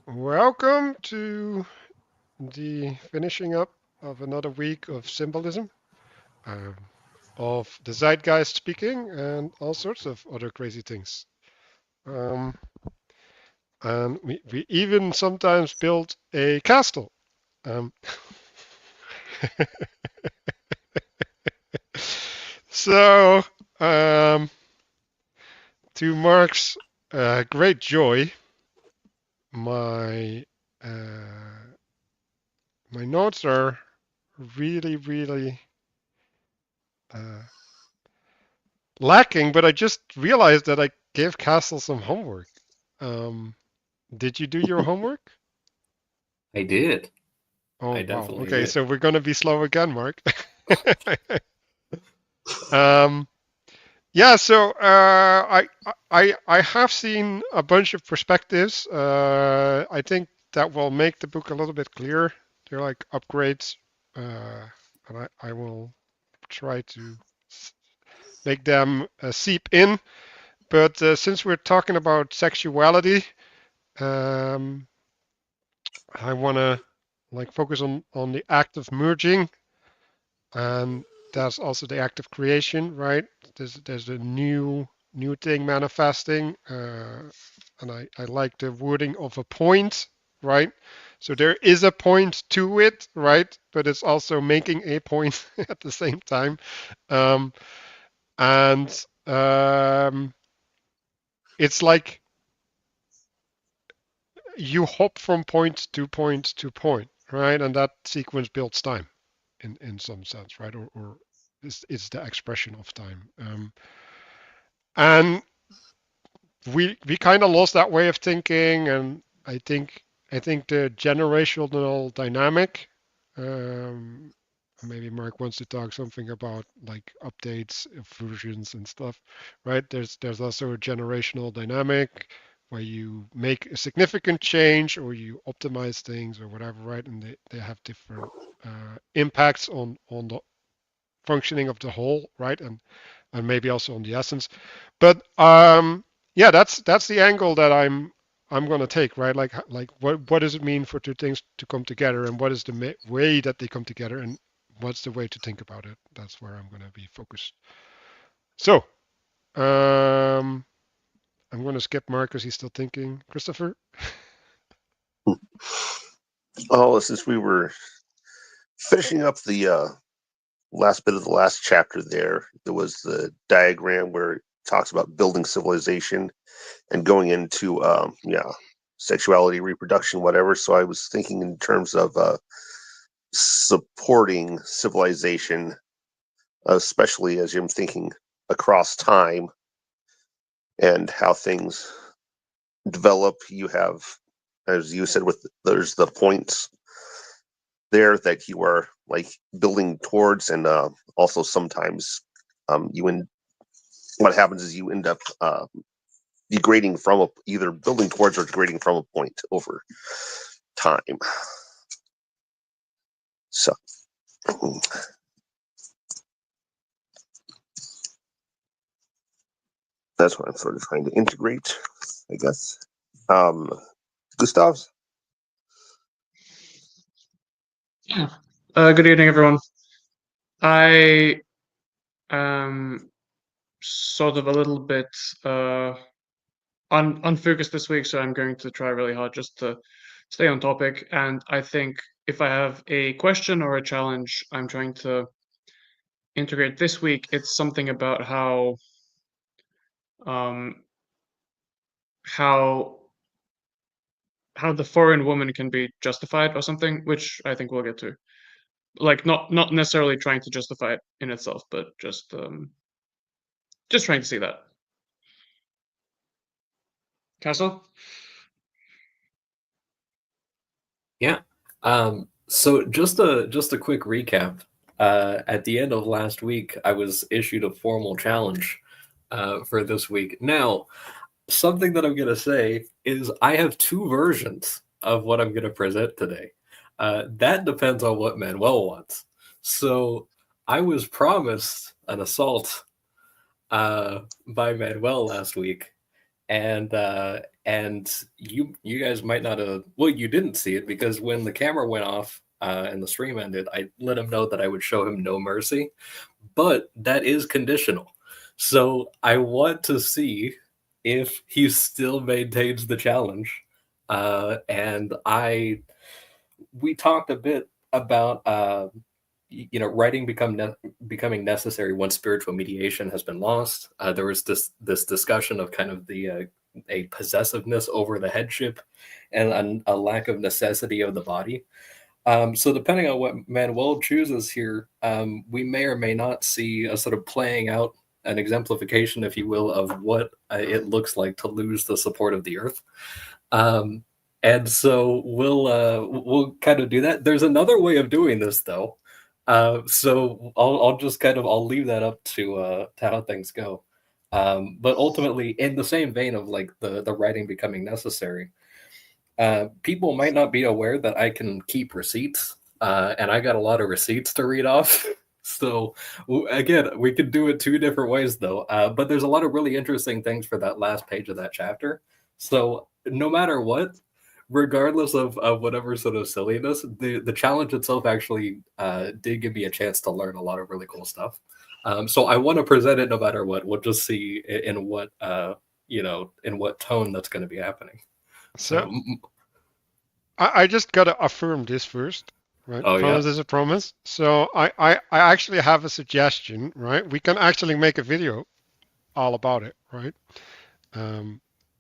Welcome to the finishing up of another week of symbolism, um, of the zeitgeist speaking, and all sorts of other crazy things. Um, and we even sometimes build a castle. Um, so, um, to Mark's great joy, my uh, my notes are really uh, lacking, but I just realized that I gave Castle some homework. Um, did you do your homework? I did. Oh, I wow. definitely Okay, did. so we're gonna be slow again, Mark. um, yeah, so I have seen a bunch of perspectives. I think that will make the book a little bit clearer. They're like upgrades, and I will try to make them seep in. But since we're talking about sexuality, um, I want to like focus on the act of merging, and that's also the act of creation, right? There's a new thing manifesting, and I like the wording of a point, right? So there is a point to it, right? But it's also making a point at the same time, um, and it's like you hop from point to point to point, right? And that sequence builds time in some sense, right? Or it's the expression of time. And we kind of lost that way of thinking, and I think the generational dynamic. Um, Maybe Mark wants to talk something about like updates, versions, and stuff, right? There's also a generational dynamic where you make a significant change or you optimize things or whatever, right? And they have different impacts on the functioning of the whole, right? And maybe also on the essence. But yeah, that's the angle that I'm gonna take, right? Like what does it mean for two things to come together, and what is the way that they come together, and what's the way to think about it? That's where I'm gonna be focused. So um, I'm gonna skip Mark because he's still thinking. Christopher. Oh, since we were finishing up the last bit of the last chapter there was the diagram where it talks about building civilization and going into, sexuality, reproduction, whatever. So I was thinking in terms of supporting civilization, especially as I'm thinking across time and how things develop. You have, as you said, there's the points there that you are like building towards, and also sometimes you end. What happens is you end up degrading from either building towards or degrading from a point over time. So that's what I'm sort of trying to integrate, I guess. Um, Gustav's. Yeah. Good evening, everyone. I am sort of a little bit unfocused this week, so I'm going to try really hard just to stay on topic. And I think if I have a question or a challenge I'm trying to integrate this week, it's something about um how how the foreign woman can be justified or something, which I think we'll get to. Like not necessarily trying to justify it in itself, but just trying to see that. Castle? Yeah. So just a quick recap. At the end of last week, I was issued a formal challenge for this week. Now, something that I'm gonna say is I have two versions of what I'm gonna present today. That depends on what Manuel wants. So I was promised an assault by Manuel last week, and And you guys might not have, well, you didn't see it because when the camera went off and the stream ended, I let him know that I would show him no mercy, but that is conditional. So I want to see if he still maintains the challenge. And we talked a bit about writing becoming necessary once spiritual mediation has been lost. There was this discussion of kind of the a possessiveness over the headship and a lack of necessity of the body. So depending on what Manuel chooses here, we may or may not see a sort of playing out, an exemplification, if you will, of what it looks like to lose the support of the earth. And so we'll kind of do that. There's another way of doing this, though. So I'll just I'll leave that up to how things go. But ultimately, in the same vein of like the writing becoming necessary, people might not be aware that I can keep receipts, and I got a lot of receipts to read off. So again, we could do it two different ways, though. But there's a lot of really interesting things for that last page of that chapter. So no matter what, regardless of whatever sort of silliness, the challenge itself actually did give me a chance to learn a lot of really cool stuff. So I want to present it no matter what. We'll just see in what in what tone that's going to be happening. So I just gotta affirm this first, right? Oh, Promise yeah. is a promise. So I actually have a suggestion, right? We can actually make a video all about it, right?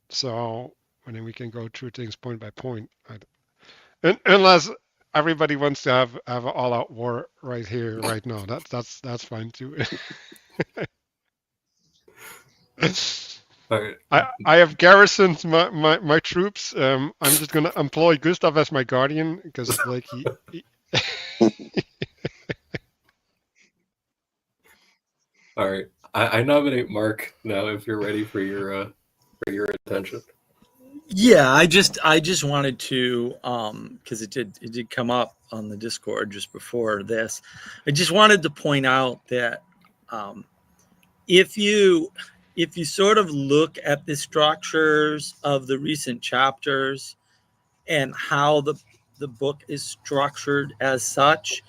So and then we can go through things point by point. Unless everybody wants to have an all-out war right here, right now. That's fine too. All right. I have garrisoned my troops. I'm just gonna employ Gustav as my guardian because like he All right. I nominate Mark now if you're ready for your attention. Yeah, I just wanted to because it did come up on the Discord just before this. I just wanted to point out that if you sort of look at the structures of the recent chapters and how the book is structured as such,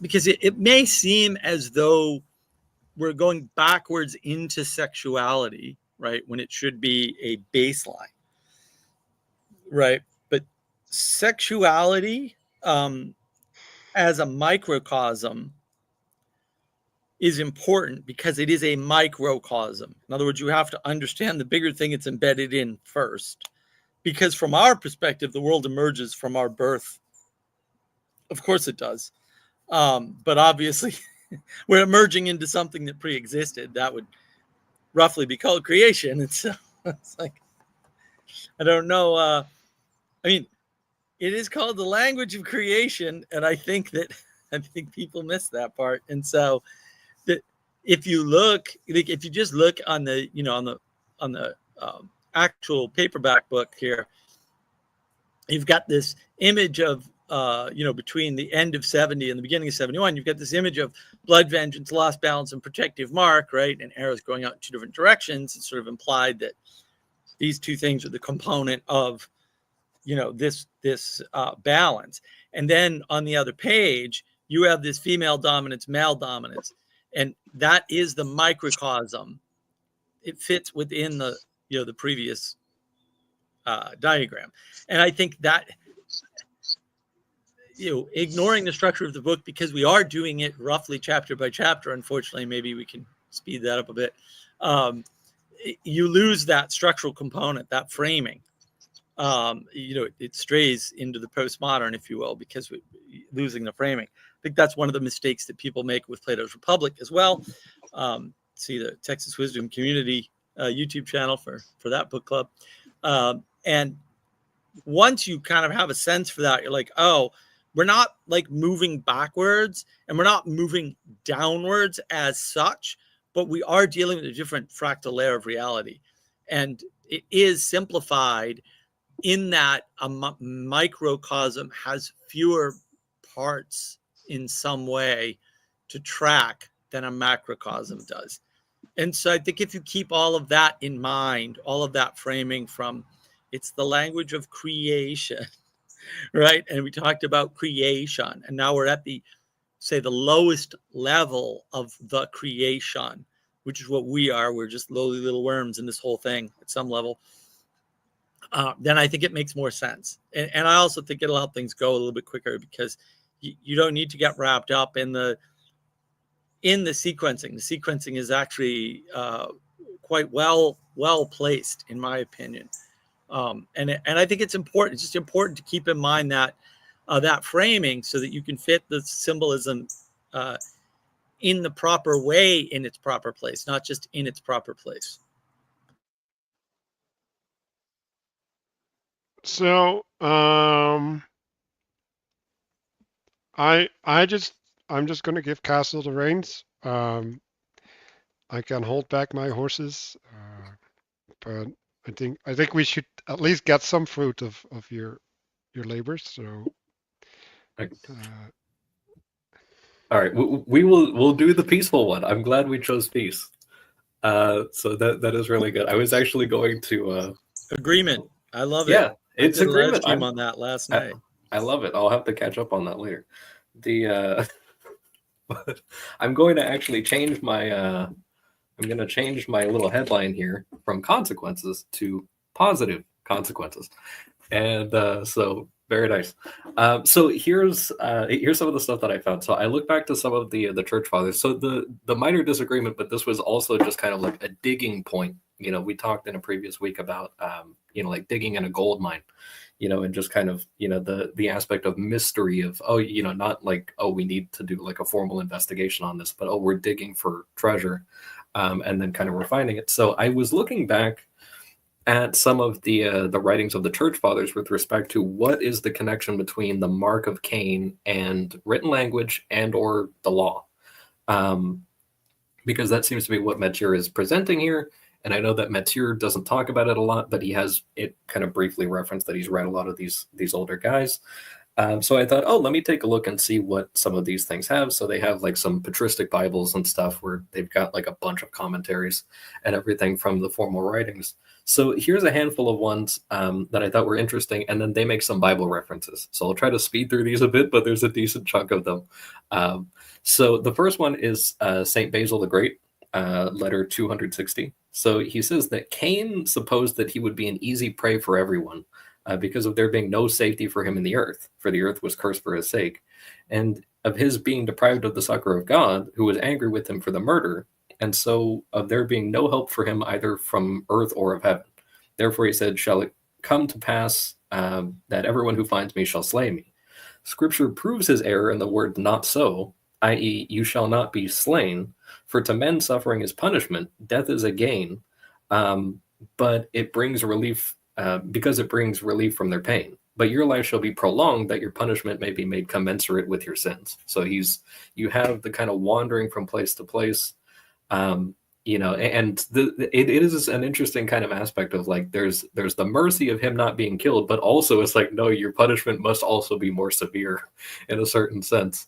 because it may seem as though we're going backwards into sexuality, right, when it should be a baseline, right? But sexuality as a microcosm is important because it is a microcosm. In other words, you have to understand the bigger thing it's embedded in first, because from our perspective, the world emerges from our birth. Of course it does. But obviously, we're emerging into something that pre-existed. That would roughly be called creation. And so it's like, I don't know. I mean, it is called the language of creation. And I think people miss that part. And so that if you look, if you just look on the, on the actual paperback book here, you've got this image of, between the end of 70 and the beginning of 71, you've got this image of blood vengeance, lost balance, and protective mark, right? And arrows going out in two different directions. It's sort of implied that these two things are the component of, this balance. And then on the other page, you have this female dominance, male dominance, and that is the microcosm. It fits within the, the previous diagram. And I think that, ignoring the structure of the book, because we are doing it roughly chapter by chapter, unfortunately, maybe we can speed that up a bit. You lose that structural component, that framing. It strays into the postmodern, if you will, because we're losing the framing. I think that's one of the mistakes that people make with Plato's Republic as well. See the Texas Wisdom Community YouTube channel for that book club. And once you kind of have a sense for that, you're like, oh, we're not like moving backwards and we're not moving downwards as such, but we are dealing with a different fractal layer of reality. And it is simplified in that a microcosm has fewer parts in some way to track than a macrocosm does. And so I think if you keep all of that in mind, all of that framing from, it's the language of creation, right? And we talked about creation, and now we're at the, say, the lowest level of the creation, which is what we are. We're just lowly little worms in this whole thing at some level. Then I think it makes more sense. And I also think it'll help things go a little bit quicker, because you don't need to get wrapped up in the sequencing. The sequencing is actually quite well placed, in my opinion. And I think it's important. It's just important to keep in mind that that framing, so that you can fit the symbolism in the proper way, in its proper place, not just in its proper place. So I'm just gonna give Castle the reins. I can hold back my horses, but I think we should at least get some fruit of your labors. So All right, we'll do the peaceful one. I'm glad we chose peace. So that is really good. I was actually going to agreement. I love it. Yeah, it's I did a agreement. live stream on that last night. I love it. I'll have to catch up on that later. I'm going to actually change my I'm going to change my little headline here from consequences to positive consequences. And so very nice. So here's some of the stuff that I found. So I look back to some of the church fathers. So the minor disagreement, but this was also just kind of like a digging point. You know, we talked in a previous week about you know, like digging in a gold mine, you know, and just kind of, you know, the aspect of mystery of, oh, you know, not like, oh, we need to do like a formal investigation on this, but oh, we're digging for treasure, and then kind of refining it. So I was looking back at some of the writings of the church fathers with respect to what is the connection between the mark of Cain and written language and or the law, because that seems to be what Matthieu is presenting here. And I know that Matthieu doesn't talk about it a lot, but he has it kind of briefly referenced that he's read a lot of these older guys. So I thought, oh, let me take a look and see what some of these things have. So they have like some patristic Bibles and stuff where they've got like a bunch of commentaries and everything from the formal writings. So here's a handful of ones that I thought were interesting, and then they make some Bible references. So I'll try to speed through these a bit, but there's a decent chunk of them. So the first one is St. Basil the Great, letter 260. So he says that Cain supposed that he would be an easy prey for everyone, because of there being no safety for him in the earth, for the earth was cursed for his sake, and of his being deprived of the succor of God, who was angry with him for the murder, and so of there being no help for him either from earth or of heaven. Therefore he said, shall it come to pass that everyone who finds me shall slay me? Scripture proves his error in the word not so, i.e., you shall not be slain, for to men suffering is punishment, death is a gain, but it brings relief, because it brings relief from their pain. But your life shall be prolonged, that your punishment may be made commensurate with your sins. So you have the kind of wandering from place to place, you know, and it is an interesting kind of aspect of like there's the mercy of him not being killed, but also it's like, no, your punishment must also be more severe in a certain sense.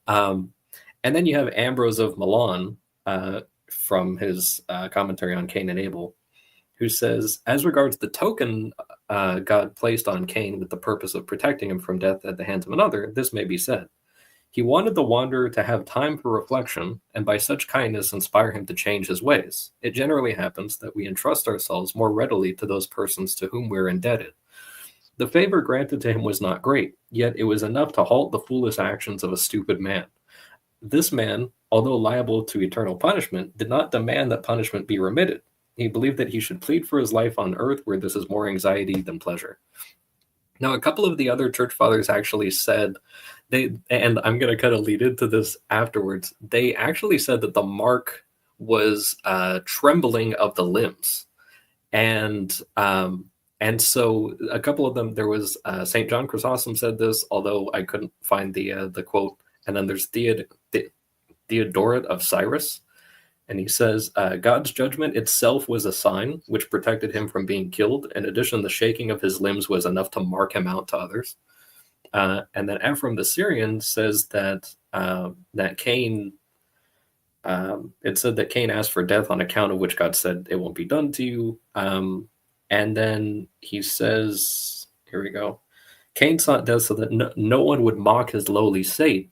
And then you have Ambrose of Milan, from his commentary on Cain and Abel, who says, as regards the token God placed on Cain with the purpose of protecting him from death at the hands of another, this may be said. He wanted the wanderer to have time for reflection, and by such kindness inspire him to change his ways. It generally happens that we entrust ourselves more readily to those persons to whom we are indebted. The favor granted to him was not great, yet it was enough to halt the foolish actions of a stupid man. This man, although liable to eternal punishment, did not demand that punishment be remitted. He believed that he should plead for his life on earth, where this is more anxiety than pleasure. Now, a couple of the other church fathers actually said, and I'm going to kind of lead into this afterwards, they actually said that the mark was trembling of the limbs. And so a couple of them, there was St. John Chrysostom said this, although I couldn't find the quote. And then there's Theodoret of Cyrus, and he says, God's judgment itself was a sign which protected him from being killed. In addition, the shaking of his limbs was enough to mark him out to others. And then Ephraim the Syrian says that Cain it said that Cain asked for death on account of which God said it won't be done to you. And then he says, here we go. Cain sought death so that no one would mock his lowly state.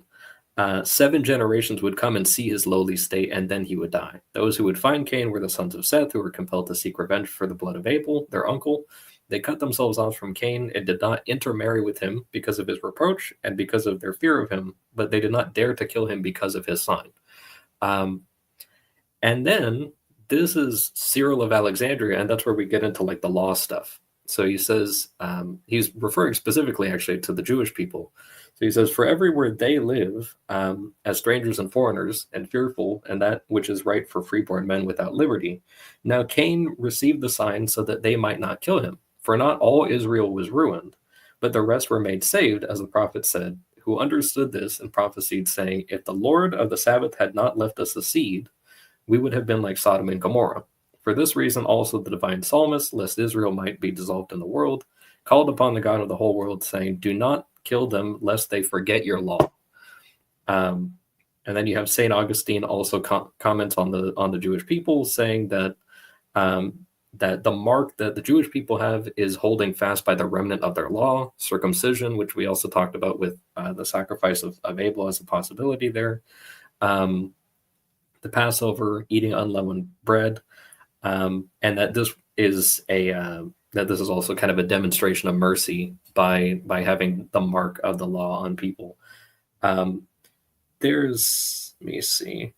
7 generations would come and see his lowly state, and then he would die. Those who would find Cain were the sons of Seth, who were compelled to seek revenge for the blood of Abel, their uncle. They cut themselves off from Cain and did not intermarry with him because of his reproach and because of their fear of him, but they did not dare to kill him because of his sign. And then this is Cyril of Alexandria, and that's where we get into like the law stuff. So he says, he's referring specifically actually to the Jewish people. So he says, for everywhere they live, as strangers and foreigners, and fearful, and that which is right for freeborn men without liberty. Now Cain received the sign so that they might not kill him. For not all Israel was ruined, but the rest were made saved, as the prophet said, who understood this and prophesied, saying, if the Lord of the Sabbath had not left us a seed, we would have been like Sodom and Gomorrah. For this reason also the divine psalmist, lest Israel might be dissolved in the world, called upon the God of the whole world, saying, do not kill them, lest they forget your law. And then you have St. Augustine also comments on the Jewish people, saying that that the mark that the Jewish people have is holding fast by the remnant of their law, circumcision, which we also talked about with the sacrifice of Abel as a possibility there, the Passover, eating unleavened bread, and that this is also kind of a demonstration of mercy by having the mark of the law on people. Let me see.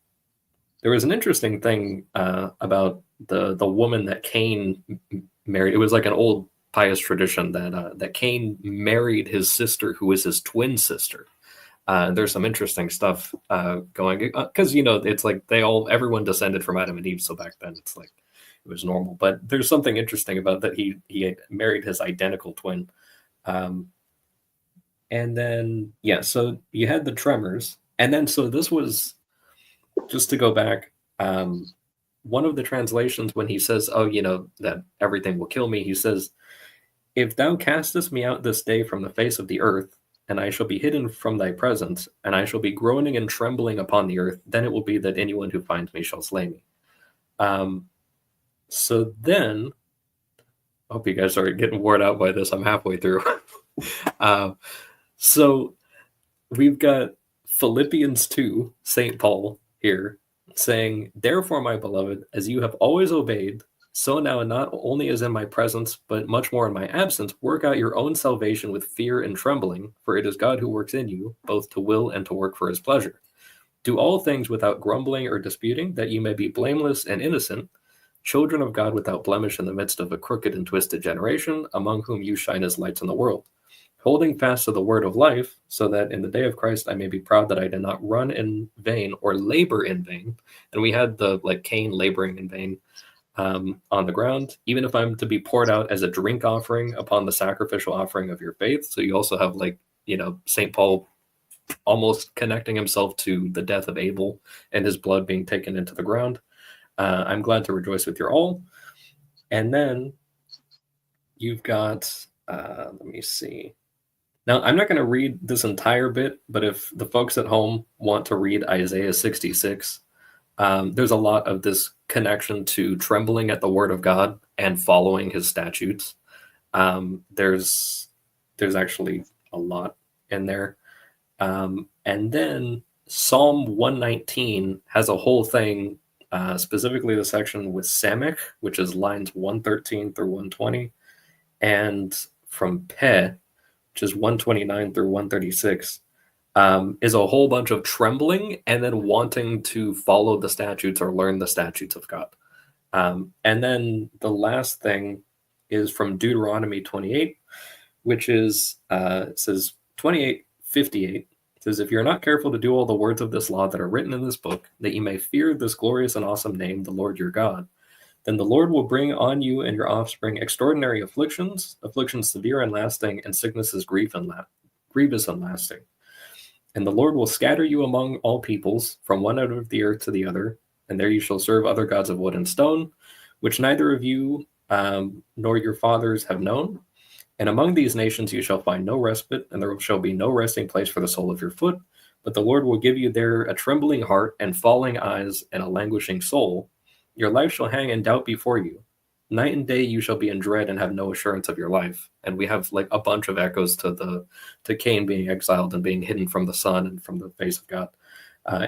There was an interesting thing about the woman that Cain married. It was like an old pious tradition that Cain married his sister, who was his twin sister. There's some interesting stuff going, because it's like everyone descended from Adam and Eve, so back then it's like it was normal. But there's something interesting about that he married his identical twin. And then so you had the tremors, and then so this was, just to go back, one of the translations, when he says, that everything will kill me, he says, if thou castest me out this day from the face of the earth, and I shall be hidden from thy presence, and I shall be groaning and trembling upon the earth, then it will be that anyone who finds me shall slay me. So then, I hope you guys are getting worn out by this. I'm halfway through. So we've got Philippians 2, St. Paul here, saying, therefore, my beloved, as you have always obeyed, so now, not only as in my presence, but much more in my absence, work out your own salvation with fear and trembling, for it is God who works in you, both to will and to work for his pleasure. Do all things without grumbling or disputing, that you may be blameless and innocent, children of God without blemish in the midst of a crooked and twisted generation, among whom you shine as lights in the world, holding fast to the word of life, so that in the day of Christ I may be proud that I did not run in vain or labor in vain. And we had the Cain laboring in vain on the ground, even if I'm to be poured out as a drink offering upon the sacrificial offering of your faith. So you also have St. Paul almost connecting himself to the death of Abel and his blood being taken into the ground. I'm glad to rejoice with you all. And then you've got, let me see. Now, I'm not going to read this entire bit, but if the folks at home want to read Isaiah 66, there's a lot of this connection to trembling at the word of God and following his statutes. There's actually a lot in there. And then Psalm 119 has a whole thing, specifically the section with Samech, which is lines 113 through 120, and from Peh, which is 129 through 136, is a whole bunch of trembling and then wanting to follow the statutes or learn the statutes of God. And then the last thing is from Deuteronomy 28, which is, it says 28:58. It says, if you're not careful to do all the words of this law that are written in this book, that you may fear this glorious and awesome name, the Lord your God, then the Lord will bring on you and your offspring extraordinary afflictions severe and lasting, and sicknesses grievous and lasting. And the Lord will scatter you among all peoples, from one end of the earth to the other, and there you shall serve other gods of wood and stone, which neither of you nor your fathers have known. And among these nations you shall find no respite, and there shall be no resting place for the sole of your foot, but the Lord will give you there a trembling heart and falling eyes and a languishing soul. Your life shall hang in doubt before you. Night and day you shall be in dread and have no assurance of your life. And we have like a bunch of echoes to Cain being exiled and being hidden from the sun and from the face of God.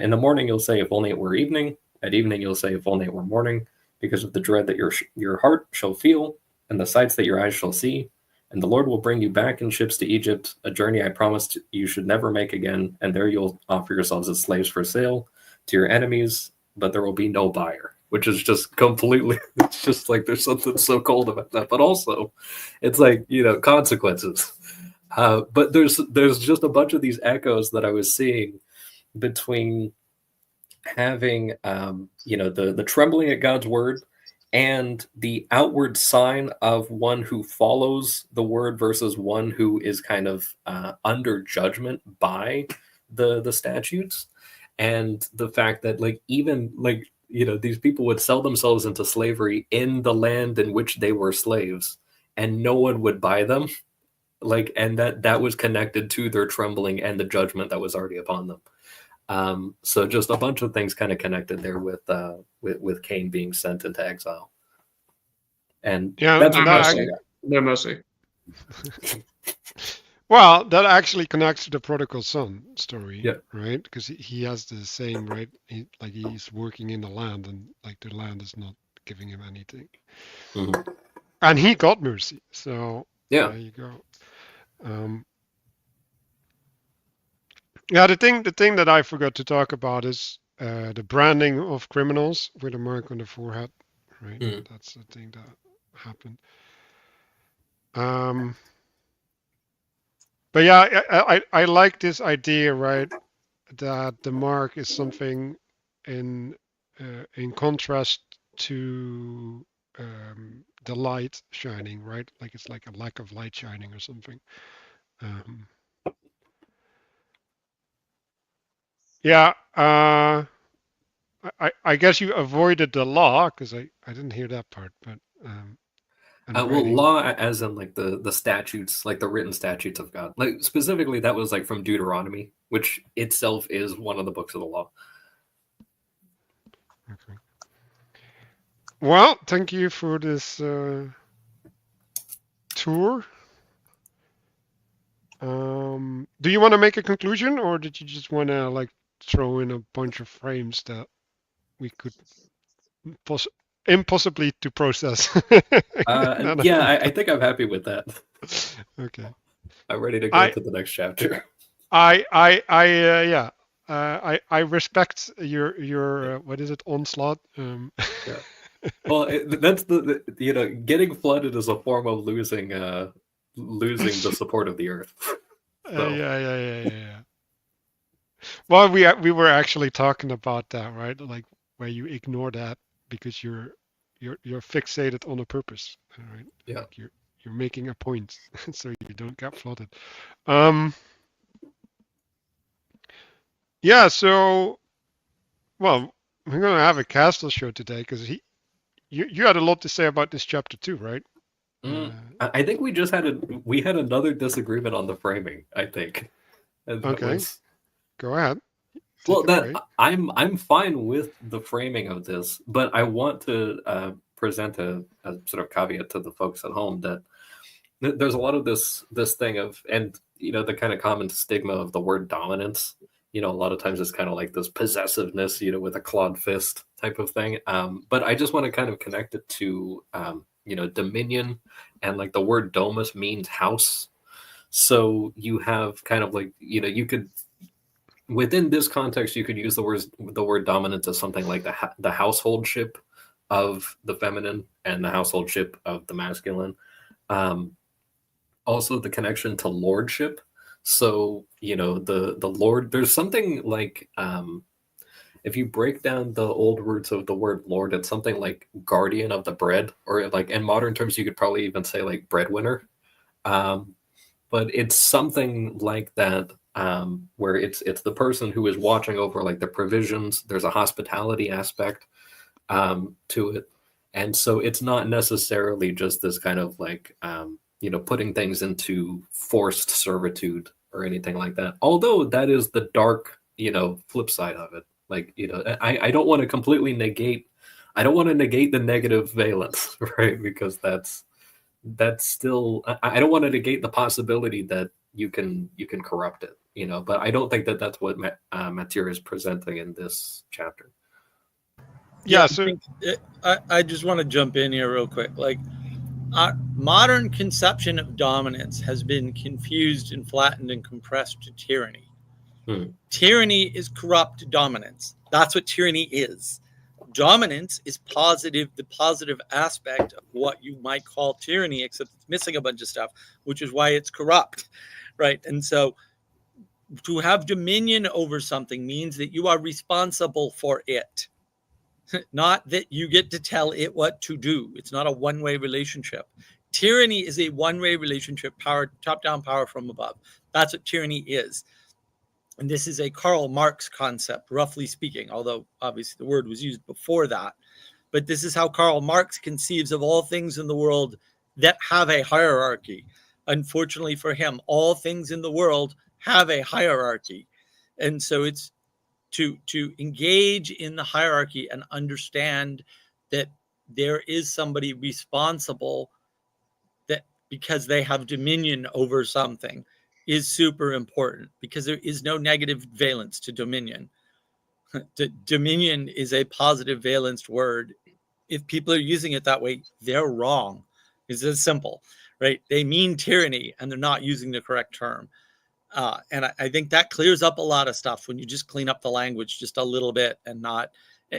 In the morning you'll say, if only it were evening. At evening you'll say, if only it were morning, because of the dread that your heart shall feel and the sights that your eyes shall see. And the Lord will bring you back in ships to Egypt, a journey I promised you should never make again. And there you'll offer yourselves as slaves for sale to your enemies, but there will be no buyer, which is just completely, it's just like there's something so cold about that. But also, it's like, consequences. But there's just a bunch of these echoes that I was seeing between having, the trembling at God's word and the outward sign of one who follows the word versus one who is kind of under judgment by the statutes, and the fact that these people would sell themselves into slavery in the land in which they were slaves, and no one would buy them, and that was connected to their trembling and the judgment that was already upon them. So just a bunch of things kind of connected there with Cain being sent into exile. And that's no mercy. Well, that actually connects to the prodigal son story, yeah. Right? Because he has the same, right? He's working in the land, and the land is not giving him anything, and he got mercy. So there you go. Yeah, the thing that I forgot to talk about is the branding of criminals with a mark on the forehead, right? That's the thing that happened. But yeah, I like this idea, right? That the mark is something in contrast to the light shining, right? Like it's like a lack of light shining or something. Yeah, I guess you avoided the law because I didn't hear that part, but law as in like the statutes, like the written statutes of God. Like specifically, that was like from Deuteronomy, which itself is one of the books of the law. Okay. Well, thank you for this tour. Do you want to make a conclusion, or did you just want to throw in a bunch of frames that we could impossibly to process? I think I'm happy with that. Okay. I'm ready to go to the next chapter. I respect your what is it, onslaught? Yeah. Well, that's the getting flooded is a form of losing the support of the earth. So. Yeah. Well, we were actually talking about that, right? Like where you ignore that because you're fixated on a purpose, right? Yeah. Like you're making a point, so you don't get flooded. Yeah. So, well, we're gonna have a Castle show today because you had a lot to say about this chapter too, right? I think we had another disagreement on the framing. I think. Okay. Go ahead. I'm fine with the framing of this, but I want to present a sort of caveat to the folks at home that there's a lot of this thing of, and the kind of common stigma of the word dominance. A lot of times it's kind of like this possessiveness, with a clawed fist type of thing. But I just want to kind of connect it to dominion, and like the word domus means house. So you have kind of like, you could, within this context, you could use the word dominance as something like the householdship of the feminine and the householdship of the masculine. Also the connection to lordship. So, the Lord, there's something like, if you break down the old roots of the word Lord, it's something like guardian of the bread, or like in modern terms, you could probably even say like breadwinner. But it's something like that, where it's the person who is watching over like the provisions. There's a hospitality aspect to it. And so it's not necessarily just this kind of like, putting things into forced servitude or anything like that. Although that is the dark, flip side of it. Like, I don't want to completely negate. I don't want to negate the negative valence, right? Because that's still. I don't want to negate the possibility that you can corrupt it, But I don't think that that's what Matthieu is presenting in this chapter. Yeah, I so think I just want to jump in here real quick. Like, our modern conception of dominance has been confused and flattened and compressed to tyranny. Tyranny is corrupt dominance. That's what tyranny is. Dominance is positive, the positive aspect of what you might call tyranny, except it's missing a bunch of stuff, which is why it's corrupt, right? And so to have dominion over something means that you are responsible for it, not that you get to tell it what to do. It's not a one-way relationship. Tyranny is a one-way relationship, power, top-down power from above. That's what tyranny is. And this is a Karl Marx concept, roughly speaking, although obviously the word was used before that. But this is how Karl Marx conceives of all things in the world that have a hierarchy. Unfortunately for him, all things in the world have a hierarchy. And so it's to engage in the hierarchy and understand that there is somebody responsible, that because they have dominion over something, is super important, because there is no negative valence to dominion. Dominion is a positive valenced word. If people are using it that way, they're wrong. It's as simple, right? They mean tyranny and they're not using the correct term. And I think that clears up a lot of stuff when you just clean up the language just a little bit and not.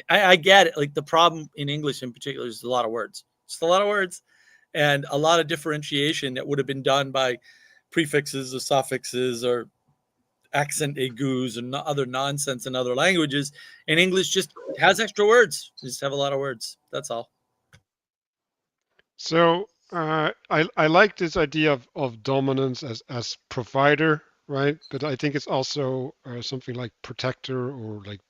I get it. Like, the problem in English in particular is a lot of words. Just a lot of words and a lot of differentiation that would have been done by prefixes or suffixes or accent aigus and other nonsense in other languages. And English just has extra words. You just have a lot of words. That's all. So I like this idea of dominance as provider, right? But I think it's also something like protector, or like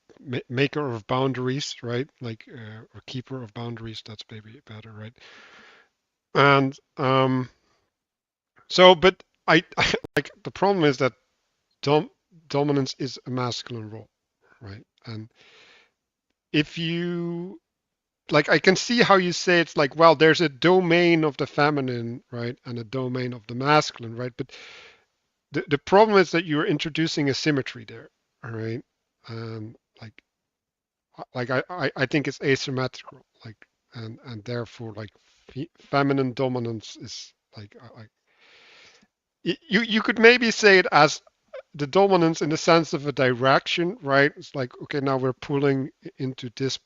maker of boundaries, right? Like or keeper of boundaries. That's maybe better, right? And so, but I like, the problem is that dominance is a masculine role, right? And if you like, I can see how you say it's like, well, there's a domain of the feminine, right, and a domain of the masculine, right? But the problem is that you're introducing a symmetry there, all right? I think it's asymmetrical, like, and therefore, like, feminine dominance is like you could maybe say it as the dominance in the sense of a direction, right? It's like, okay, now we're pulling into this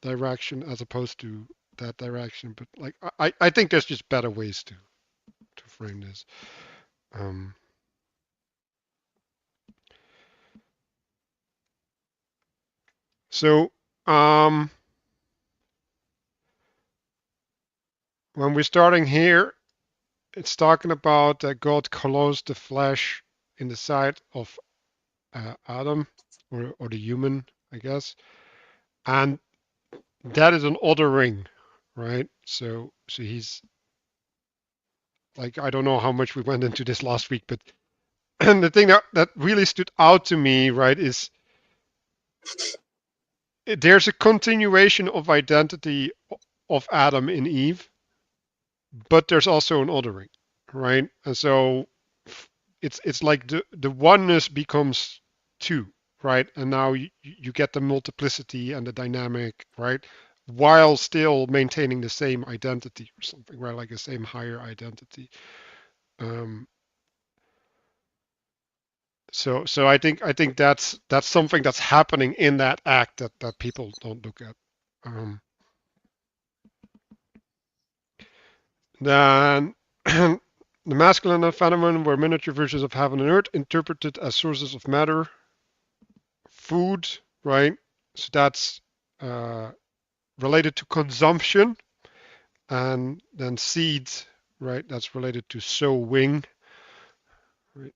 direction as opposed to that direction. But like, I think there's just better ways to frame this. So when we're starting here, it's talking about that God clothes the flesh in the side of Adam, or the human, I guess, and that is an othering, right? So he's like, I don't know how much we went into this last week, but and the thing that really stood out to me, right, is there's a continuation of identity of Adam and Eve, but there's also an othering, right? And so it's like the oneness becomes two, right? And now you get the multiplicity and the dynamic, right? While still maintaining the same identity or something, right? Like the same higher identity. So I think that's something that's happening in that act that people don't look at. Then the masculine and feminine were miniature versions of heaven and earth, interpreted as sources of matter, food, right? So that's related to consumption, and then seeds, right? That's related to sowing. Right?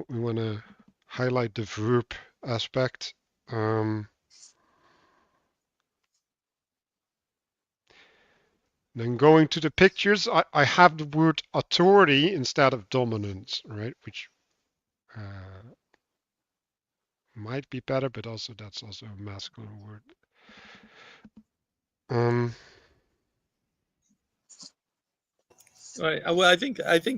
We want to highlight the verb aspect. Then going to the pictures, I have the word authority instead of dominance, right? Which might be better, but also that's also a masculine word. Um, Right. Well, I think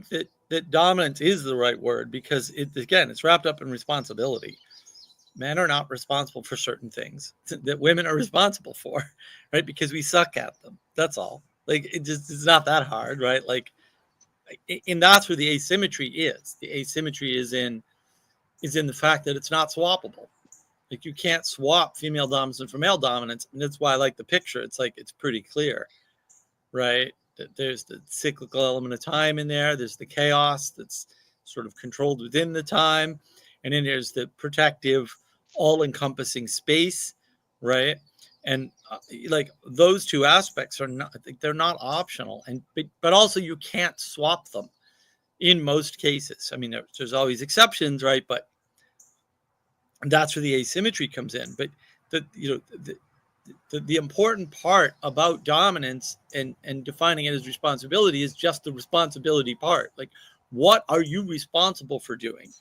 that dominance is the right word because it's wrapped up in responsibility. Men are not responsible for certain things that women are responsible for, right? Because we suck at them. That's all. Like it's not that hard, right? Like, and that's where the asymmetry is. The asymmetry is in the fact that it's not swappable. Like you can't swap female dominance for male dominance, and that's why I like the picture. It's like it's pretty clear, right? There's the cyclical element of time in there. There's the chaos that's sort of controlled within the time, and then there's the protective, all-encompassing space, right? And like those two aspects are not, they're not optional, and but also you can't swap them in most cases. I mean, there's always exceptions, right? But that's where the asymmetry comes in. But the important part about dominance and defining it as responsibility is just the responsibility part. Like, what are you responsible for doing,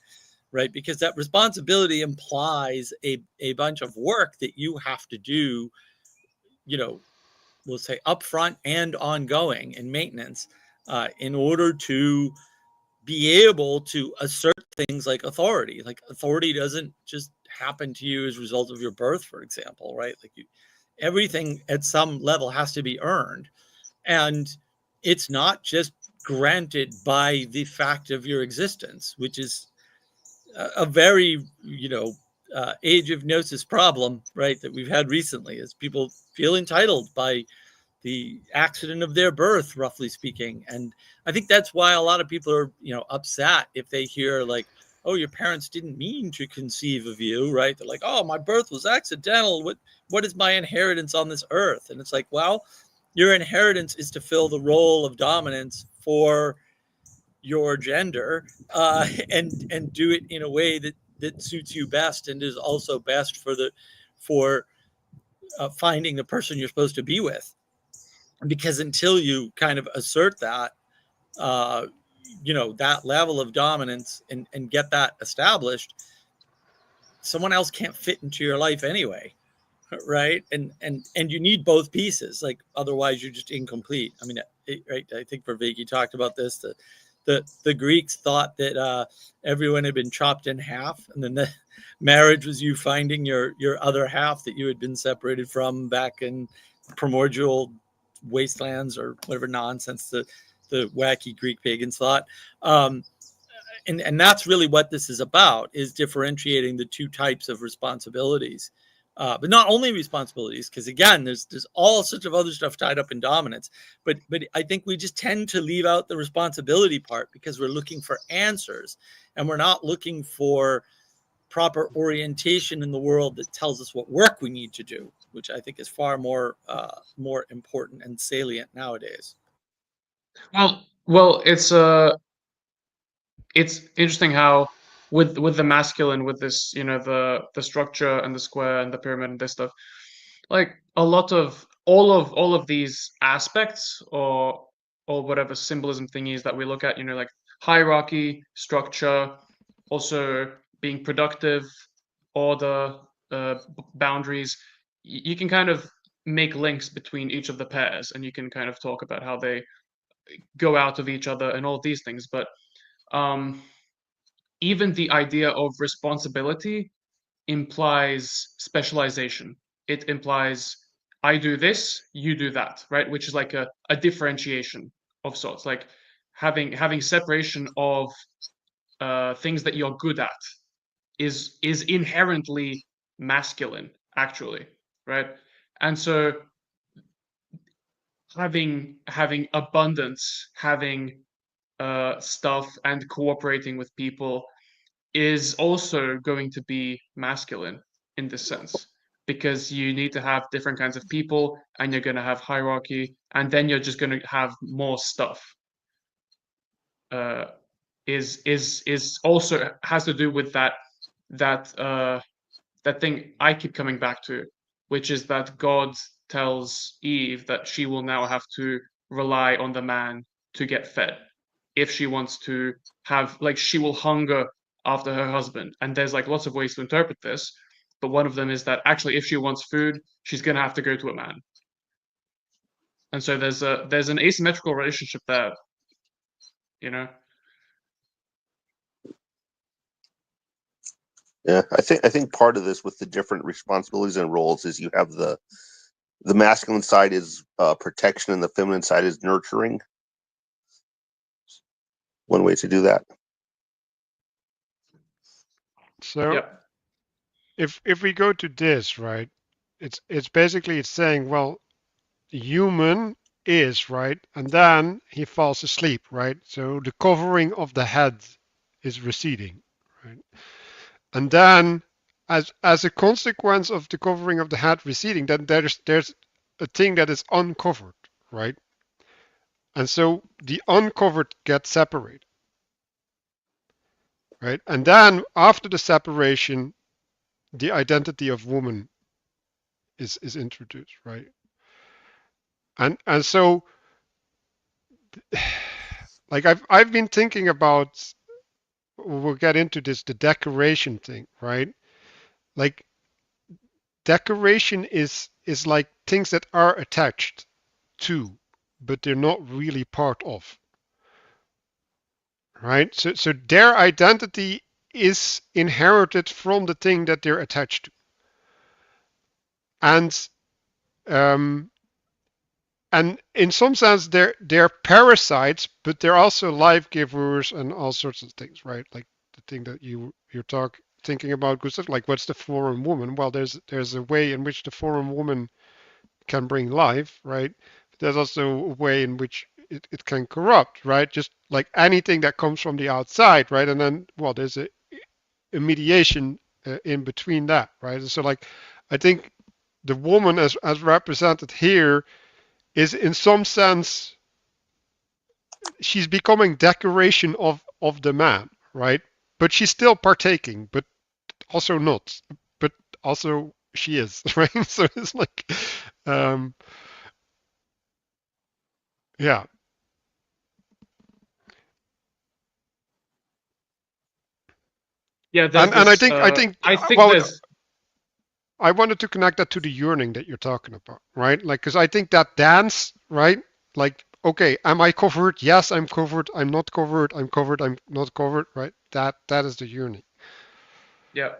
right? Because that responsibility implies a bunch of work that you have to do, we'll say upfront and ongoing in maintenance, in order to be able to assert things like authority. Like authority doesn't just happen to you as a result of your birth, for example, right? Like everything at some level has to be earned, and it's not just granted by the fact of your existence, which is a very age of gnosis problem, right, that we've had recently, is people feel entitled by the accident of their birth, roughly speaking. And I think that's why a lot of people are, upset if they hear like, oh, your parents didn't mean to conceive of you, right? They're like, oh, my birth was accidental. What is my inheritance on this earth? And it's like, well, your inheritance is to fill the role of dominance for your gender, and do it in a way that suits you best and is also best for finding the person you're supposed to be with. Because until you kind of assert that, uh, that level of dominance and get that established, someone else can't fit into your life anyway, right? And you need both pieces, like otherwise you're just incomplete. I mean, right? I think Vervaeke talked about this. The Greeks thought that everyone had been chopped in half, and then the marriage was you finding your other half that you had been separated from back in primordial wastelands or whatever nonsense the wacky Greek pagans thought. And that's really what this is about, is differentiating the two types of responsibilities. But not only responsibilities, because again, there's all sorts of other stuff tied up in dominance. But I think we just tend to leave out the responsibility part because we're looking for answers, and we're not looking for proper orientation in the world that tells us what work we need to do, which I think is far more important and salient nowadays. Well, it's interesting how with the masculine, with this, the structure and the square and the pyramid and this stuff, like a lot of all of these aspects, or whatever symbolism thing is that we look at, like hierarchy, structure, also being productive, order, boundaries. You can kind of make links between each of the pairs, and you can kind of talk about how they go out of each other and all these things. But even the idea of responsibility implies specialization. It implies I do this, you do that, right? Which is like a differentiation of sorts, like having separation of things that you're good at is inherently masculine, actually, right? And so having abundance, having stuff, and cooperating with people is also going to be masculine in this sense, because you need to have different kinds of people, and you're going to have hierarchy, and then you're just going to have more stuff. Is also has to do with that thing I keep coming back to, which is that God tells Eve that she will now have to rely on the man to get fed if she wants to have, like, she will hunger after her husband. And there's like lots of ways to interpret this, but one of them is that actually if she wants food, she's going to have to go to a man. And so there's an asymmetrical relationship there, you know. Yeah, I think part of this with the different responsibilities and roles is you have the masculine side is protection and the feminine side is nurturing. One way to do that. So Yeah. if we go to this, right, it's basically it's saying, well, human is, right, and then he falls asleep, right? So the covering of the head is receding, right? And then as a consequence of the covering of the head receding, then there's a thing that is uncovered, right? And so the uncovered gets separated, right? And then after the separation, the identity of woman is introduced, right? And so like I've been thinking about, we'll get into this, the decoration thing, right? Like decoration is like things that are attached to, but they're not really part of, right? So their identity is inherited from the thing that they're attached to. Um, and in some sense, they're parasites, but they're also life givers and all sorts of things, right? Like the thing that you're thinking about, Gustav, like what's the foreign woman? Well, there's a way in which the foreign woman can bring life, right? But there's also a way in which it can corrupt, right? Just like anything that comes from the outside, right? And then, well, there's a mediation in between that, right? And so, like, I think the woman as represented here is in some sense she's becoming decoration of the man, right? But she's still partaking, but also not, but also she is, right? So it's like um yeah. Yeah, there's And I this think I think well, there's I wanted to connect that to the yearning that you're talking about, right? Like, because I think that dance, right? Like, okay, am I covered? Yes, I'm covered. I'm not covered. I'm covered. I'm not covered, right? That is the yearning. yeah.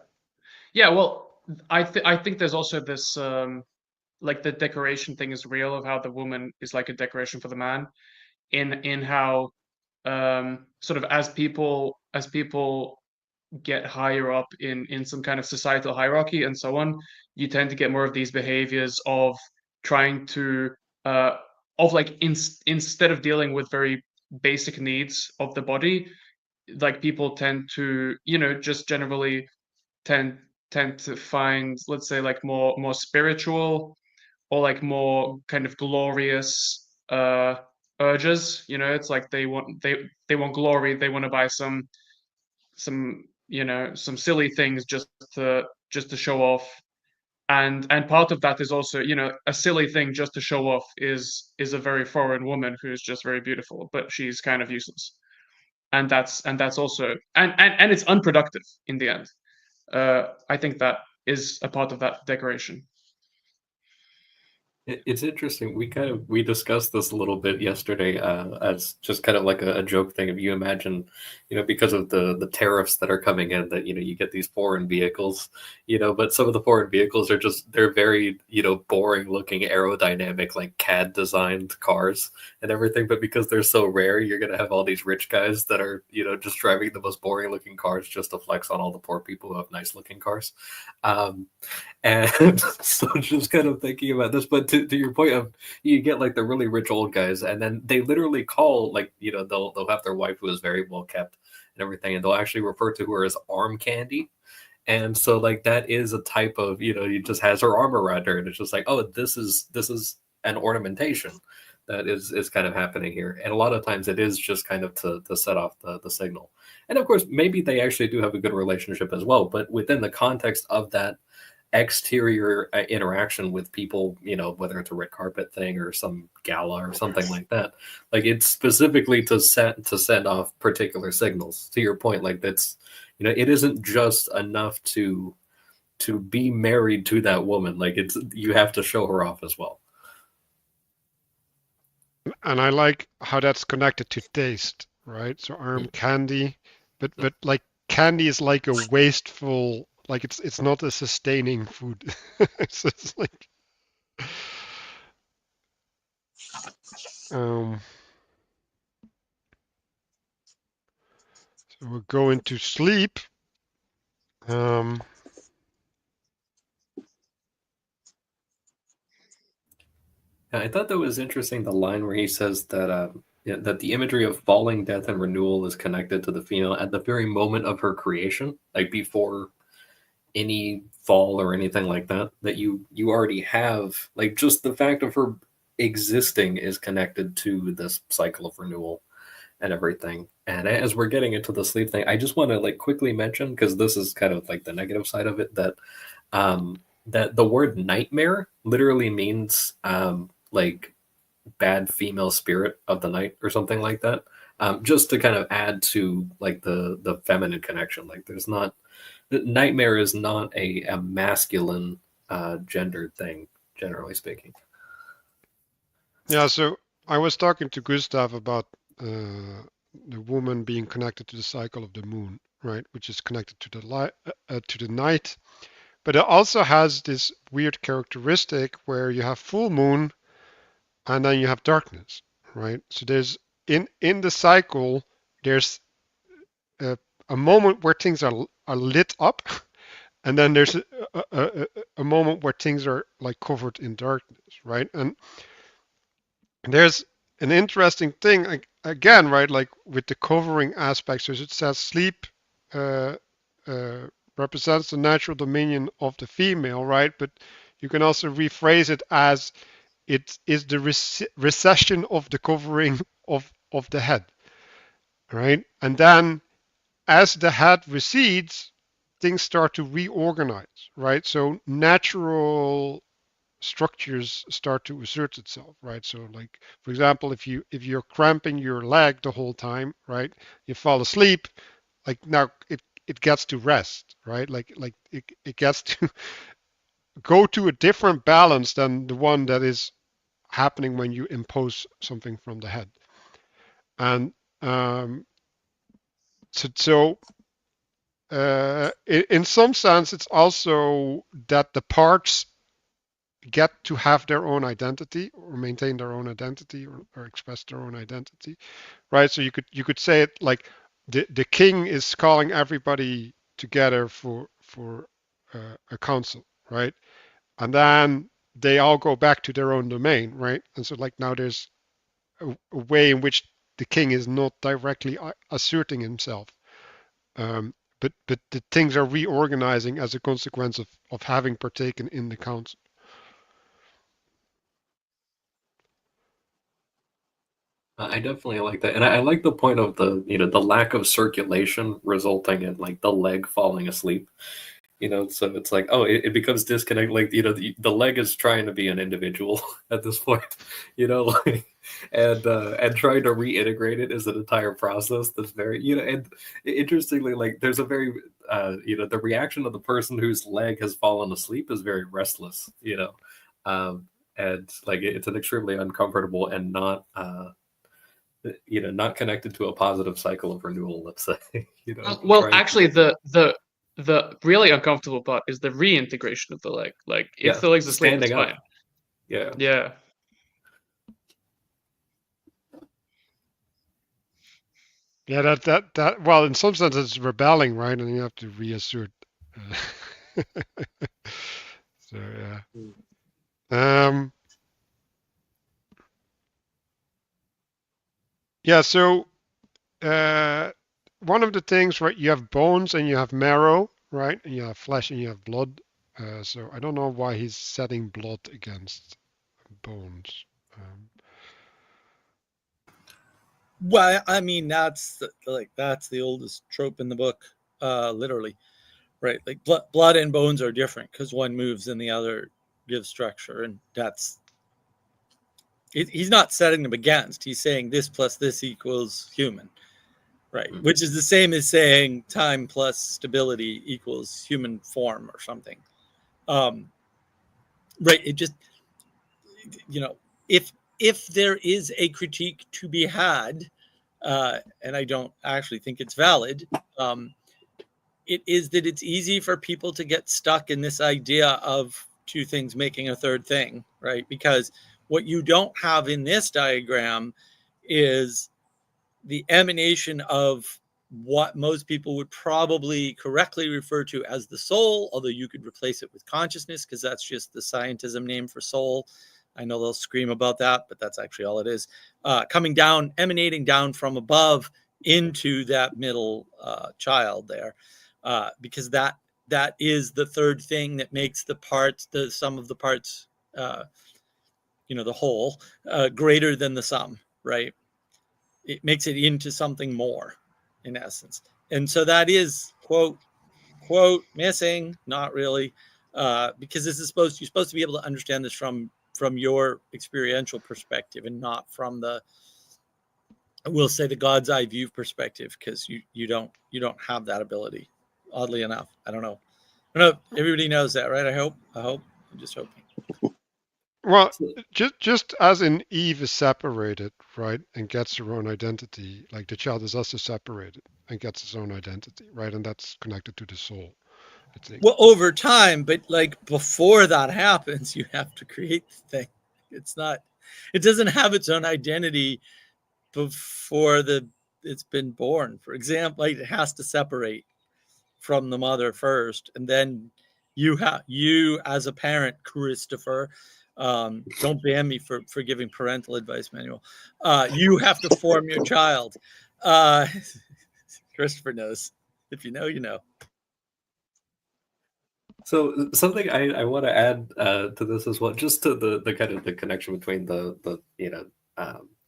Yeah, well, I think there's also this like the decoration thing is real, of how the woman is like a decoration for the man, in how sort of as people get higher up in some kind of societal hierarchy and so on, you tend to get more of these behaviors of trying to uh of like instead of dealing with very basic needs of the body, like people tend to, you know, just generally tend tend to find, let's say, like more spiritual or like more kind of glorious urges. You know, it's like they want glory, they want to buy some, you know, some silly things just to show off. And part of that is also, you know, a silly thing just to show off is a very foreign woman who's just very beautiful, but she's kind of useless. And that's also, and it's unproductive in the end. I think that is a part of that decoration. It's interesting. We discussed this a little bit yesterday, as just kind of like a joke thing. If you imagine, because of the tariffs that are coming in, that you get these foreign vehicles, but some of the foreign vehicles are they're very boring looking aerodynamic, like CAD designed cars and everything. But because they're so rare, you're gonna have all these rich guys that are just driving the most boring looking cars just to flex on all the poor people who have nice looking cars. And so just kind of thinking about this, but to your point of, you get like the really rich old guys, and then they literally call, like, they'll have their wife who is very well kept and everything, and they'll actually refer to her as arm candy. And so like that is a type of, he just has her arm around her, and it's just like, oh, this is an ornamentation that is kind of happening here. And a lot of times it is just kind of to set off the signal. And of course, maybe they actually do have a good relationship as well, but within the context of that exterior interaction with people, whether it's a red carpet thing or some gala or something like that, like it's specifically to send off particular signals. To your point, like that's, it isn't just enough to be married to that woman. Like, you have to show her off as well. And I like how that's connected to taste, right? So arm candy, but like candy is like a wasteful, like it's not a sustaining food. It's like so we're going to sleep. I thought that was interesting, the line where he says that that the imagery of falling, death, and renewal is connected to the female at the very moment of her creation, like before any fall or anything like that. That you already have, like, just the fact of her existing is connected to this cycle of renewal and everything. And as we're getting into the sleep thing, I just want to like quickly mention, because this is kind of like the negative side of it, that that the word nightmare literally means like bad female spirit of the night or something like that. Just to kind of add to like the feminine connection. Like, there's not, nightmare is not a masculine gendered thing, generally speaking. Yeah, so I was talking to Gustav about the woman being connected to the cycle of the moon, right, which is connected to the light, to the night, but it also has this weird characteristic where you have full moon and then you have darkness, right? So there's in the cycle there's a moment where things are lit up, and then there's a moment where things are like covered in darkness, right? And there's an interesting thing again, right? Like with the covering aspect, so it says sleep uh, represents the natural dominion of the female, right? But you can also rephrase it as it is the recession of the covering of the head, right? And then as the head recedes, things start to reorganize, right? So natural structures start to assert itself, right? So like, for example, if you're cramping your leg the whole time, right, you fall asleep, like now it gets to rest, right? Like it gets to go to a different balance than the one that is happening when you impose something from the head. And so in some sense, it's also that the parts get to have their own identity or maintain their own identity or express their own identity, right? So you could say it like the king is calling everybody together for a council, right? And then they all go back to their own domain, right? And so like now there's a way in which the king is not directly asserting himself, but the things are reorganizing as a consequence of having partaken in the council. I definitely like that, and I like the point of the lack of circulation resulting in like the leg falling asleep. So it's like, oh, it becomes disconnected. Like, the leg is trying to be an individual at this point, like, and trying to reintegrate it is an entire process that's very, and interestingly, like, there's a very, the reaction of the person whose leg has fallen asleep is very restless, and like it's an extremely uncomfortable and not, not connected to a positive cycle of renewal, let's say. Well, actually, the really uncomfortable part is the reintegration of the leg. Like, if the leg's asleep, it's fine. Yeah. Yeah. Yeah, that well, in some sense, it's rebelling, right? And you have to reassert. So yeah. Yeah. So one of the things, right? You have bones and you have marrow, right? And you have flesh and you have blood. So I don't know why he's setting blood against bones. Well, I mean, that's the oldest trope in the book, literally, right? Like blood and bones are different because one moves and the other gives structure, and he's not setting them against. He's saying this plus this equals human, right? Which is the same as saying time plus stability equals human form or something. Right? It just, if there is a critique to be had, and I don't actually think it's valid, it is that it's easy for people to get stuck in this idea of two things making a third thing, right? Because what you don't have in this diagram is the emanation of what most people would probably correctly refer to as the soul, although you could replace it with consciousness because that's just the scientism name for soul. I know they'll scream about that, but that's actually all it is. Coming down, emanating down from above into that middle child there, because that is the third thing that makes the parts, the sum of the parts, the whole, greater than the sum, right? It makes it into something more, in essence. And so that is quote missing, not really, because this is you're supposed to be able to understand this from your experiential perspective and not from the God's eye view perspective, because you don't have that ability, oddly enough. I don't know. Everybody knows that, right? I hope. I'm just hoping. Well, just as in Eve is separated, right, and gets her own identity, like the child is also separated and gets his own identity, right, and that's connected to the soul, I think. Well, over time, but like before that happens, you have to create the thing. It doesn't have its own identity before it's been born. For example, like it has to separate from the mother first, and then you as a parent, Christopher, don't ban me for giving parental advice manual. You have to form your child. Christopher knows. If you know, you know. So something I want to add to this as well, just to the kind of the connection between the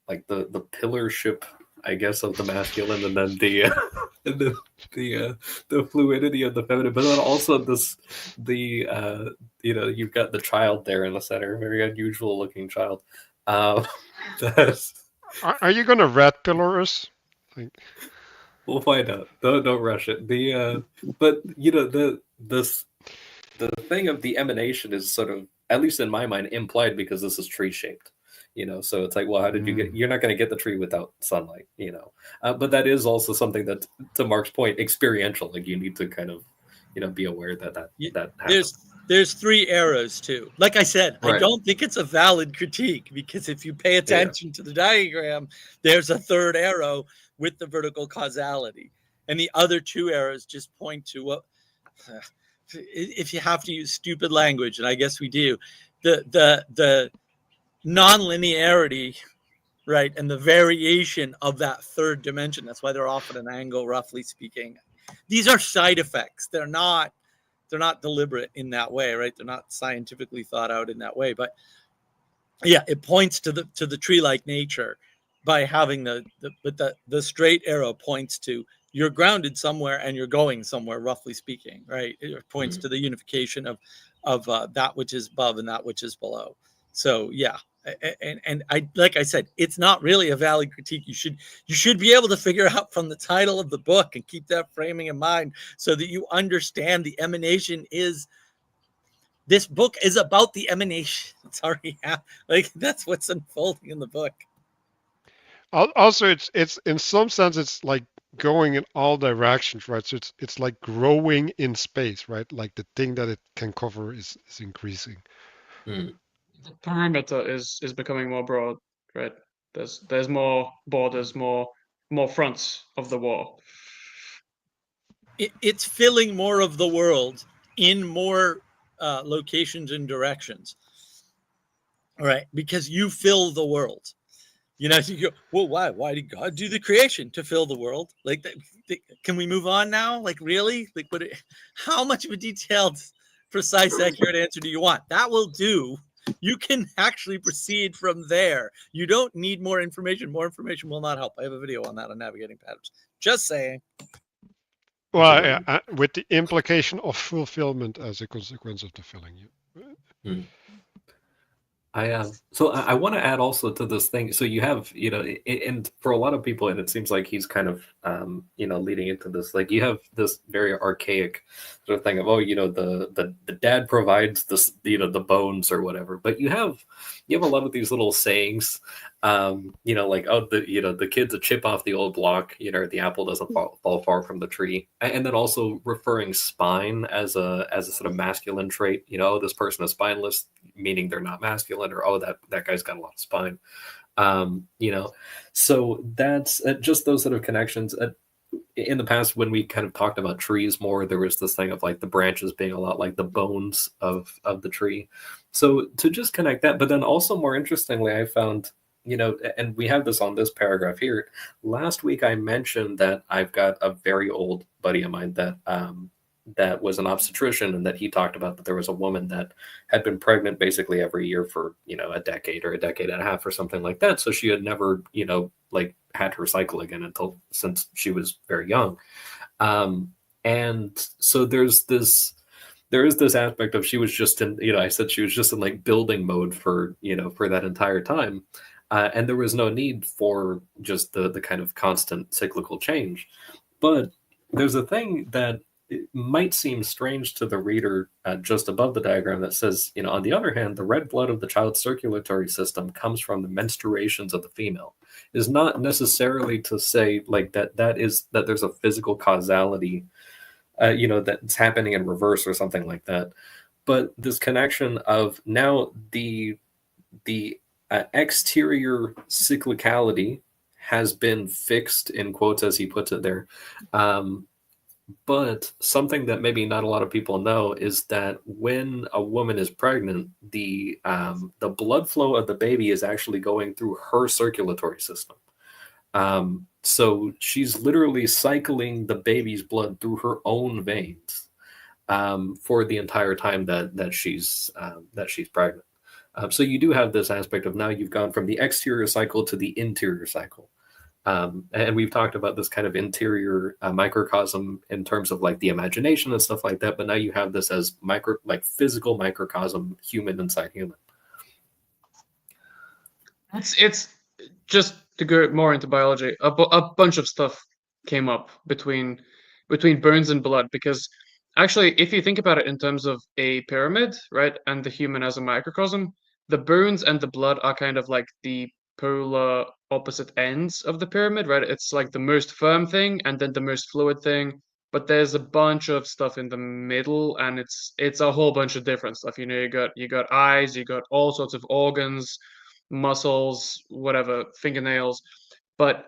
like the pillarship, I guess, of the masculine, and then the fluidity of the feminine, but then also you've got the child there in the center, very unusual looking child. Are you going to red pillar us? We'll find out. Don't rush it. But the thing of the emanation is sort of, at least in my mind, implied because this is tree shaped. So it's like, well, how did you get? You're not going to get the tree without sunlight. But that is also something that, to Mark's point, experiential. Like you need to kind of, be aware that happens. There's three arrows too. Like I said, right. I don't think it's a valid critique, because if you pay attention to the diagram, there's a third arrow with the vertical causality, and the other two arrows just point to what. If you have to use stupid language, and I guess we do, the non-linearity, right, and the variation of that third dimension. That's why they're off at an angle, roughly speaking. These are side effects. They're not deliberate in that way, right? They're not scientifically thought out in that way. But yeah, it points to the tree-like nature by having the straight arrow points to you're grounded somewhere and you're going somewhere, roughly speaking, right? It points to the unification of that which is above and that which is below. So yeah, and I, like I said, it's not really a valid critique. You should be able to figure out from the title of the book and keep that framing in mind so that you understand the emanation is. This book is about the emanation. It's already like that's what's unfolding in the book. Also, it's in some sense it's like going in all directions, right? So it's like growing in space, right? Like the thing that it can cover is increasing. The perimeter is becoming more broad, right? There's more borders, more fronts of the wall. It's filling more of the world in more locations and directions, right? Because you fill the world. You go, well, why? Why did God do the creation? To fill the world? Like, can we move on now? Like, really? Like, how much of a detailed, precise, accurate answer do you want? That will do. You can actually proceed from there. You don't need more information. More information will not help. I have a video on that on navigating patterns. Just saying. Well, with the implication of fulfillment as a consequence of the filling. I want to add also to this thing. So you have, and for a lot of people, and it seems like he's kind of, leading into this. Like you have this very archaic sort of thing of, oh, the dad provides this, the bones or whatever. But you have a lot of these little sayings, like, oh, the kid's a chip off the old block. The apple doesn't fall far from the tree, and then also referring spine as a sort of masculine trait. This person is spineless, meaning they're not masculine, or oh, that guy's got a lot of spine. So that's just those sort of connections. In the past, when we kind of talked about trees more, there was this thing of like the branches being a lot like the bones of the tree. So to just connect that, but then also more interestingly, I found, and we have this on this paragraph here. Last week, I mentioned that I've got a very old buddy of mine that was an obstetrician, and that he talked about that there was a woman that had been pregnant basically every year for, a decade or a decade and a half or something like that. So she had never, like had her cycle again since she was very young. And so there is this aspect of she was just in, I said she was just in like building mode for that entire time. And there was no need for just the kind of constant cyclical change. But there's a thing that it might seem strange to the reader just above the diagram that says, on the other hand, the red blood of the child's circulatory system comes from the menstruations of the female. Is not necessarily to say like that there's a physical causality, that's happening in reverse or something like that. But this connection of now the exterior cyclicality has been fixed, in quotes as he puts it there. But something that maybe not a lot of people know is that when a woman is pregnant, the blood flow of the baby is actually going through her circulatory system. So she's literally cycling the baby's blood through her own veins for the entire time that she's pregnant. So you do have this aspect of now you've gone from the exterior cycle to the interior cycle. And we've talked about this kind of interior microcosm in terms of like the imagination and stuff like that. But now you have this as physical microcosm, human inside human. It's just to go more into biology. A bunch of stuff came up between bones and blood, because actually, if you think about it in terms of a pyramid, right, and the human as a microcosm, the bones and the blood are kind of like the polar opposite ends of the pyramid, right? It's like the most firm thing and then the most fluid thing. But there's a bunch of stuff in the middle, and it's a whole bunch of different stuff. You got eyes, you got all sorts of organs, muscles, whatever, fingernails. But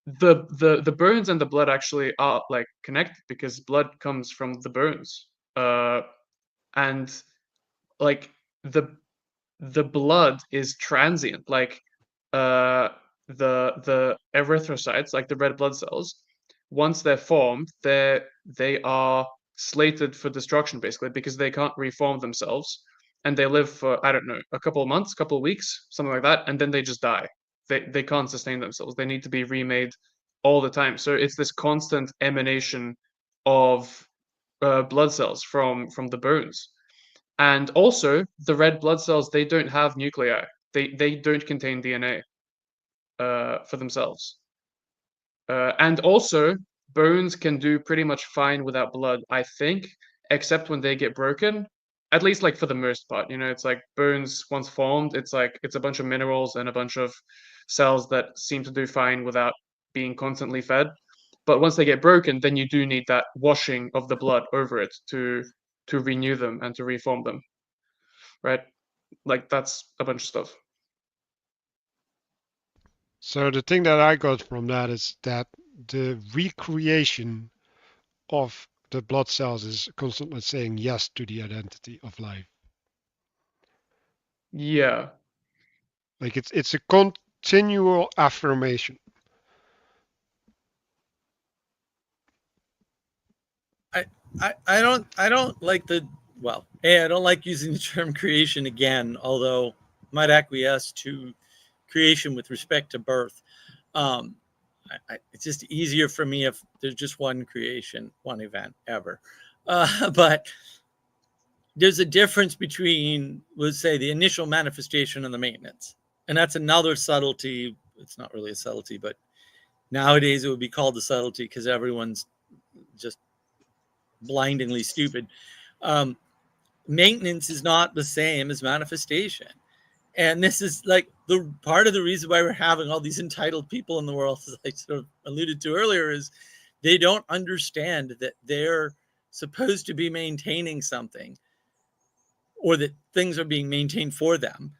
the bones and the blood actually are like connected, because blood comes from the bones. And like the blood is transient. Like the erythrocytes, like the red blood cells, once they're formed, they are slated for destruction basically, because they can't reform themselves, and they live for, I don't know, a couple of months, couple of weeks, something like that, and then they just die. They can't sustain themselves. They need to be remade all the time. So it's this constant emanation of blood cells from the bones. And also, the red blood cells, they don't have nuclei. They don't contain DNA for themselves. And also, bones can do pretty much fine without blood, I think, except when they get broken. At least, like, for the most part, it's like bones once formed, it's a bunch of minerals and a bunch of cells that seem to do fine without being constantly fed. But once they get broken, then you do need that washing of the blood over it to renew them and to reform them, right? Like, that's a bunch of stuff. So the thing that I got from that is that the recreation of the blood cells is constantly saying yes to the identity of life. Yeah. Like it's a continual affirmation. I don't like I don't like using the term creation again, although I might acquiesce to creation with respect to birth. It's just easier for me if there's just one creation, one event ever. But there's a difference between, let's say, the initial manifestation and the maintenance. And that's another subtlety. It's not really a subtlety, but nowadays it would be called a subtlety because everyone's just blindingly stupid. Maintenance is not the same as manifestation. And this is like the part of the reason why we're having all these entitled people in the world, as I sort of alluded to earlier, is they don't understand that they're supposed to be maintaining something, or that things are being maintained for them.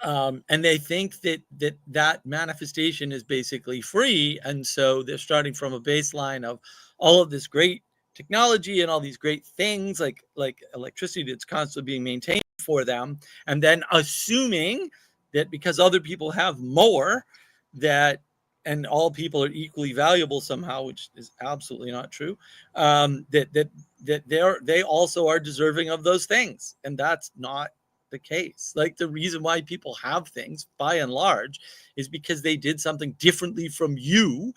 And they think that manifestation is basically free. And so they're starting from a baseline of all of this great technology and all these great things like electricity that's constantly being maintained for them. And then assuming that because other people have more, that and all people are equally valuable somehow, which is absolutely not true, that they also are deserving of those things. And that's not the case. Like, the reason why people have things by and large is because they did something differently from you,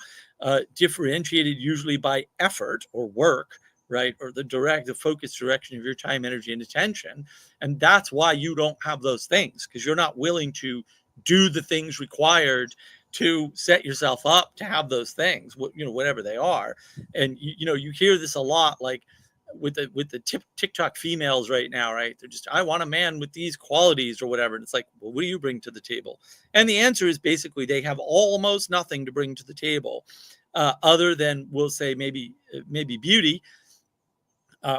differentiated usually by effort or work, right? Or the focused direction of your time, energy, and attention. And that's why you don't have those things, because you're not willing to do the things required to set yourself up to have those things, whatever they are. And you hear this a lot, like with the TikTok females right now, right? They're just, I want a man with these qualities or whatever. And it's like, well, what do you bring to the table? And the answer is basically they have almost nothing to bring to the table, other than, we'll say, maybe beauty,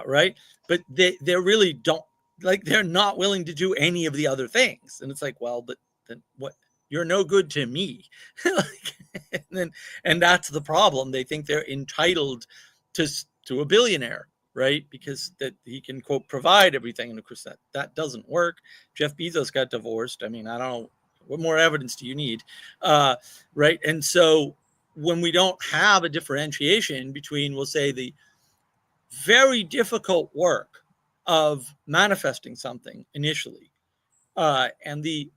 right? But they really don't, like, they're not willing to do any of the other things. And it's like, well, but then what? You're no good to me. and that's the problem. They think they're entitled to a billionaire, right? Because that he can, quote, provide everything. And of course that doesn't work. Jeff Bezos got divorced. I mean, I don't know, what more evidence do you need? Right. And so when we don't have a differentiation between, we'll say, the very difficult work of manifesting something initially, and the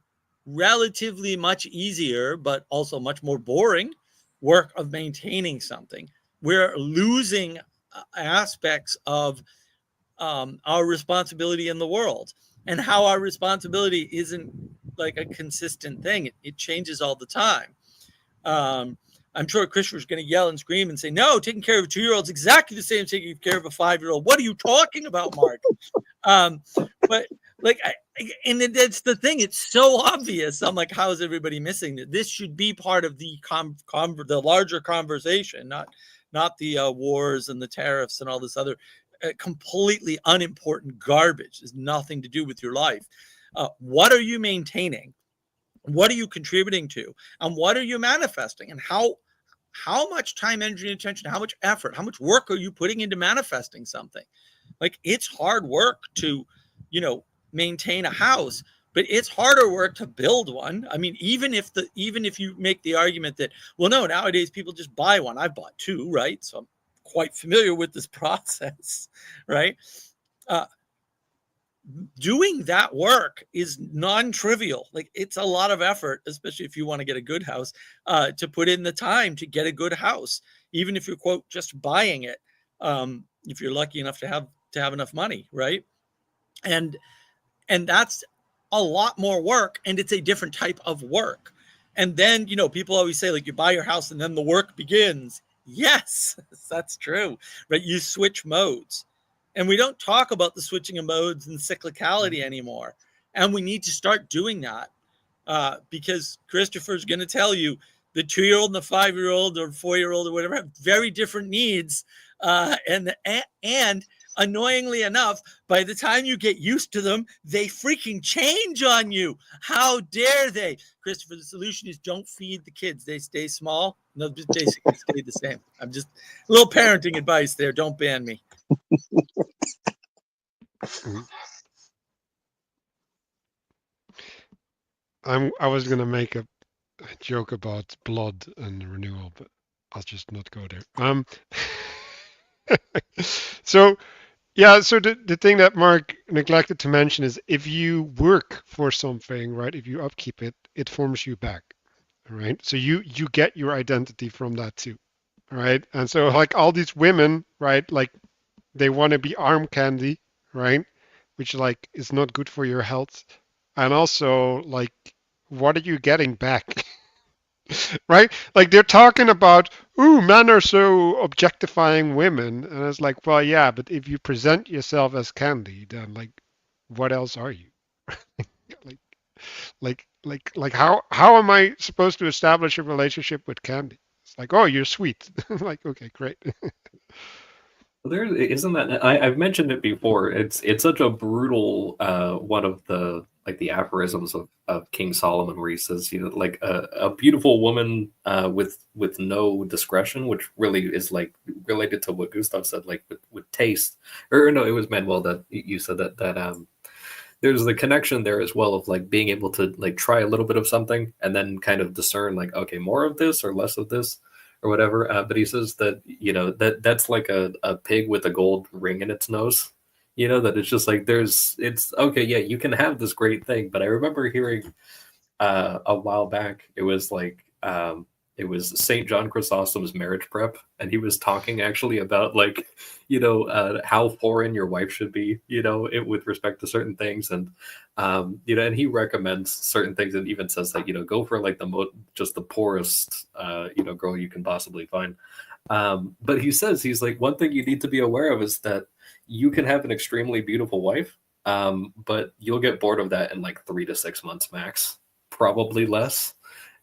relatively much easier, but also much more boring work of maintaining something, we're losing aspects of our responsibility in the world, and how our responsibility isn't like a consistent thing. It changes all the time. I'm sure Christopher's going to yell and scream and say, no, taking care of a 2-year-old is exactly the same as taking care of a 5-year-old. What are you talking about, Mark? But like, and that's the thing. It's so obvious. I'm like, how is everybody missing that? This should be part of the the larger conversation, not the wars and the tariffs and all this other completely unimportant garbage. There's nothing to do with your life. What are you maintaining? What are you contributing to? And what are you manifesting? And how much time, energy, and attention, how much effort, how much work are you putting into manifesting something? Like, it's hard work to, maintain a house, but it's harder work to build one. I mean, even if you make the argument that, well, no, nowadays people just buy one. I've bought 2, right? So I'm quite familiar with this process, right? Doing that work is non-trivial. Like, it's a lot of effort, especially if you want to get a good house, to put in the time to get a good house, even if you're, quote, just buying it, if you're lucky enough to have enough money, right? And that's a lot more work, and it's a different type of work. And then, people always say, like, you buy your house and then the work begins. Yes, that's true, right? You switch modes. And we don't talk about the switching of modes and cyclicality anymore. And we need to start doing that, because Christopher's going to tell you the 2-year-old and the 5-year-old or 4-year-old or whatever have very different needs. And annoyingly enough, by the time you get used to them, they freaking change on you. How dare they? Christopher, the solution is don't feed the kids. They stay small. They'll just basically stay the same. I'm just a little parenting advice there. Don't ban me. I was gonna make a joke about blood and renewal, but I'll just not go there. So the thing that Mark neglected to mention is, if you work for something, right? If you upkeep it, it forms you back, right? So you get your identity from that too, right? And so, like, all these women, right? Like, they want to be arm candy, right? Which like is not good for your health. And also like, what are you getting back? Right? Like they're talking about, ooh, men are so objectifying women. And it's like, well, yeah, but if you present yourself as candy, then like, what else are you? Like, like how am I supposed to establish a relationship with candy? It's like, oh, you're sweet. Like, okay, great. There isn't that I've mentioned it before. It's such a brutal one of the like the aphorisms of King Solomon where he says, you know, like a beautiful woman with no discretion, which really is like related to what Gustav said, like with taste. Or no, it was Manuel that you said that there's the connection there as well of like being able to like try a little bit of something and then kind of discern like, okay, more of this or less of this or whatever. But he says that, you know, that's like a pig with a gold ring in its nose, you know, that it's just like it's okay, yeah, you can have this great thing. But I remember hearing a while back, it was St. John Chrysostom's marriage prep, and he was talking actually about like, you know, how foreign your wife should be, you know, with respect to certain things, and you know, and he recommends certain things, and even says that, you know, go for like just the poorest, you know, girl you can possibly find. But he says he's like, one thing you need to be aware of is that you can have an extremely beautiful wife, but you'll get bored of that in like 3 to 6 months max, probably less.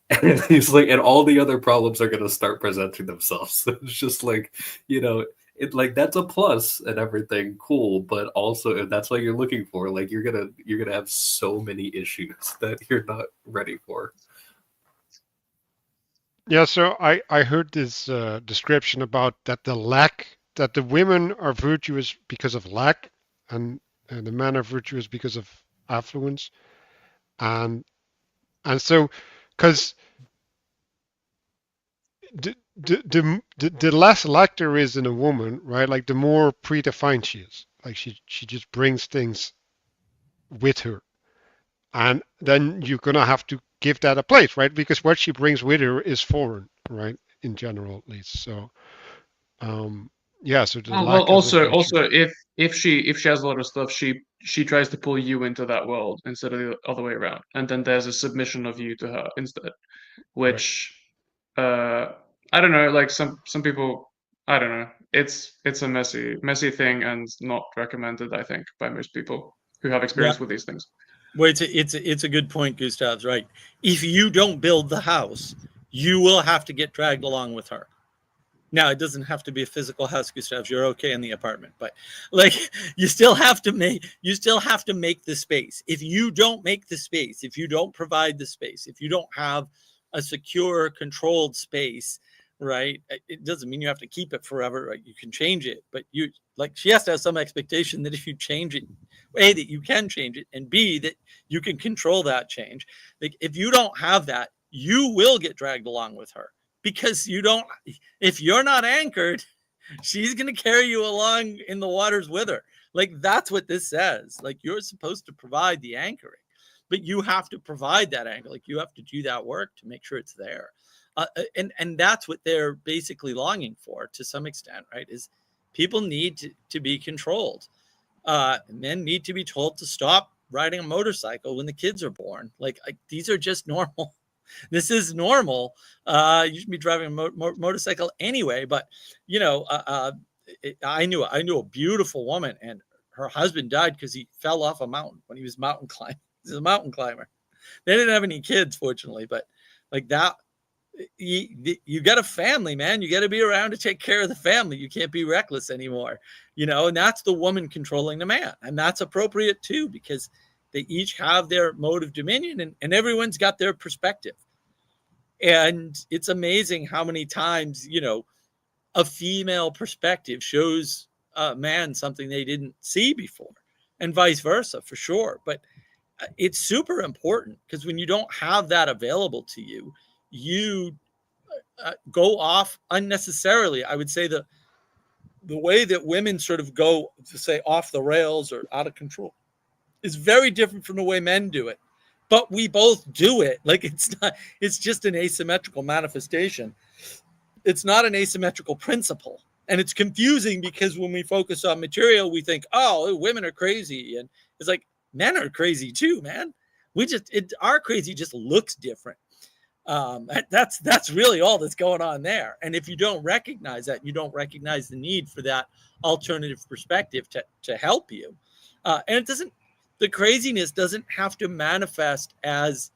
And he's like, and all the other problems are going to start presenting themselves. It's just like, you know, it like that's a plus and everything, cool. But also, if that's what you're looking for, like you're gonna have so many issues that you're not ready for. Yeah, so I heard this description about that the women are virtuous because of lack, and the men are virtuous because of affluence, and so because the less lack there is in a woman, right? Like the more predefined she is. Like she just brings things with her, and then you're gonna have to give that a place, right? Because what she brings with her is foreign, right? In general, at least. So, um, yeah. So the Well, lack as a virtue. also, if she has a lot of stuff, she tries to pull you into that world instead of the other way around, and then there's a submission of you to her instead, Right. which, uh, I don't know, like some people, I don't know, it's a messy thing and not recommended, I think, by most people who have Yeah. experience with these things. Well, it's a good point, Gustav's right. If you don't build the house, you will have to get dragged along with her. Now, it doesn't have to be a physical house, Gustav. You're okay in the apartment, but like you still have to make the space. If you don't make the space, if you don't provide the space, if you don't have a secure, controlled space, right? It doesn't mean you have to keep it forever, right? You can change it, but you like she has to have some expectation that if you change it, A, that you can change it, and B, that you can control that change. Like if you don't have that, you will get dragged along with her because you don't, if you're not anchored, she's going to carry you along in the waters with her. Like that's what this says. Like you're supposed to provide the anchoring, but you have to provide that anchor. Like you have to do that work to make sure it's there. And that's what they're basically longing for to some extent, right? Is people need to be controlled. Men need to be told to stop riding a motorcycle when the kids are born. Like these are just normal. This is normal. You should be driving a motorcycle anyway. But you know, I knew a beautiful woman, and her husband died because he fell off a mountain when he was mountain climbing. He's a mountain climber. They didn't have any kids, fortunately, but like that. You got a family, man. You got to be around to take care of the family. You can't be reckless anymore, you know. And that's the woman controlling the man, and that's appropriate too because they each have their mode of dominion, and everyone's got their perspective. And it's amazing how many times, you know, a female perspective shows a man something they didn't see before, and vice versa, for sure. But it's super important because when you don't have that available to you, you go off unnecessarily. I would say the way that women sort of go to say off the rails or out of control is very different from the way men do it. But we both do it. Like it's just an asymmetrical manifestation. It's not an asymmetrical principle. And it's confusing because when we focus on material, we think, oh, women are crazy. And it's like, men are crazy too, man. Our crazy just looks different. That's really all that's going on there. And if you don't recognize that, you don't recognize the need for that alternative perspective to help you. And the craziness doesn't have to manifest as,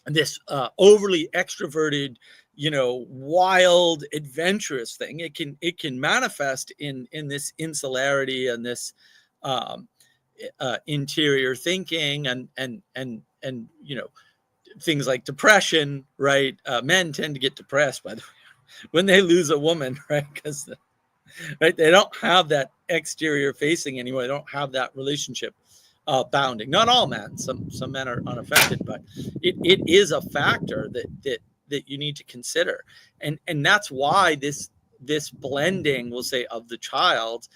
this overly extroverted, wild, adventurous thing. It can manifest in this insularity and this interior thinking and things like depression, right? Men tend to get depressed, by the way, when they lose a woman, right? Because right, they don't have that exterior facing anymore. They don't have that relationship bounding. Not all men. Some men are unaffected, but it is a factor that you need to consider, and that's why this blending, we'll say, of the child.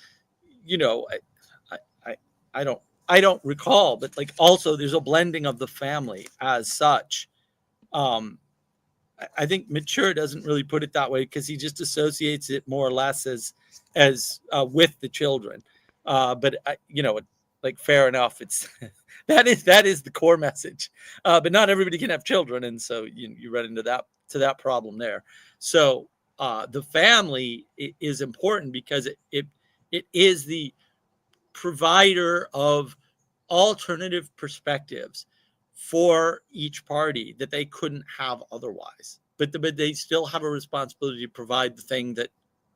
I don't recall, but like also there's a blending of the family as such. I think Matthieu doesn't really put it that way because he just associates it more or less as with the children. But like fair enough, it's that is the core message. But not everybody can have children, and so you run into that problem there. So the family is important because it is the provider of alternative perspectives for each party that they couldn't have otherwise. But they still have a responsibility to provide the thing that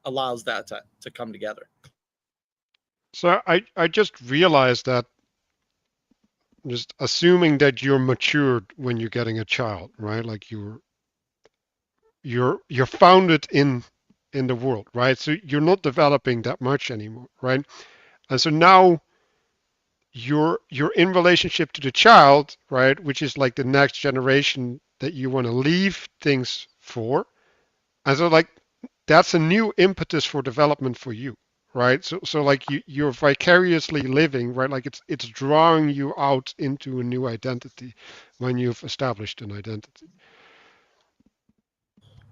allows that to come together. So I just realized that, just assuming that you're matured when you're getting a child, right? Like you're founded in the world, right? So you're not developing that much anymore, right? And so now you're in relationship to the child, right? Which is like the next generation that you want to leave things for. And so like that's a new impetus for development for you, right? So like you're vicariously living, right? Like it's drawing you out into a new identity when you've established an identity.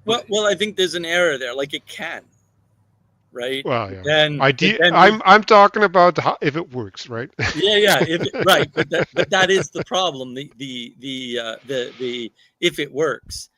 Well, I think there's an error there. Like it can, right? Well, yeah. I'm talking about if it works, right? Yeah. Right, but that is the problem. The if it works,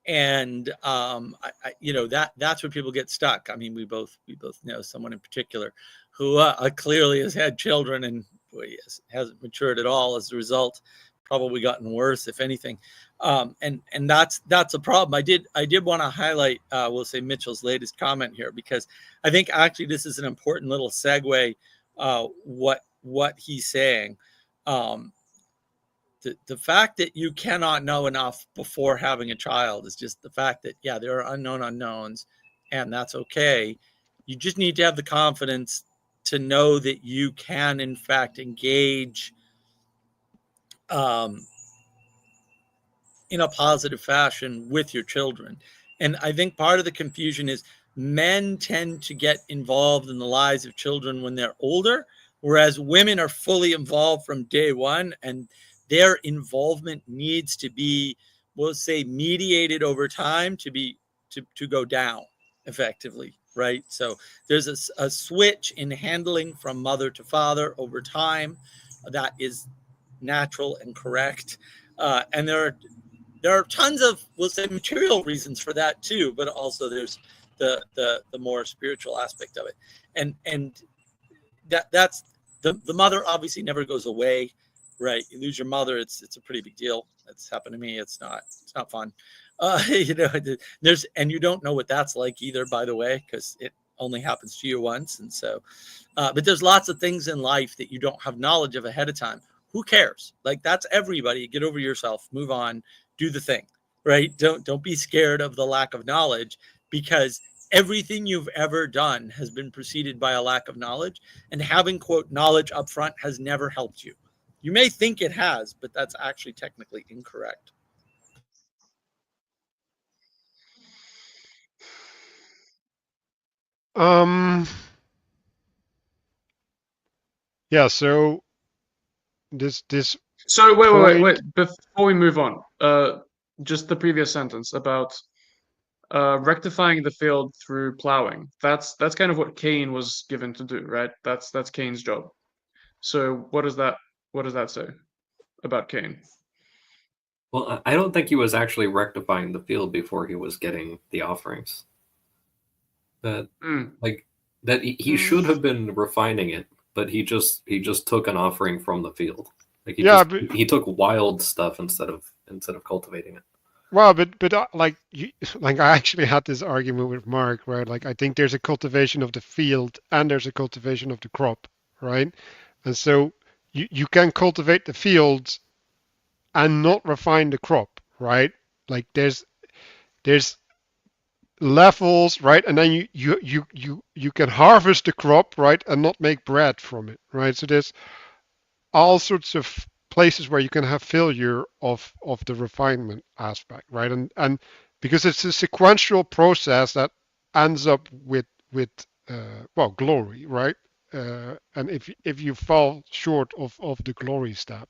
and that's where people get stuck. I mean, we both know someone in particular who clearly has had children and boy, hasn't matured at all as a result. Probably gotten worse, if anything. And that's a problem. I did want to highlight, we'll say, Mitchell's latest comment here, because I think actually this is an important little segue. What he's saying, the fact that you cannot know enough before having a child is just the fact that there are unknown unknowns, and that's okay. You just need to have the confidence to know that you can in fact engage in a positive fashion with your children. And I think part of the confusion is men tend to get involved in the lives of children when they're older, whereas women are fully involved from day one, and their involvement needs to be, we'll say, mediated over time to go down effectively, right? So there's a switch in handling from mother to father over time that is natural and correct. And there are tons of, we'll say, material reasons for that too, but also there's the more spiritual aspect of it. And that's the mother obviously never goes away, right? You lose your mother, it's a pretty big deal. It's happened to me. It's not fun. And you don't know what that's like either, by the way, because it only happens to you once. And so, but there's lots of things in life that you don't have knowledge of ahead of time. Who cares? Like, that's everybody. Get over yourself, move on, do the thing, right? Don't be scared of the lack of knowledge, because everything you've ever done has been preceded by a lack of knowledge, and having, quote, knowledge up front has never helped you. You may think it has, but that's actually technically incorrect. Yeah, so this So wait. point. Before we move on, just the previous sentence about rectifying the field through plowing. That's kind of what Cain was given to do, right? That's Cain's job. So what does that say about Cain? Well, I don't think he was actually rectifying the field before he was getting the offerings. That like that he should have been refining it, but he just took an offering from the field. Like he took wild stuff instead of cultivating it. Well, but like like I actually had this argument with Mark, right? Like I think there's a cultivation of the field and there's a cultivation of the crop, right? And so you can cultivate the field and not refine the crop, right? Like there's levels, right? And then you can harvest the crop, right, and not make bread from it, right? So there's all sorts of places where you can have failure of the refinement aspect, right? And because it's a sequential process that ends up with well, glory, right? And if you fall short of the glory step,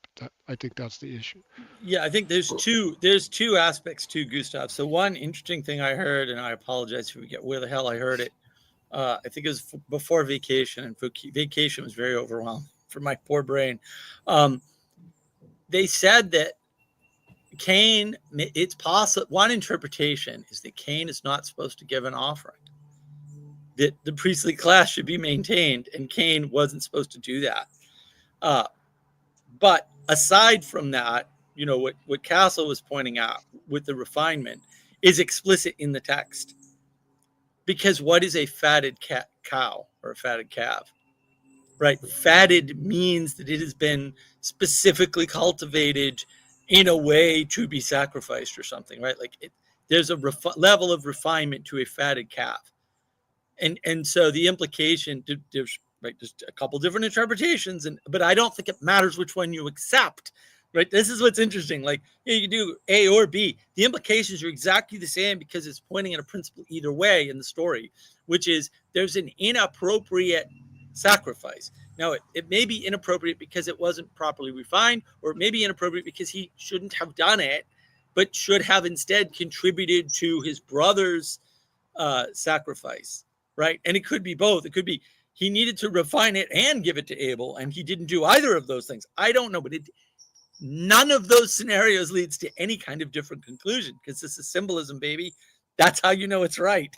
I think that's the issue. Yeah, I think there's two aspects to Gustav. So one interesting thing I heard, and I apologize if we get where the hell I heard it. I think it was before vacation, and vacation was very overwhelming for my poor brain. They said that Cain, it's possible. One interpretation is that Cain is not supposed to give an offering. That the priestly class should be maintained, and Cain wasn't supposed to do that. But aside from that, you know, what Castle was pointing out with the refinement is explicit in the text. Because what is a fatted cow or a fatted calf? Right? Fatted means that it has been specifically cultivated in a way to be sacrificed or something, right? Like there's a level of refinement to a fatted calf. And so the implication, there's a couple different interpretations, but I don't think it matters which one you accept, right? This is what's interesting. Like you can do A or B. The implications are exactly the same because it's pointing at a principle either way in the story, which is there's an inappropriate sacrifice. Now, it may be inappropriate because it wasn't properly refined, or it may be inappropriate because he shouldn't have done it, but should have instead contributed to his brother's sacrifice. Right. And it could be both. It could be he needed to refine it and give it to Abel, and he didn't do either of those things. I don't know, but none of those scenarios leads to any kind of different conclusion because this is symbolism, baby. That's how you know it's right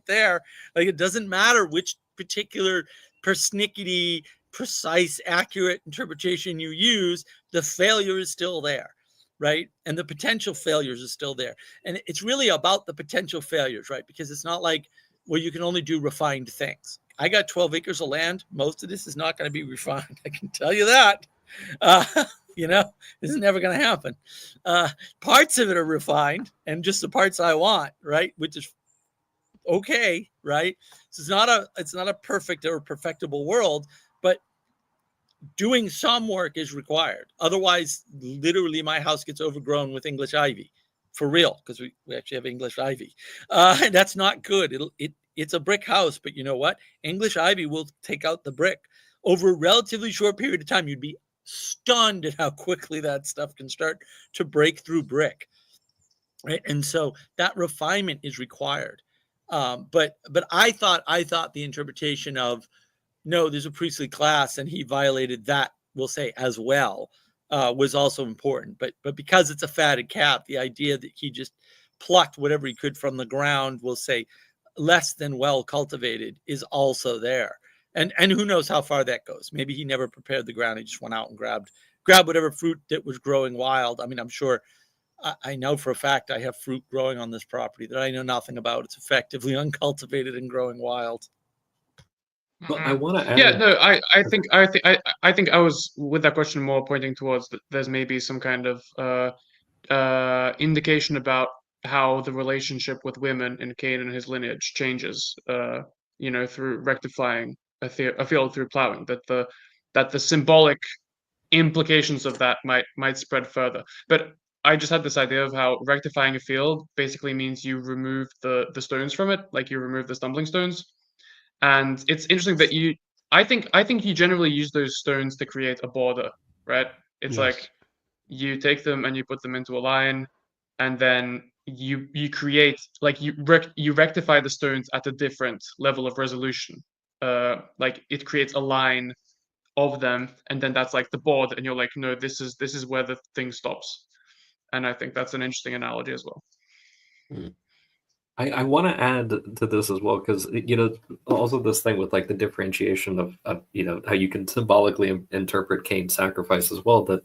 there. Like it doesn't matter which particular persnickety, precise, accurate interpretation you use, the failure is still there. Right. And the potential failures is still there. And it's really about the potential failures, right? Because it's not like, well, you can only do refined things. I got 12 acres of land. Most of this is not going to be refined. I can tell you that. You know, this is never going to happen. Parts of it are refined and just the parts I want, right? Which is okay, right? So it's not a perfect or perfectible world, but doing some work is required. Otherwise, literally my house gets overgrown with English ivy. For real, because we actually have English ivy. That's not good. It's a brick house, but you know what? English ivy will take out the brick. Over a relatively short period of time, you'd be stunned at how quickly that stuff can start to break through brick. Right? And so that refinement is required. But I thought the interpretation of, no, there's a priestly class and he violated that, we'll say, as well, was also important. But because it's a fatted calf, the idea that he just plucked whatever he could from the ground, we'll say, less than well cultivated, is also there. And who knows how far that goes? Maybe he never prepared the ground. He just went out and grabbed whatever fruit that was growing wild. I mean, I'm sure, I know for a fact I have fruit growing on this property that I know nothing about. It's effectively uncultivated and growing wild. Well, I want to add. Yeah, no, I think I was with that question more pointing towards that there's maybe some kind of indication about how the relationship with women in Cain and his lineage changes, you know, through rectifying a field through plowing. That the symbolic implications of that might spread further. But I just had this idea of how rectifying a field basically means you remove the stones from it, like you remove the stumbling stones. And it's interesting that I think you generally use those stones to create a border, right? It's Yes. like you take them and you put them into a line, and then you create, like, you rectify the stones at a different level of resolution. Like it creates a line of them, and then that's like the board, and you're like, no, this is where the thing stops. And I think that's an interesting analogy as well. I want to add to this as well, because also this thing with like the differentiation of how you can symbolically interpret Cain's sacrifice as well, that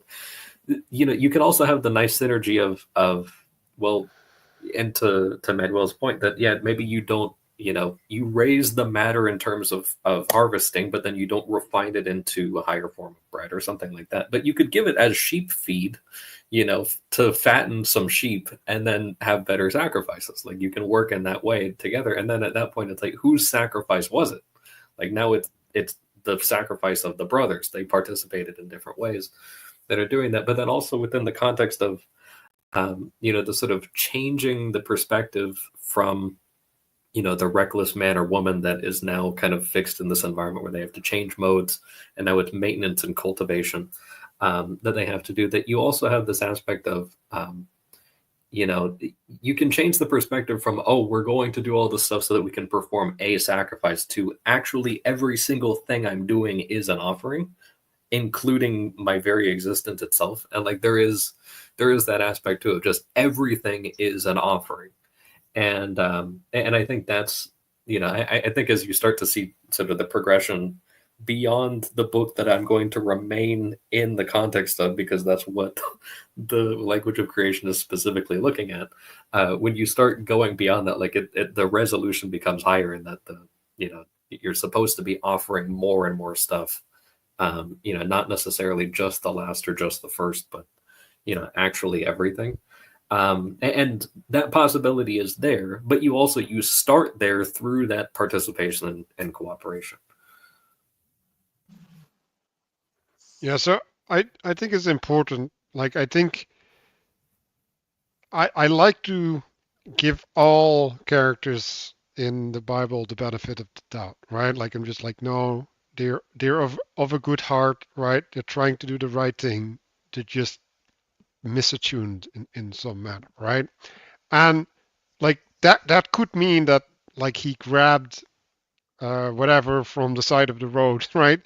you can also have the nice synergy of well, and to Manuel's point, that maybe you don't, you raise the matter in terms of harvesting, but then you don't refine it into a higher form of bread or something like that. But you could give it as sheep feed, to fatten some sheep and then have better sacrifices. Like you can work in that way together. And then at that point, it's like, whose sacrifice was it? Like now it's the sacrifice of the brothers. They participated in different ways that are doing that. But then also within the context of, the sort of changing the perspective from, the reckless man or woman that is now kind of fixed in this environment where they have to change modes, and now it's maintenance and cultivation that they have to do. That you also have this aspect of, you can change the perspective from, oh, we're going to do all this stuff so that we can perform a sacrifice, to actually every single thing I'm doing is an offering, including my very existence itself. And like there is that aspect too of just everything is an offering. And I think that's, I think as you start to see sort of the progression beyond the book that I'm going to remain in the context of, because that's what the language of creation is specifically looking at. When you start going beyond that, like the resolution becomes higher, and that you're supposed to be offering more and more stuff. Not necessarily just the last or just the first, but actually everything. And that possibility is there, but you start there through that participation and cooperation. Yeah, so I think it's important. Like I think I like to give all characters in the Bible the benefit of the doubt, right? Like I'm just like, no, they're of a good heart, right? They're trying to do the right thing. They're just misattuned in some manner, right? And like that could mean that like he grabbed whatever from the side of the road, right?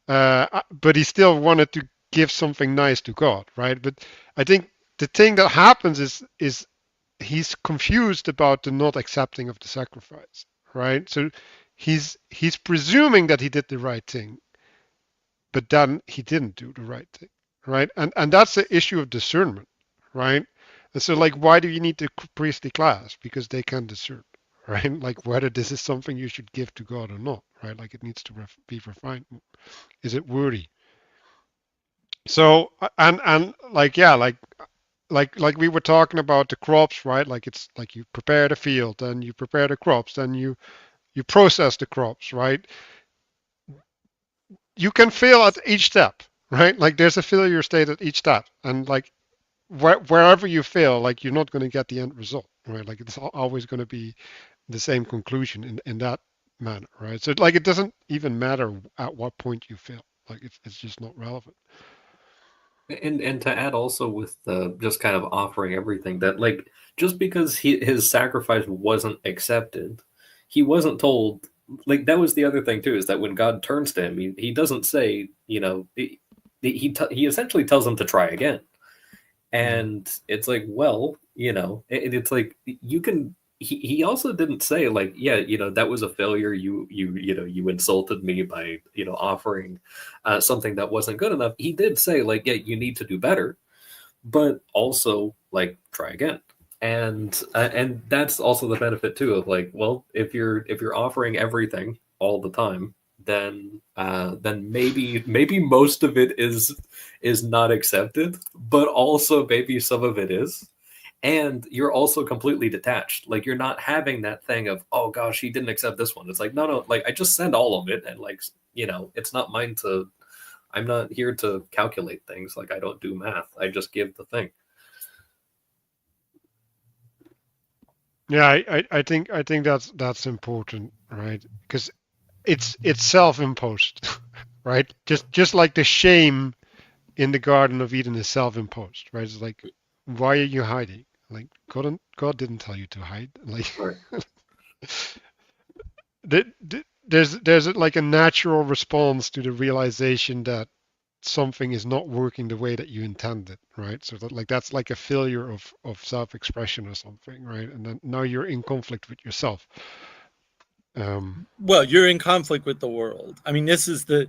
But he still wanted to give something nice to God, right? But I think the thing that happens is he's confused about the not accepting of the sacrifice, right? So he's presuming that he did the right thing, but then he didn't do the right thing, right? And that's the issue of discernment, right? And so like, why do you need the priestly class? Because they can discern, right? Like whether this is something you should give to God or not, right? Like it needs to be refined. Is it worthy? So and like yeah, like we were talking about the crops, right? Like it's like you prepare the field, then you prepare the crops, then you process the crops, right? You can fail at each step, right? Like there's a failure state at each step, and like wherever you fail, like you're not going to get the end result, right? Like it's always going to be the same conclusion in that manner, right? So like it doesn't even matter at what point you fail. Like it's just not relevant. And to add also with the just kind of offering everything, that like just because his sacrifice wasn't accepted, he wasn't told. Like that was the other thing too, is that when God turns to him, he doesn't say, he essentially tells him to try again. And it's like, well, it's like you can. He also didn't say like, yeah, that was a failure. You insulted me by offering something that wasn't good enough. He did say like, yeah, you need to do better, but also like try again. And that's also the benefit too of like, well, if you're offering everything all the time, then maybe most of it is not accepted, but also maybe some of it is. And you're also completely detached. Like you're not having that thing of, oh gosh, he didn't accept this one. It's like, no, like I just send all of it, and like, it's not mine to. I'm not here to calculate things. Like I don't do math. I just give the thing. Yeah, I think that's important, right? Because it's self-imposed, right? Just like the shame in the Garden of Eden is self-imposed, right? It's like, why are you hiding? Like, God didn't tell you to hide. Like, Right. there's like a natural response to the realization that something is not working the way that you intended, right? So that like that's like a failure of self-expression or something, right? And then now you're in conflict with yourself. Well, you're in conflict with the world. I mean, this is the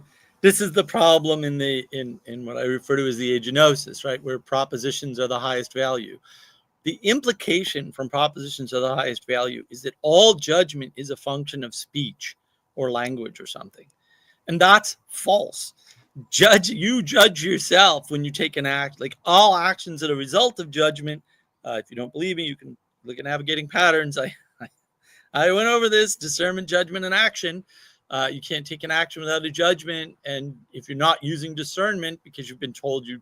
problem in what I refer to as the age of gnosis, right? Where propositions are the highest value. The implication from propositions of the highest value is that all judgment is a function of speech or language or something. And that's false. You judge yourself when you take an act. Like, all actions are a result of judgment. If you don't believe me, you can look at Navigating Patterns. I went over this: discernment, judgment, and action. You can't take an action without a judgment. And if you're not using discernment because you've been told you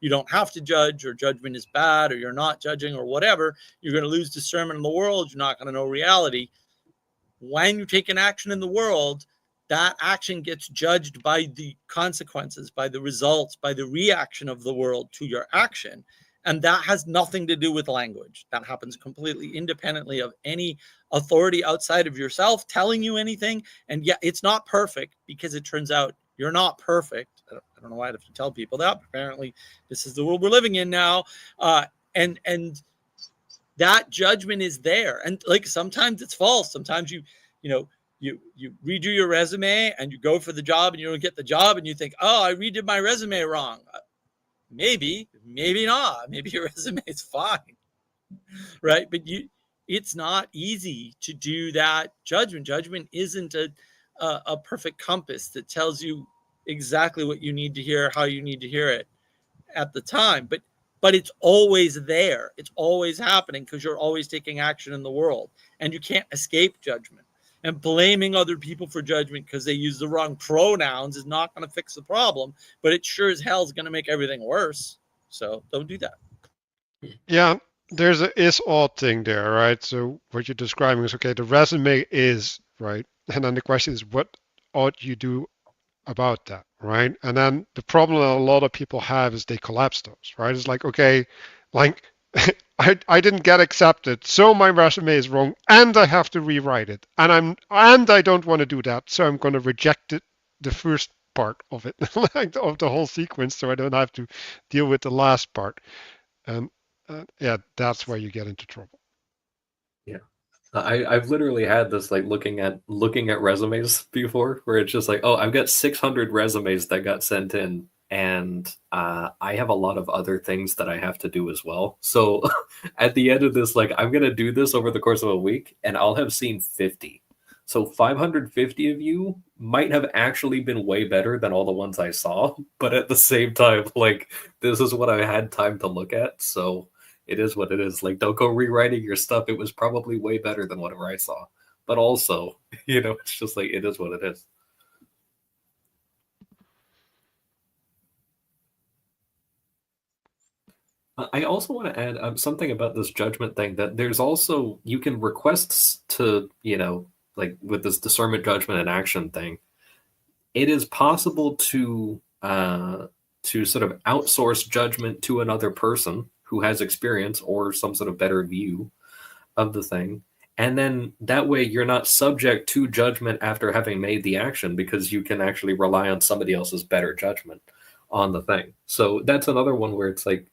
don't have to judge, or judgment is bad, or you're not judging, or whatever, you're going to lose discernment in the world. You're not going to know reality. When you take an action in the world, that action gets judged by the consequences, by the results, by the reaction of the world to your action. And that has nothing to do with language. That happens completely independently of any authority outside of yourself telling you anything. And yeah, it's not perfect, because it turns out you're not perfect. I don't know why I have to tell people that, but apparently this is the world we're living in now. And that judgment is there. And like, sometimes it's false. Sometimes you redo your resume and you go for the job and you don't get the job, and you think, oh, I redid my resume wrong. Maybe not. Maybe your resume is fine, right? But it's not easy to do that judgment. Judgment isn't a perfect compass that tells you exactly what you need to hear, how you need to hear it at the time. But it's always there. It's always happening, because you're always taking action in the world, and you can't escape judgment. And blaming other people for judgment because they use the wrong pronouns is not going to fix the problem, but it sure as hell is going to make everything worse. So don't do that. Yeah, there's a is ought thing there, right? So what you're describing is, okay, the resume is right, and then the question is, what ought you do about that, right? And then the problem that a lot of people have is they collapse those, right? It's like, okay, like I didn't get accepted, so my resume is wrong, and I have to rewrite it, and I don't want to do that, so I'm going to reject it, the first part of it, like of the whole sequence, so I don't have to deal with the last part. And yeah, that's where you get into trouble. Yeah. I've literally had this, like, looking at resumes before, where it's just like, oh, I've got 600 resumes that got sent in, and I have a lot of other things that I have to do as well. So at the end of this, like, I'm gonna do this over the course of a week, and I'll have seen 50. So 550 of you might have actually been way better than all the ones I saw, but at the same time, like, this is what I had time to look at, so it is what it is. Like, don't go rewriting your stuff. It was probably way better than whatever I saw. But also, it's just like, it is what it is. I also want to add something about this judgment thing, that there's also, you can request to, like with this discernment, judgment, and action thing, it is possible to sort of outsource judgment to another person who has experience or some sort of better view of the thing. And then that way you're not subject to judgment after having made the action, because you can actually rely on somebody else's better judgment on the thing. So that's another one where it's like,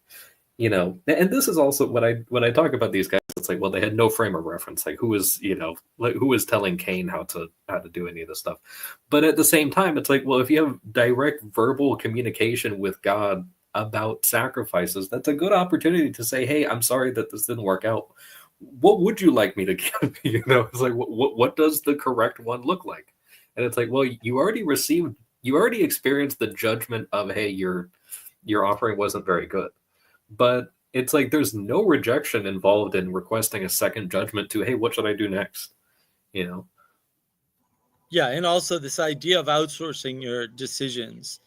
and this is also when I talk about these guys, it's like, well, they had no frame of reference. Like, who was telling Cain how to do any of this stuff? But at the same time, it's like, well, if you have direct verbal communication with God about sacrifices, that's a good opportunity to say, hey, I'm sorry that this didn't work out. What would you like me to give? It's like, what does the correct one look like? And it's like, well, you already experienced the judgment of, hey, your offering wasn't very good. But it's like, there's no rejection involved in requesting a second judgment to, hey, what should I do next? Yeah, and also this idea of outsourcing your decisions,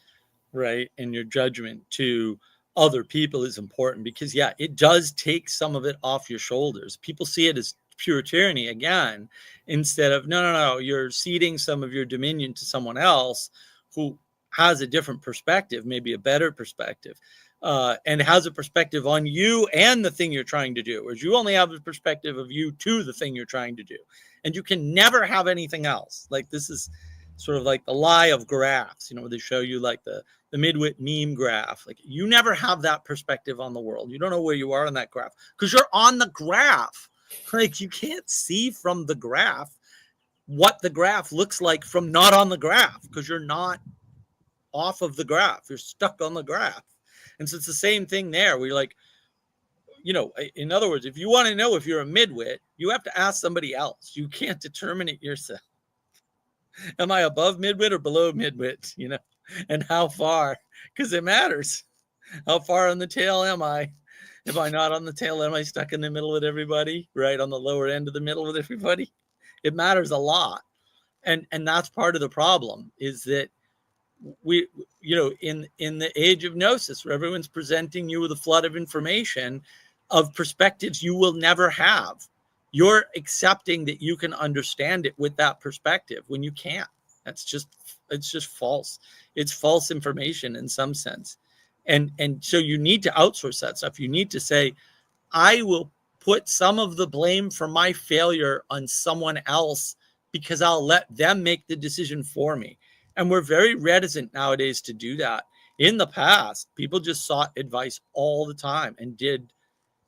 right, and your judgment to other people is important, because yeah, it does take some of it off your shoulders. People see it as pure tyranny again, instead of no, you're ceding some of your dominion to someone else who has a different perspective, maybe a better perspective. and has a perspective on you and the thing you're trying to do, whereas you only have a perspective of you to the thing you're trying to do. And you can never have anything else. Like, this is sort of like the lie of graphs, where they show you like the midwit meme graph. Like, you never have that perspective on the world. You don't know where you are on that graph because you're on the graph. Like, you can't see from the graph what the graph looks like from not on the graph because you're not off of the graph. You're stuck on the graph. And so it's the same thing there. We're like, in other words, if you want to know if you're a midwit, you have to ask somebody else. You can't determine it yourself. Am I above midwit or below midwit? And how far? Because it matters. How far on the tail am I? If I'm not on the tail, am I stuck in the middle with everybody? Right on the lower end of the middle with everybody? It matters a lot. And that's part of the problem, is that we, in the age of gnosis, where everyone's presenting you with a flood of information, of perspectives you will never have, you're accepting that you can understand it with that perspective when you can't. It's just false. It's false information in some sense. And so you need to outsource that stuff. You need to say, I will put some of the blame for my failure on someone else because I'll let them make the decision for me. And we're very reticent nowadays to do that. In the past, people just sought advice all the time and did,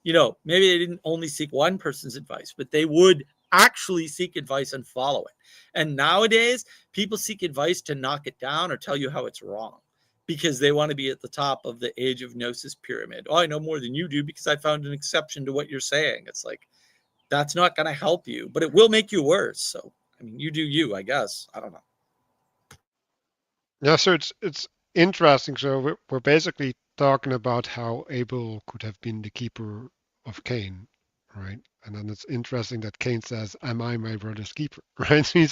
maybe they didn't only seek one person's advice, but they would actually seek advice and follow it. And nowadays, people seek advice to knock it down or tell you how it's wrong because they want to be at the top of the age of gnosis pyramid. Oh, I know more than you do because I found an exception to what you're saying. It's like, that's not going to help you, but it will make you worse. So, you do you, I guess. I don't know. Yeah, so it's interesting. So we're basically talking about how Abel could have been the keeper of Cain, right? And then it's interesting that Cain says, "Am I my brother's keeper?" Right? So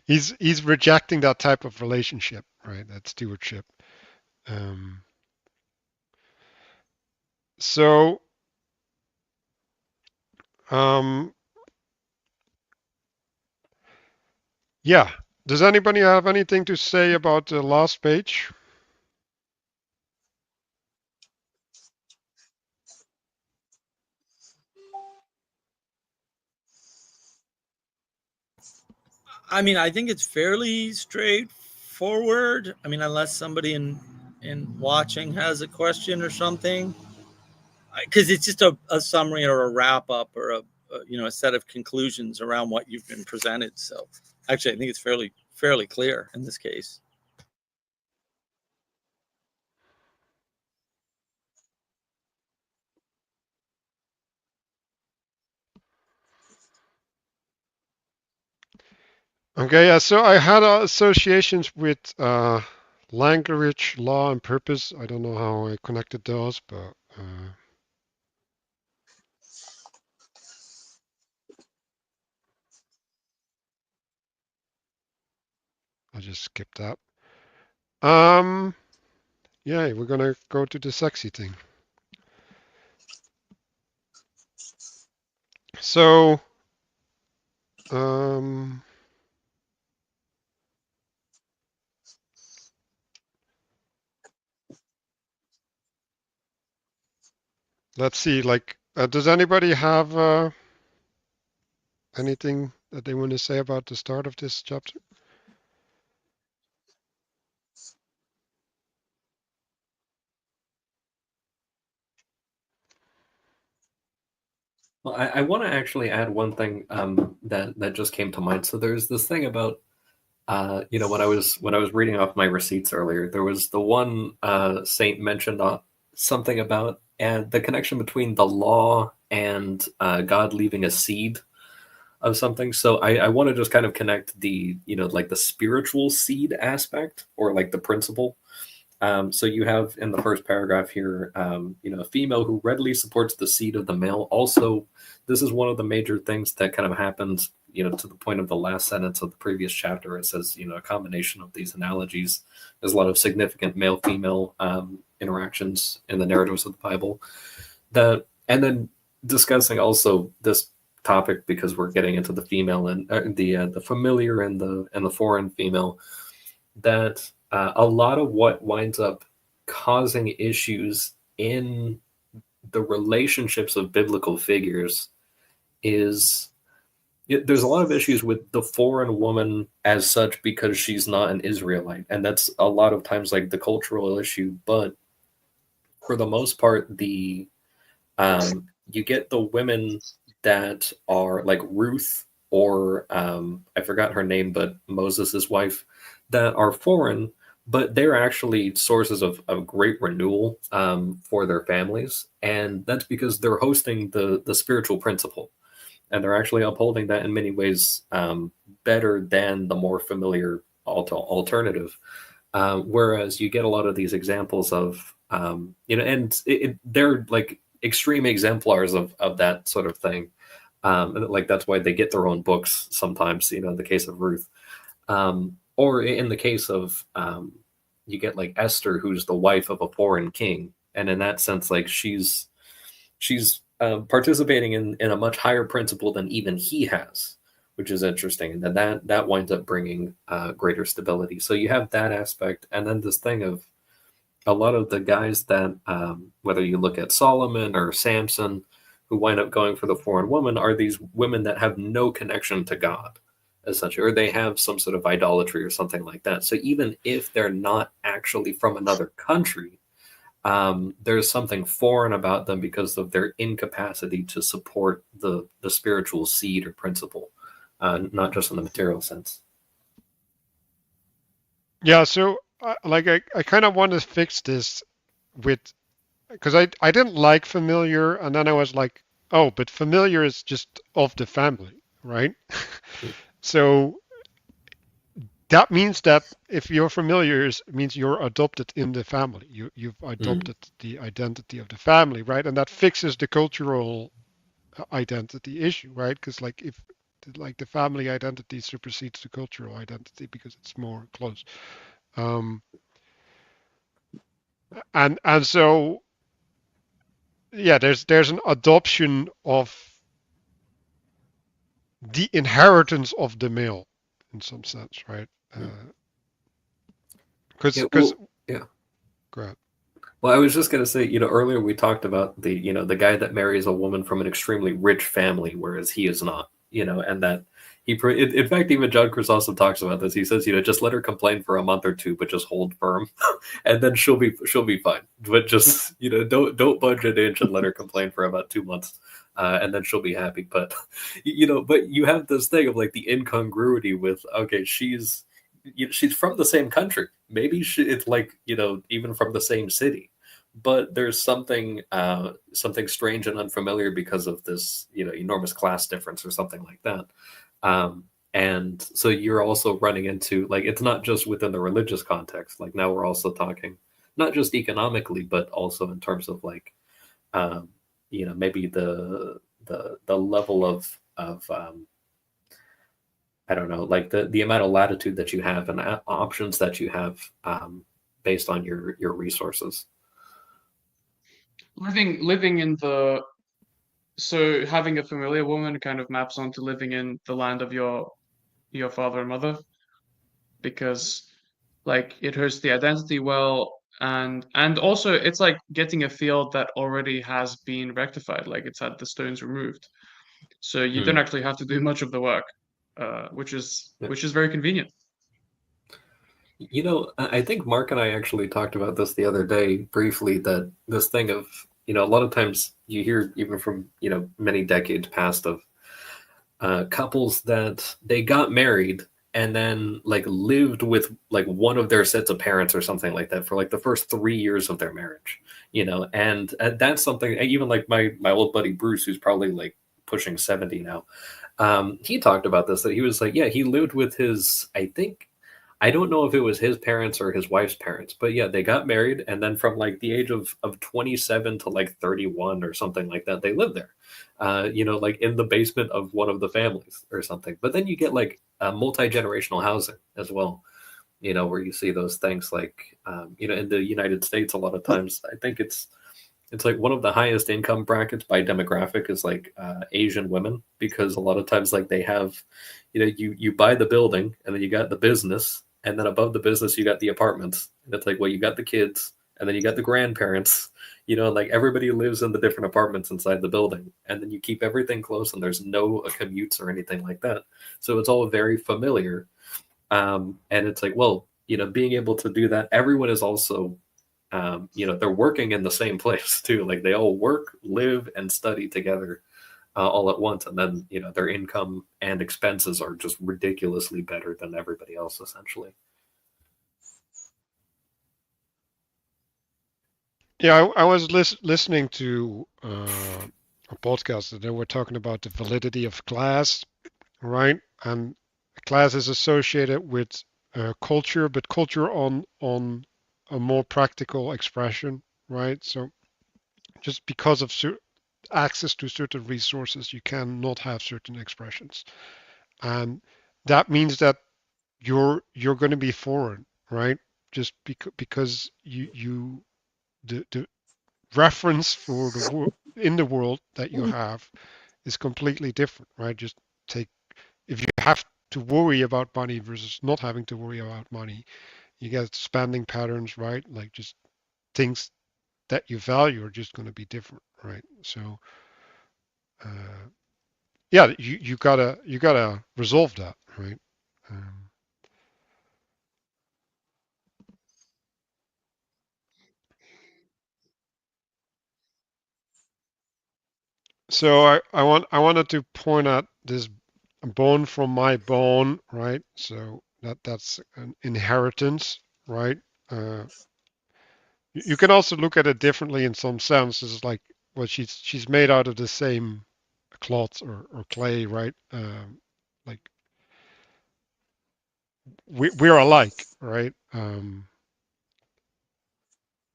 he's rejecting that type of relationship, right? That stewardship. So yeah. Does anybody have anything to say about the last page? I think it's fairly straightforward. Unless somebody in watching has a question or something, because it's just a summary or a wrap up or a set of conclusions around what you've been presented. So actually, I think it's fairly clear in this case. Okay, yeah, so I had associations with language, law, and purpose. I don't know how I connected those, but I'll just skip that. Yeah, we're gonna go to the sexy thing. So, let's see, like, does anybody have anything that they want to say about the start of this chapter? Well, I want to actually add one thing that just came to mind. So there's this thing about when I was reading off my receipts earlier, there was the one saint mentioned something about the connection between the law and God leaving a seed of something. So I want to just kind of connect the like the spiritual seed aspect or like the principle. So you have in the first paragraph here, a female who readily supports the seed of the male. Also, this is one of the major things that kind of happens, to the point of the last sentence of the previous chapter. It says, a combination of these analogies. There's a lot of significant male-female interactions in the narratives of the Bible. And then discussing also this topic because we're getting into the female and the familiar and the foreign female. That a lot of what winds up causing issues in the relationships of biblical figures is there's a lot of issues with the foreign woman as such because she's not an Israelite. And that's a lot of times like the cultural issue. But for the most part, you get the women that are like Ruth or I forgot her name, but Moses' wife, that are foreign, but they're actually sources of great renewal for their families. And that's because they're hosting the spiritual principle. And they're actually upholding that in many ways better than the more familiar alternative. Whereas you get a lot of these examples of, and they're like extreme exemplars of that sort of thing. Like that's why they get their own books sometimes, in the case of Ruth. Or in the case of, you get like Esther, who's the wife of a foreign king. And in that sense, like she's participating in a much higher principle than even he has, which is interesting. And then that winds up bringing greater stability. So you have that aspect. And then this thing of a lot of the guys that, whether you look at Solomon or Samson, who wind up going for the foreign woman, are these women that have no connection to God, essentially, or they have some sort of idolatry or something like that. So even if they're not actually from another country, there's something foreign about them because of their incapacity to support the spiritual seed or principle, not just in the material sense. Yeah, so I kind of want to fix this with, because I didn't like familiar, and then I was like, oh, but familiar is just of the family, right? So that means that if you're familiar, it means you're adopted in the family. You've adopted the identity of the family, right? And that fixes the cultural identity issue, right? Because like if like the family identity supersedes the cultural identity because it's more close. And so yeah, there's an adoption of the inheritance of the male in some sense, right? Because yeah. Go ahead. Well, I was just going to say, earlier we talked about the guy that marries a woman from an extremely rich family, whereas he is not, and that in fact, even John Chrysostom talks about this. He says, just let her complain for a month or two, but just hold firm, and then she'll be fine. But just, don't budge an inch and let her complain for about 2 months, and then she'll be happy. But, but you have this thing of like the incongruity with, okay, she's from the same country. Maybe it's like, even from the same city, but there's something strange and unfamiliar because of this, enormous class difference or something like that. And so you're also running into, like, it's not just within the religious context. Like now we're also talking not just economically, but also in terms of like, maybe the level of I don't know, like the amount of latitude that you have and options that you have based on your resources. Living in so having a familiar woman kind of maps onto living in the land of your father and mother, because like it hosts the identity well, and also it's like getting a field that already has been rectified, like it's had the stones removed, so you don't actually have to do much of the work, which is very convenient. I think Mark and I actually talked about this the other day briefly, that this thing of, a lot of times you hear even from, many decades past of couples that they got married and then like lived with like one of their sets of parents or something like that for like the first 3 years of their marriage, and that's something, even like my old buddy Bruce, who's probably like pushing 70 now, he talked about this, that he was like, yeah, he lived with his, I don't know if it was his parents or his wife's parents, but yeah, they got married. And then from like the age of 27 to like 31 or something like that, they lived there, like in the basement of one of the families or something. But then you get like multi-generational housing as well, where you see those things like, in the United States, a lot of times, I think it's like one of the highest income brackets by demographic is like Asian women, because a lot of times like they have, you buy the building and then you got the business, and then above the business you got the apartments. And it's like, well, you got the kids and then you got the grandparents, like everybody lives in the different apartments inside the building, and then you keep everything close, and there's no commutes or anything like that. So it's all very familiar. And it's like, well, being able to do that, everyone is also, they're working in the same place too. Like they all work, live, and study together all at once. And then, their income and expenses are just ridiculously better than everybody else, essentially. Yeah, I was listening to a podcast that they were talking about the validity of class, right? And class is associated with culture, but culture on a more practical expression, right? So just because of access to certain resources, you cannot have certain expressions, and that means that you're going to be foreign, right? Just because the reference for the world in the world that you have is completely different, right? Just take if you have to worry about money versus not having to worry about money, you get spending patterns, right? Like just things that you value are just going to be different, right? So, yeah, you gotta resolve that, right? Um, so I wanted to point out this bone from my bone, right? So that's an inheritance, right? Uh, you can also look at it differently in some senses, like well, she's made out of the same cloth or clay, right? Like we're alike, right?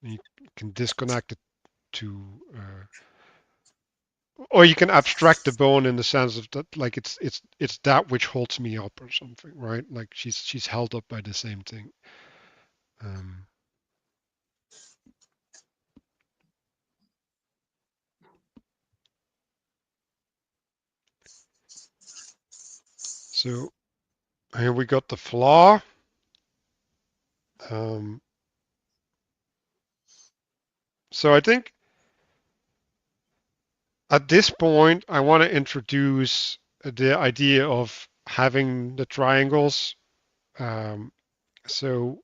You can disconnect it to, or you can abstract the bone in the sense of that, like it's that which holds me up or something, right? Like she's held up by the same thing. Um, so here we got the flaw. Um, so I think at this point, I want to introduce the idea of having the triangles. Um, so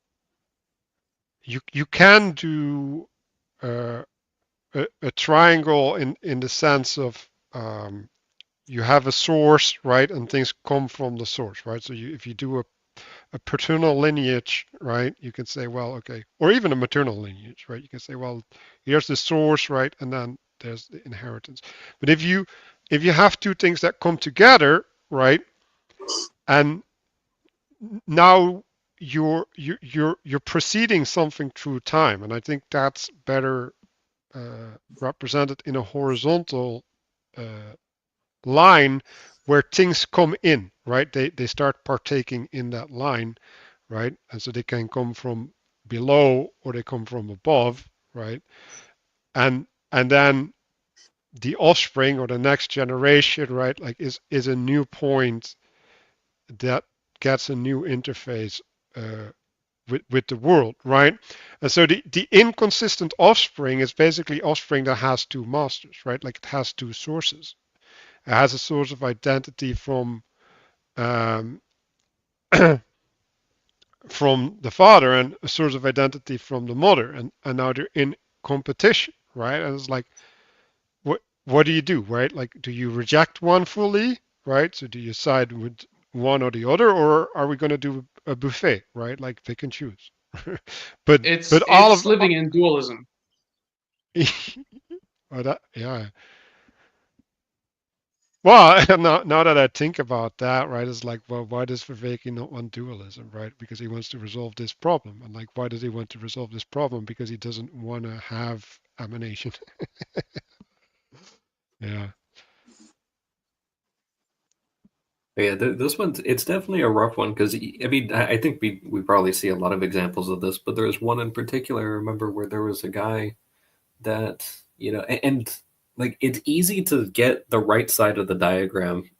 you can do uh, a triangle in the sense of you have a source, right, and things come from the source, right? So if you do a paternal lineage, right, you can say, well, okay, or even a maternal lineage, right? You can say, well, here's the source, right, and then there's the inheritance. But if you have two things that come together, right, and now you're preceding something through time, and I think that's better represented in a horizontal uh, line where things come in, right? They start partaking in that line, right? And so they can come from below or they come from above, right? And then the offspring or the next generation, right? Like is a new point that gets a new interface with the world, right? And so the inconsistent offspring is basically offspring that has two masters, right? Like it has two sources. It has a source of identity um, from the father and a source of identity from the mother, and now they're in competition, right? And it's like, what do you do, right? Like, do you reject one fully, right? So do you side with one or the other, or are we going to do a buffet, right? Like pick and choose. but It's but all of living in dualism. oh, that yeah. Well, now that I think about that, right, it's like, well, why does Viveki not want dualism, right? Because he wants to resolve this problem. And like, why does he want to resolve this problem? Because he doesn't want to have emanation. Yeah. Yeah, this one's it's definitely a rough one because I mean I think we probably see a lot of examples of this, but there's one in particular I remember where there was a guy that and like it's easy to get the right side of the diagram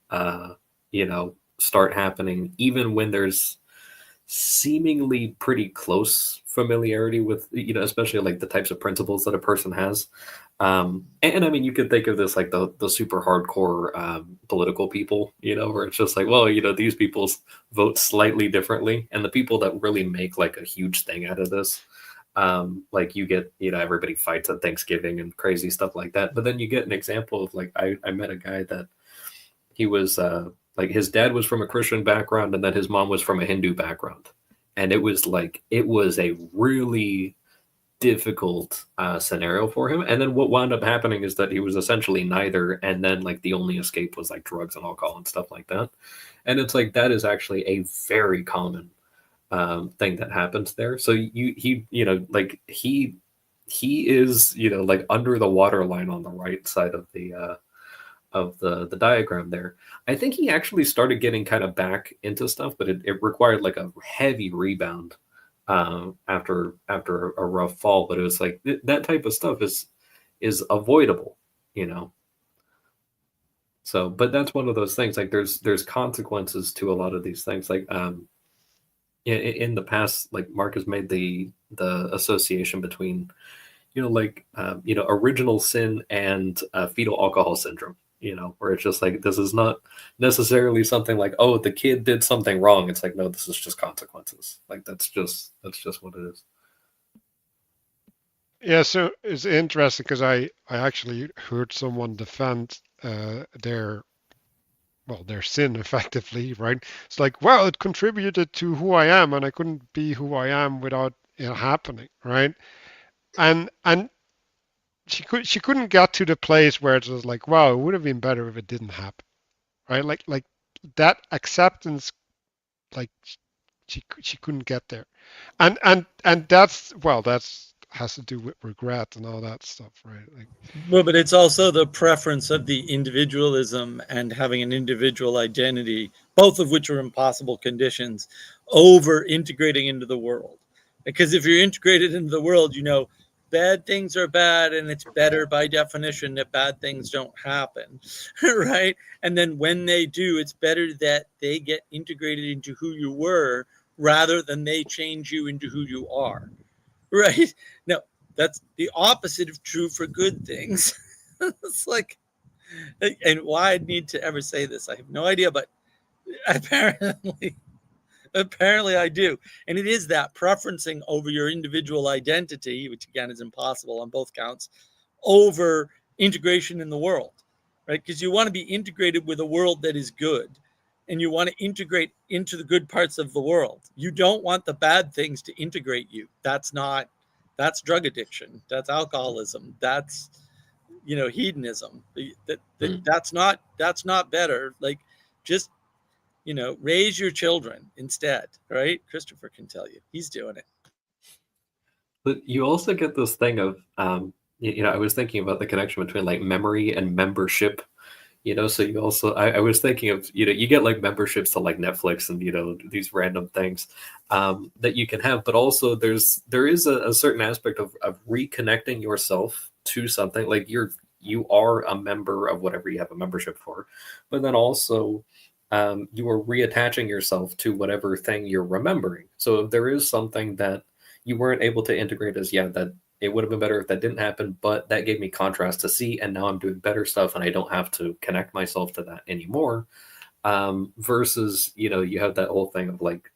start happening even when there's seemingly pretty close familiarity with, especially like the types of principles that a person has. And I mean, you could think of this like the super hardcore political people, where it's just like, well, these people vote slightly differently, and the people that really make like a huge thing out of this, like you get, everybody fights at Thanksgiving and crazy stuff like that. But then you get an example of like, I met a guy that he was like, his dad was from a Christian background, and then his mom was from a Hindu background. And it was a really difficult scenario for him. And then what wound up happening is that he was essentially neither. And then like the only escape was like drugs and alcohol and stuff like that. And it's like, that is actually a very common thing that happens there. So he is, like under the waterline on the right side of the diagram there. I think he actually started getting kind of back into stuff, but it required like a heavy rebound after a rough fall. But it was like that type of stuff is avoidable, So, but that's one of those things. Like there's consequences to a lot of these things. Like in the past, like Mark has made the association between original sin and fetal alcohol syndrome. Where it's just like, this is not necessarily something like, oh, the kid did something wrong. It's like, no, this is just consequences. Like that's just what it is. Yeah, so it's interesting because I actually heard someone defend their sin effectively, right? It's like, well, it contributed to who I am, and I couldn't be who I am without it happening, right? And she couldn't get to the place where it was like, wow, it would have been better if it didn't happen, right? Like that acceptance, like she couldn't get there, and that's has to do with regret and all that stuff, right? Like, well, but it's also the preference of the individualism and having an individual identity, both of which are impossible conditions, over integrating into the world. Because if you're integrated into the world, bad things are bad, and it's better by definition that bad things don't happen, right? And then when they do, it's better that they get integrated into who you were rather than they change you into who you are, right? Now, that's the opposite of true for good things. It's like, and why I need to ever say this, I have no idea, but apparently I do. And it is that preferencing over your individual identity, which again is impossible on both counts, over integration in the world, right? Because you want to be integrated with a world that is good, and you want to integrate into the good parts of the world. You don't want the bad things to integrate you. That's drug addiction. That's alcoholism. That's, hedonism. That's not better. Like, just, raise your children instead, right? Christopher can tell you, he's doing it. But you also get this thing of, I was thinking about the connection between like memory and membership, so you also, I was thinking of, you get like memberships to like Netflix and, these random things that you can have, but also there is a certain aspect of reconnecting yourself to something. Like you are a member of whatever you have a membership for, but then also you are reattaching yourself to whatever thing you're remembering. So if there is something that you weren't able to integrate as, that it would have been better if that didn't happen, but that gave me contrast to see, and now I'm doing better stuff and I don't have to connect myself to that anymore. Versus, you have that whole thing of like,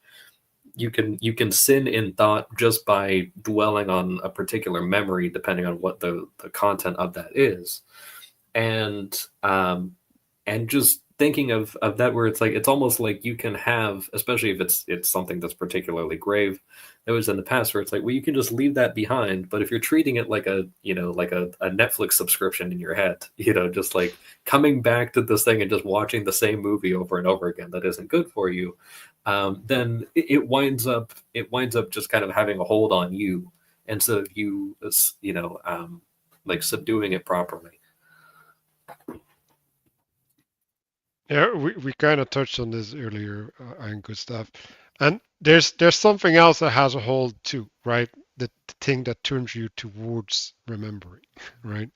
you can sin in thought just by dwelling on a particular memory, depending on what the content of that is. And just thinking of that, where it's like, it's almost like you can have, especially if it's something that's particularly grave that was in the past, where it's like, well, you can just leave that behind. But if you're treating it like a Netflix subscription in your head, just like coming back to this thing and just watching the same movie over and over again, that isn't good for you, then it winds up just kind of having a hold on you instead of you, like subduing it properly. yeah, we kind of touched on this earlier, and good stuff. And there's something else that has a hold too, right? The thing that turns you towards remembering, right?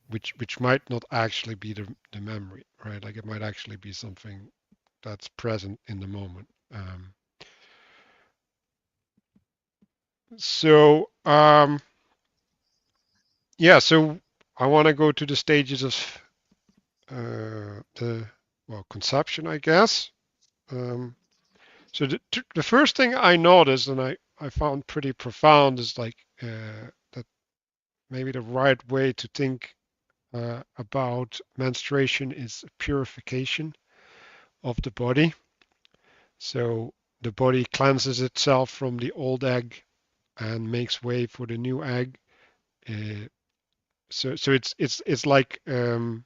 Which might not actually be the memory, right? Like it might actually be something that's present in the moment. So yeah, so I want to go to the stages of the conception, I guess. Um, so the first thing I noticed, and I found pretty profound, is like that maybe the right way to think about menstruation is purification of the body. So the body cleanses itself from the old egg and makes way for the new egg. Uh, so it's like a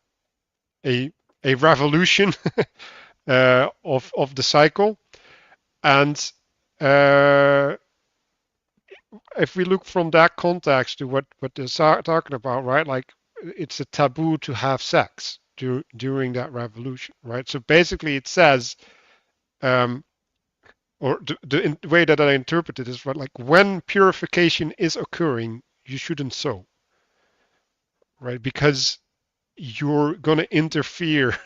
a revolution of the cycle. And uh, if we look from that context to what they're talking about, right? Like it's a taboo to have sex during that revolution, right? So basically, it says, um, or the way that I interpret it is, right, like when purification is occurring, you shouldn't sew, right? Because you're going to interfere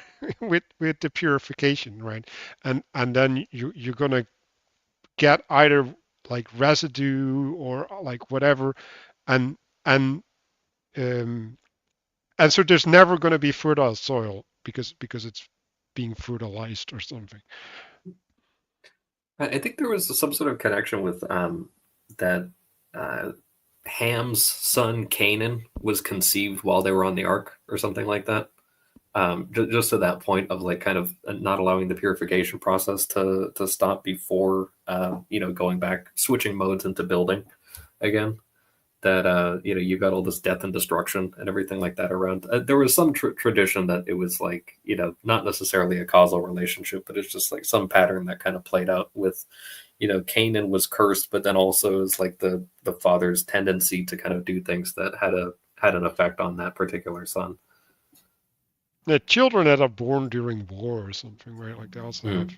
with the purification, right? And then you're going to get either like residue or like whatever, and and um, and so there's never going to be fertile soil because it's being fertilized or something. I think there was some sort of connection with that uh, Ham's son Canaan was conceived while they were on the ark or something like that. Just to that point of like kind of not allowing the purification process to stop before going back, switching modes into building again. That you got all this death and destruction and everything like that around. There was some tradition that it was like not necessarily a causal relationship, but it's just like some pattern that kind of played out with Canaan was cursed, but then also is like the father's tendency to kind of do things that had an effect on that particular son. The children that are born during war or something, right? Like they also have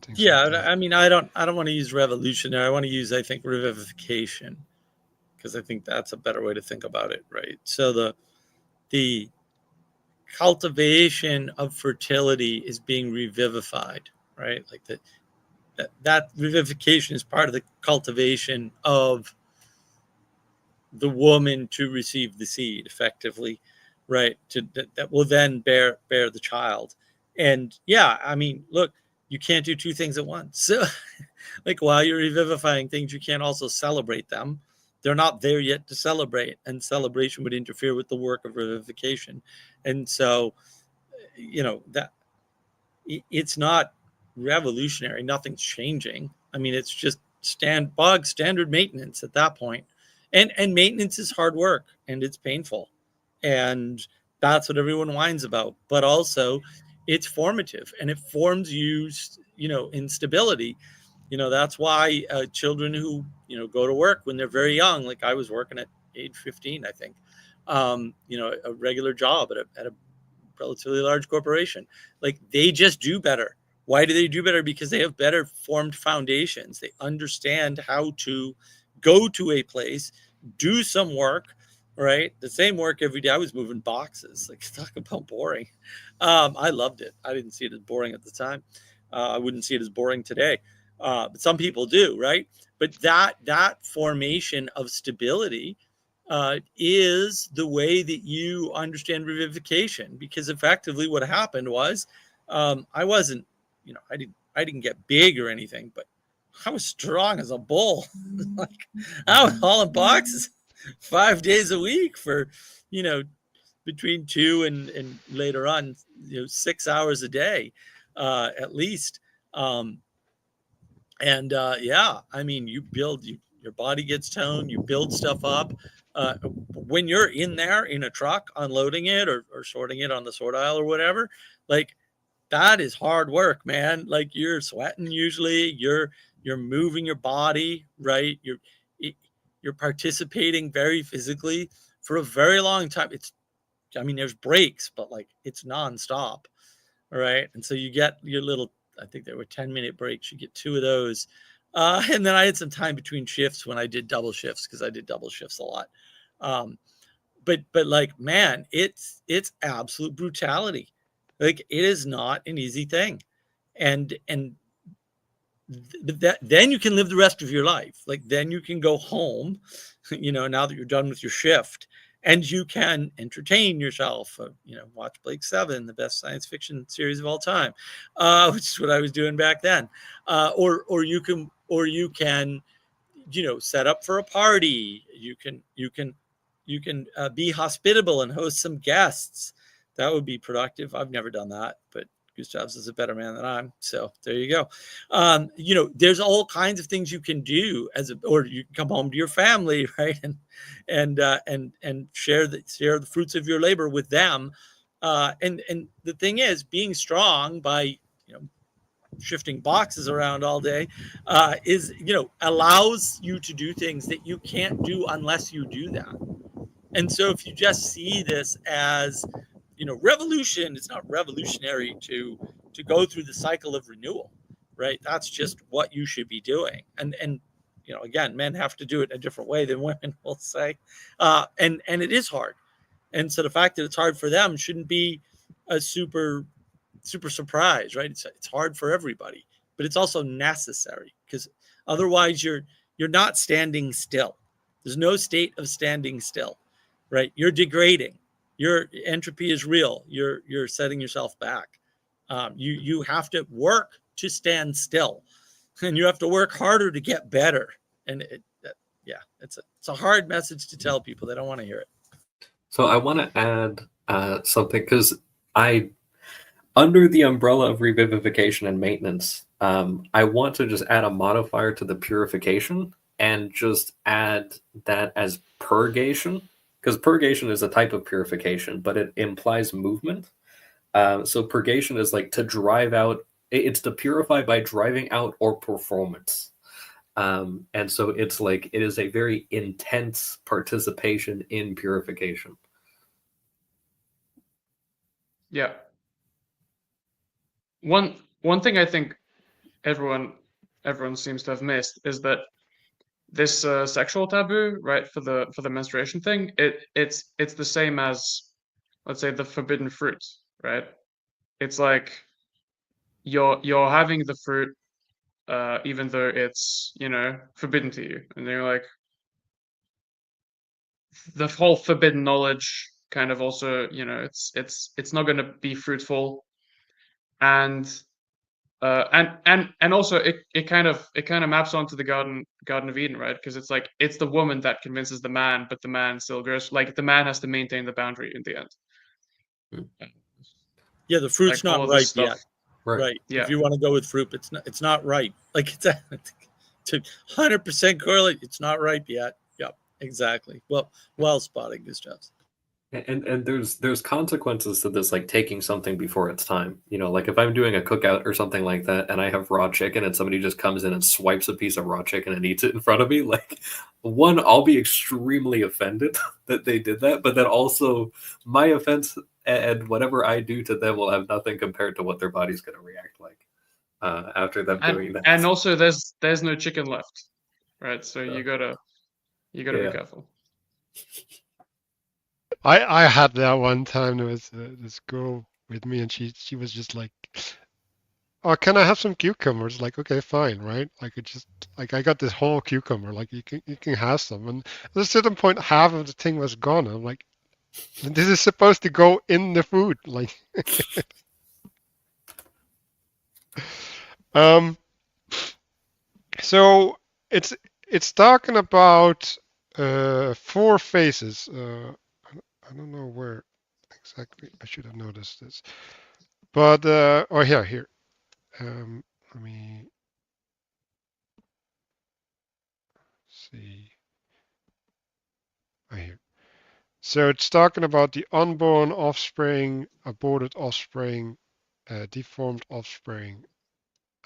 things Yeah, like that. I mean, I don't want to use revolutionary. I want to use, I think, revivification, because I think that's a better way to think about it, right? So the cultivation of fertility is being revivified, right? Like that revivification is part of the cultivation of the woman to receive the seed effectively, right? That will then bear the child. And yeah, I mean, look, you can't do two things at once. So like while you're revivifying things, you can't also celebrate them. They're not there yet to celebrate, and celebration would interfere with the work of revivification. And so, that it's not revolutionary. Nothing's changing. I mean, it's just standard maintenance at that point. And maintenance is hard work and it's painful. And that's what everyone whines about. But also it's formative and it forms you, in stability. That's why children who, go to work when they're very young, like I was working at age 15, I think, a regular job at a relatively large corporation, like they just do better. Why do they do better? Because they have better formed foundations. They understand how to go to a place, do some work, right? The same work every day. I was moving boxes. Like, talk about boring. I loved it. I didn't see it as boring at the time. I wouldn't see it as boring today. But some people do, right? But that formation of stability is the way that you understand revivification. Because effectively, what happened was, I wasn't, I didn't get big or anything, but I was strong as a bull. Like I was hauling boxes 5 days a week for, between 2 and later on, 6 hours a day, at least. Yeah, I mean, your body gets toned, you build stuff up. When you're in there in a truck unloading it or sorting it on the sort aisle or whatever, like that is hard work, man. Like you're sweating usually, you're moving your body, right? You're participating very physically for a very long time. There's breaks, but like it's nonstop, right? And so you get your little, I think there were 10-minute breaks. You get 2 of those. And then I had some time between shifts when I did double shifts, because I did double shifts a lot. But like, man, it's absolute brutality. Like it is not an easy thing. And then you can live the rest of your life. Like then you can go home, now that you're done with your shift, and you can entertain yourself. Watch Blake Seven, the best science fiction series of all time, which is what I was doing back then. Or you can set up for a party. You can be hospitable and host some guests. That would be productive. I've never done that, but Gustav's is a better man than I'm. So there you go. There's all kinds of things you can do or you can come home to your family, right? And share the fruits of your labor with them. And the thing is, being strong by, shifting boxes around all day allows you to do things that you can't do unless you do that. And so if you just see this as, revolution, it's not revolutionary to go through the cycle of renewal, right? That's just what you should be doing. And again, men have to do it in a different way than women, will say. And it is hard. And so the fact that it's hard for them shouldn't be a super surprise, right? It's hard for everybody, but it's also necessary, because otherwise you're not standing still. There's no state of standing still, right? You're degrading. Your entropy is real. You're setting yourself back. You have to work to stand still, and you have to work harder to get better. And it's a hard message to tell people. They don't want to hear it. So I want to add something, because under the umbrella of revivification and maintenance, I want to just add a modifier to the purification and just add that as purgation, because purgation is a type of purification, but it implies movement. So purgation is like to drive out, it's to purify by driving out or performance. And so it's like, it is a very intense participation in purification. Yeah. One thing I think everyone seems to have missed is that this sexual taboo, right, for the menstruation thing, it's the same as, let's say, the forbidden fruit, right? It's like you're having the fruit even though it's forbidden to you, and you're like, the whole forbidden knowledge kind of also, it's not going to be fruitful, and also it kind of maps onto the Garden of Eden, right? Because it's like it's the woman that convinces the man, but the man still grows. Like the man has to maintain the boundary in the end. Yeah, the fruit's like not ripe yet. Right. Yeah. If you want to go with fruit, it's not ripe. Like it's to 100% correlate. It's not ripe yet. Yep, exactly. Well spotted, Gustav. And there's consequences to this, like taking something before it's time. Like if I'm doing a cookout or something like that, and I have raw chicken, and somebody just comes in and swipes a piece of raw chicken and eats it in front of me, like, one, I'll be extremely offended that they did that, but then also my offense and whatever I do to them will have nothing compared to what their body's going to react like after them doing that. And also, there's no chicken left, right? So you gotta be careful. I had that one time. There was this girl with me, and she was just like, "Oh, can I have some cucumbers?" Like, okay, fine, right? Like, it just like I got this whole cucumber. Like, you can have some. And at a certain point, half of the thing was gone. I'm like, this is supposed to go in the food, like. So it's talking about 4 phases. I don't know where exactly. I should have noticed this, but here. Let me see. Right here. So it's talking about the unborn offspring, aborted offspring, deformed offspring,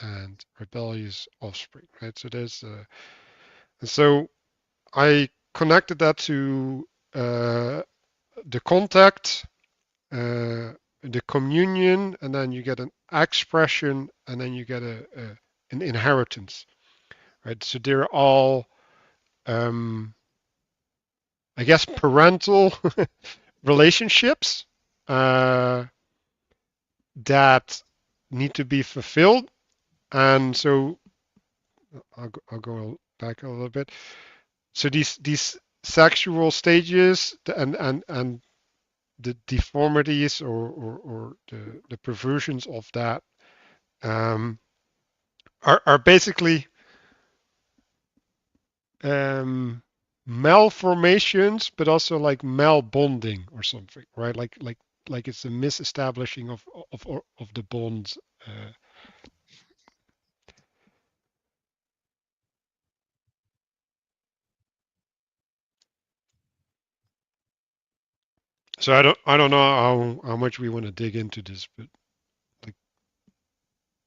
and rebellious offspring. Right. So there's and so I connected that to the contact, the communion, and then you get an expression, and then you get an inheritance, right? So they're all, I guess, parental relationships that need to be fulfilled, and so I'll go back a little bit. So these sexual stages and the deformities or the perversions of that are basically malformations, but also like malbonding or something, right? Like it's a misestablishing of the bonds. So I don't know how much we want to dig into this, but like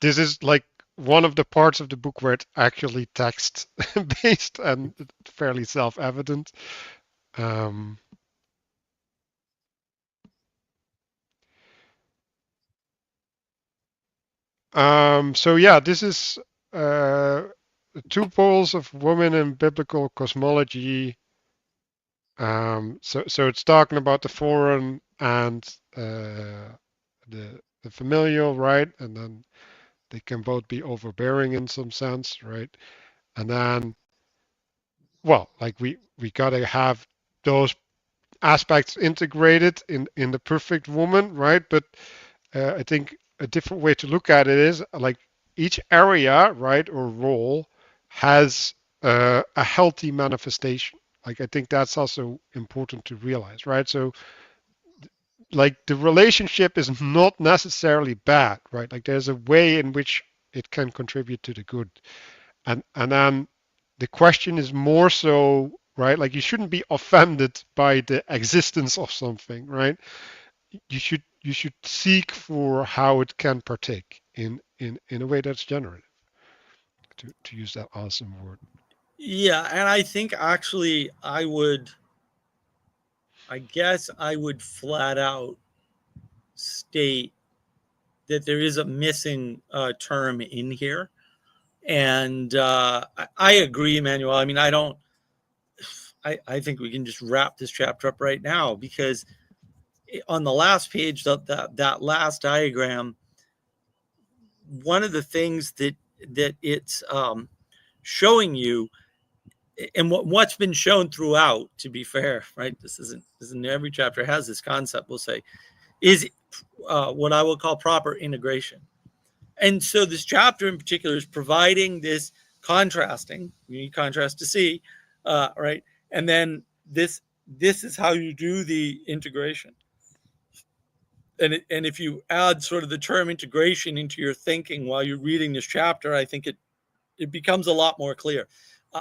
this is like one of the parts of the book where it's actually text based and fairly self-evident. Um, so yeah, this is two poles of women in biblical cosmology. So it's talking about the foreign and the familial, right? And then they can both be overbearing in some sense, right? And then, well, like we gotta have those aspects integrated in the perfect woman, right? But I think a different way to look at it is like each area, right, or role has a healthy manifestation. Like I think that's also important to realize, right? So like the relationship is not necessarily bad, right? Like there's a way in which it can contribute to the good. And then the question is more so, right? Like you shouldn't be offended by the existence of something, right? You should seek for how it can partake in a way that's generative, to use that awesome word. Yeah, and I think actually I guess I would flat out state that there is a missing term in here. And I agree, Emmanuel. I mean, I think we can just wrap this chapter up right now, because on the last page, that last diagram, one of the things that it's showing you, and what's been shown throughout, to be fair, right? This isn't every chapter has this concept, we'll say, is what I will call proper integration. And so this chapter in particular is providing this contrasting. You need contrast to see, right? And then this is how you do the integration. And if you add sort of the term integration into your thinking while you're reading this chapter, I think it becomes a lot more clear.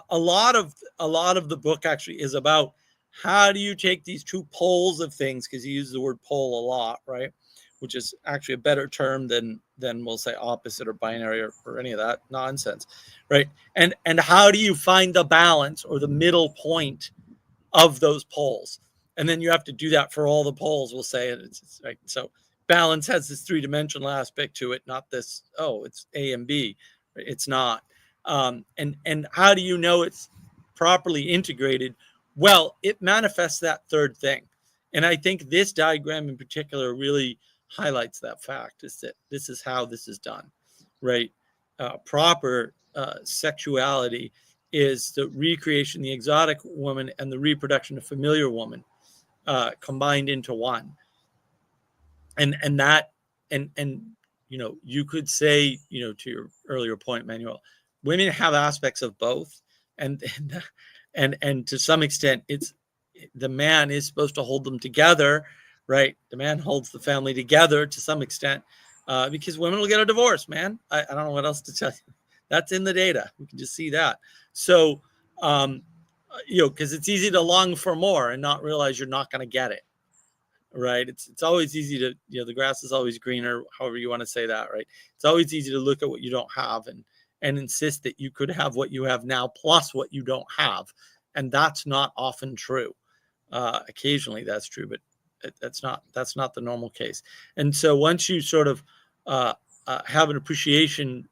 A lot of the book actually is about how do you take these two poles of things, because he uses the word pole a lot, right? Which is actually a better term than we'll say opposite or binary or any of that nonsense, right? And how do you find the balance or the middle point of those poles? And then you have to do that for all the poles, we'll say. It's right. So balance has this three-dimensional aspect to it, not this, oh, it's A and B. It's not. And how do you know it's properly integrated? Well, it manifests that third thing. And I think this diagram in particular really highlights that fact, is that this is how this is done, right? Proper sexuality is the recreation, the exotic woman, and the reproduction of familiar woman combined into one. And that, and you know, you could say, you know, to your earlier point, Manuel, women have aspects of both, and to some extent, it's the man is supposed to hold them together, right? The man holds the family together to some extent, because women will get a divorce, man. I don't know what else to tell you. That's in the data. We can just see that. So, you know, because it's easy to long for more and not realize you're not going to get it, right? It's always easy to, you know, the grass is always greener, however you want to say that, right? It's always easy to look at what you don't have and insist that you could have what you have now plus what you don't have, and that's not often true. Occasionally that's true, but that's not the normal case. And so once you sort of have an appreciation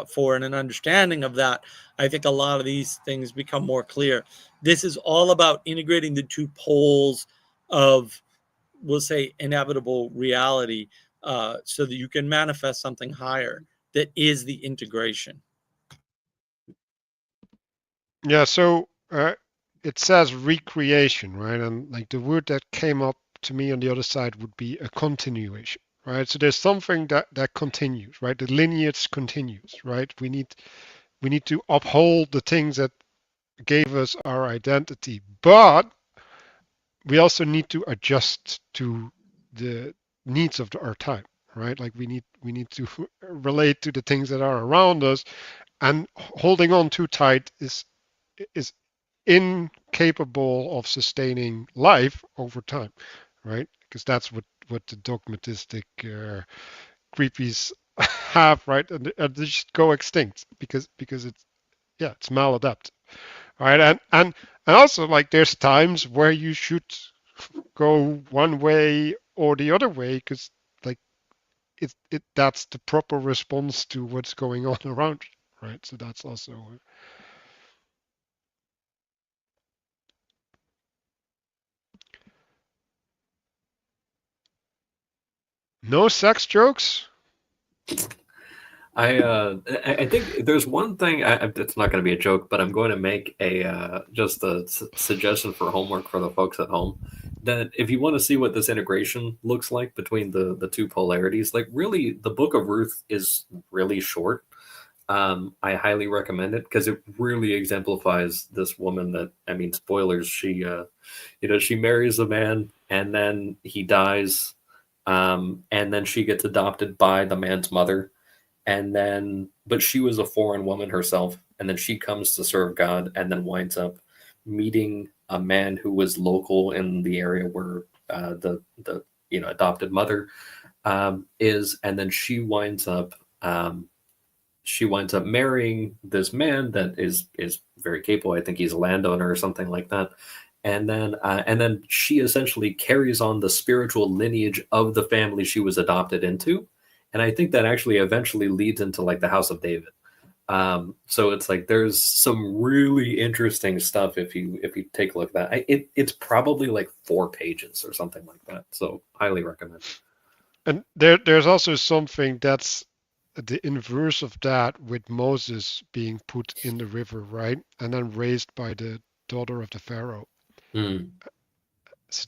for and an understanding of that, I think a lot of these things become more clear. This is all about integrating the two poles of, we'll say, inevitable reality, so that you can manifest something higher that is the integration. Yeah, so it says recreation, right? And like the word that came up to me on the other side would be a continuation, right? So there's something that continues, right? The lineage continues, right? We need to uphold the things that gave us our identity, but we also need to adjust to the needs of our time, right? Like we need to relate to the things that are around us, and holding on too tight is incapable of sustaining life over time, right? Because that's what the dogmatistic creepies have, right? And they just go extinct because it's maladaptive, right? And also like there's times where you should go one way or the other way because like it that's the proper response to what's going on around you, right? So that's also no sex jokes. I think there's one thing. It's not going to be a joke, but I'm going to make a just a suggestion for homework for the folks at home. That if you want to see what this integration looks like between the two polarities, like really, the Book of Ruth is really short. I highly recommend it because it really exemplifies this woman that, I mean, spoilers, she she marries a man and then he dies, and then she gets adopted by the man's mother, and then but she was a foreign woman herself, and then she comes to serve God and then winds up meeting a man who was local in the area where the adopted mother is, and then she winds up marrying this man that is very capable. I think he's a landowner or something like that. And then she essentially carries on the spiritual lineage of the family she was adopted into. And I think that actually eventually leads into like the House of David. So it's like there's some really interesting stuff if you take a look at that. It's probably like 4 pages or something like that. So highly recommend. And there's also something that's the inverse of that with Moses being put in the river, right? And then raised by the daughter of the Pharaoh. Mm. So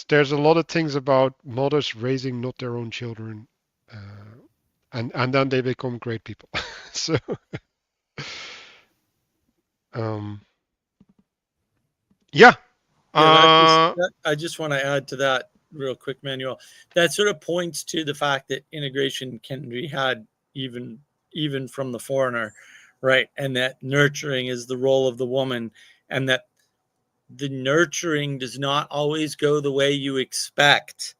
there's a lot of things about mothers raising not their own children, and then they become great people. So um, yeah, uh, I just want to add to that real quick, Manuel. That sort of points to the fact that integration can be had even from the foreigner, right? And that nurturing is the role of the woman, and that the nurturing does not always go the way you expect,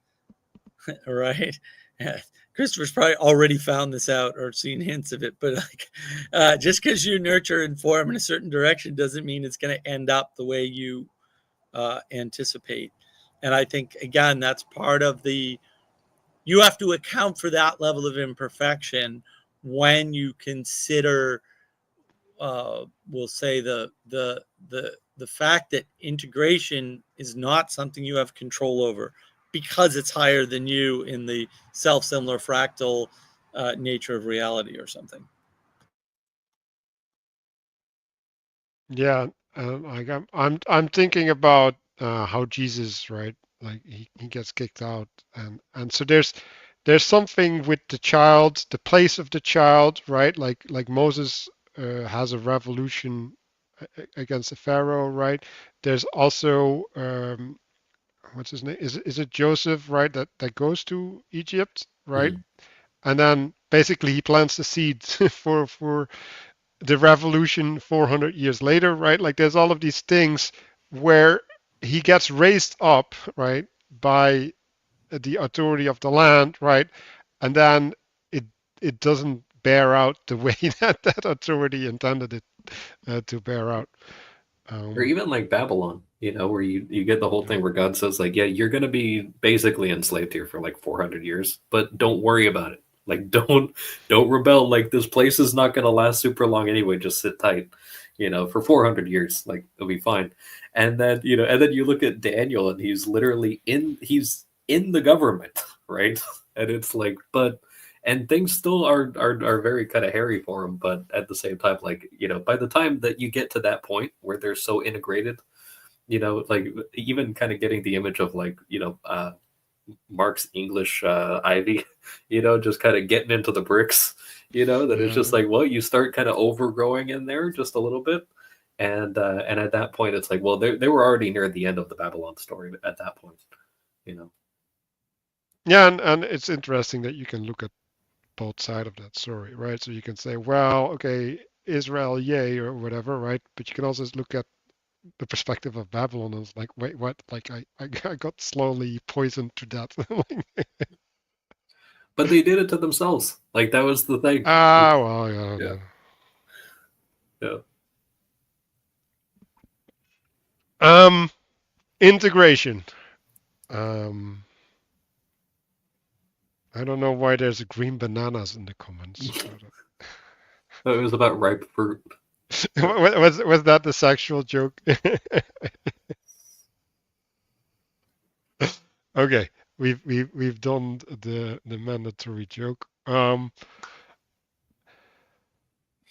right? Christopher's probably already found this out or seen hints of it, but like, just because you nurture and form in a certain direction doesn't mean it's going to end up the way you anticipate. And I think, again, that's part of you have to account for that level of imperfection when you consider, we'll say, the fact that integration is not something you have control over because it's higher than you in the self-similar fractal nature of reality or something. yeah. Like I'm thinking about how Jesus, right? Like he gets kicked out, and so there's something with the child, the place of the child, right? Like Moses has a revolution against the Pharaoh, right? There's also what's his name? Is it Joseph, right? That goes to Egypt, right? Mm. And then basically he plants the seeds for the revolution 400 years later, right? Like there's all of these things where he gets raised up, right, by the authority of the land, right? And then it it doesn't bear out the way that authority intended it to bear out. Or Um, even like Babylon, where you get the whole yeah. thing where God says like, yeah, you're going to be basically enslaved here for like 400 years, but don't worry about it. Like don't rebel. Like this place is not going to last super long anyway. Just sit tight, for 400 years. Like it'll be fine. And then you look at Daniel and he's in the government, right? And it's like, and things still are very kind of hairy for them. But at the same time, like, by the time that you get to that point where they're so integrated, like even kind of getting the image of like Mark's English Ivy, just kind of getting into the bricks, that it's just like, well, you start kind of overgrowing in there just a little bit. And at that point, it's like, well, they were already near the end of the Babylon story at that point, Yeah, and it's interesting that you can look at both sides of that story, right? So you can say, well, okay, Israel, yay, or whatever, right? But you can also look at the perspective of Babylon and it's like, wait, what? Like I got slowly poisoned to death. but they did it to themselves. Like that was the thing. Well, Yeah. Yeah. Integration. I don't know why there's green bananas in the comments. It was about ripe fruit. Was that the sexual joke? Okay, we've done the mandatory joke.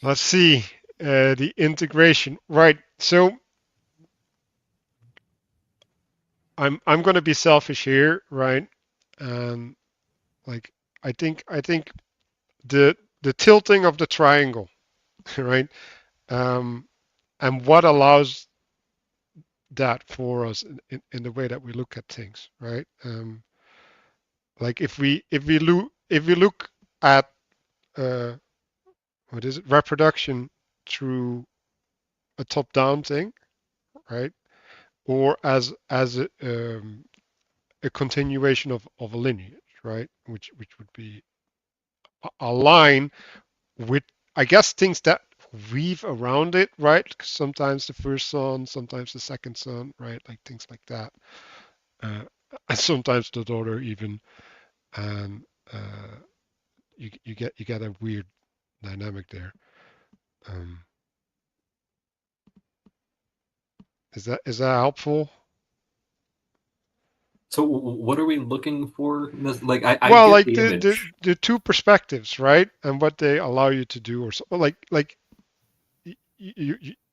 Let's see the integration. Right. So I'm going to be selfish here, right? And like I think the tilting of the triangle, right? Um, and what allows that for us in the way that we look at things, right? Like if we look at what is it, reproduction through a top-down thing, right? Or as a continuation of a lineage, right? Which would be a line with, I guess, things that weave around it, right? Sometimes the first son, sometimes the second son, right? Like things like that. Uh, and sometimes the daughter even, and you get a weird dynamic there. Um, is that helpful? So what are we looking for? Like I Well, get like the the image. the two perspectives, right, and what they allow you to do, or so, like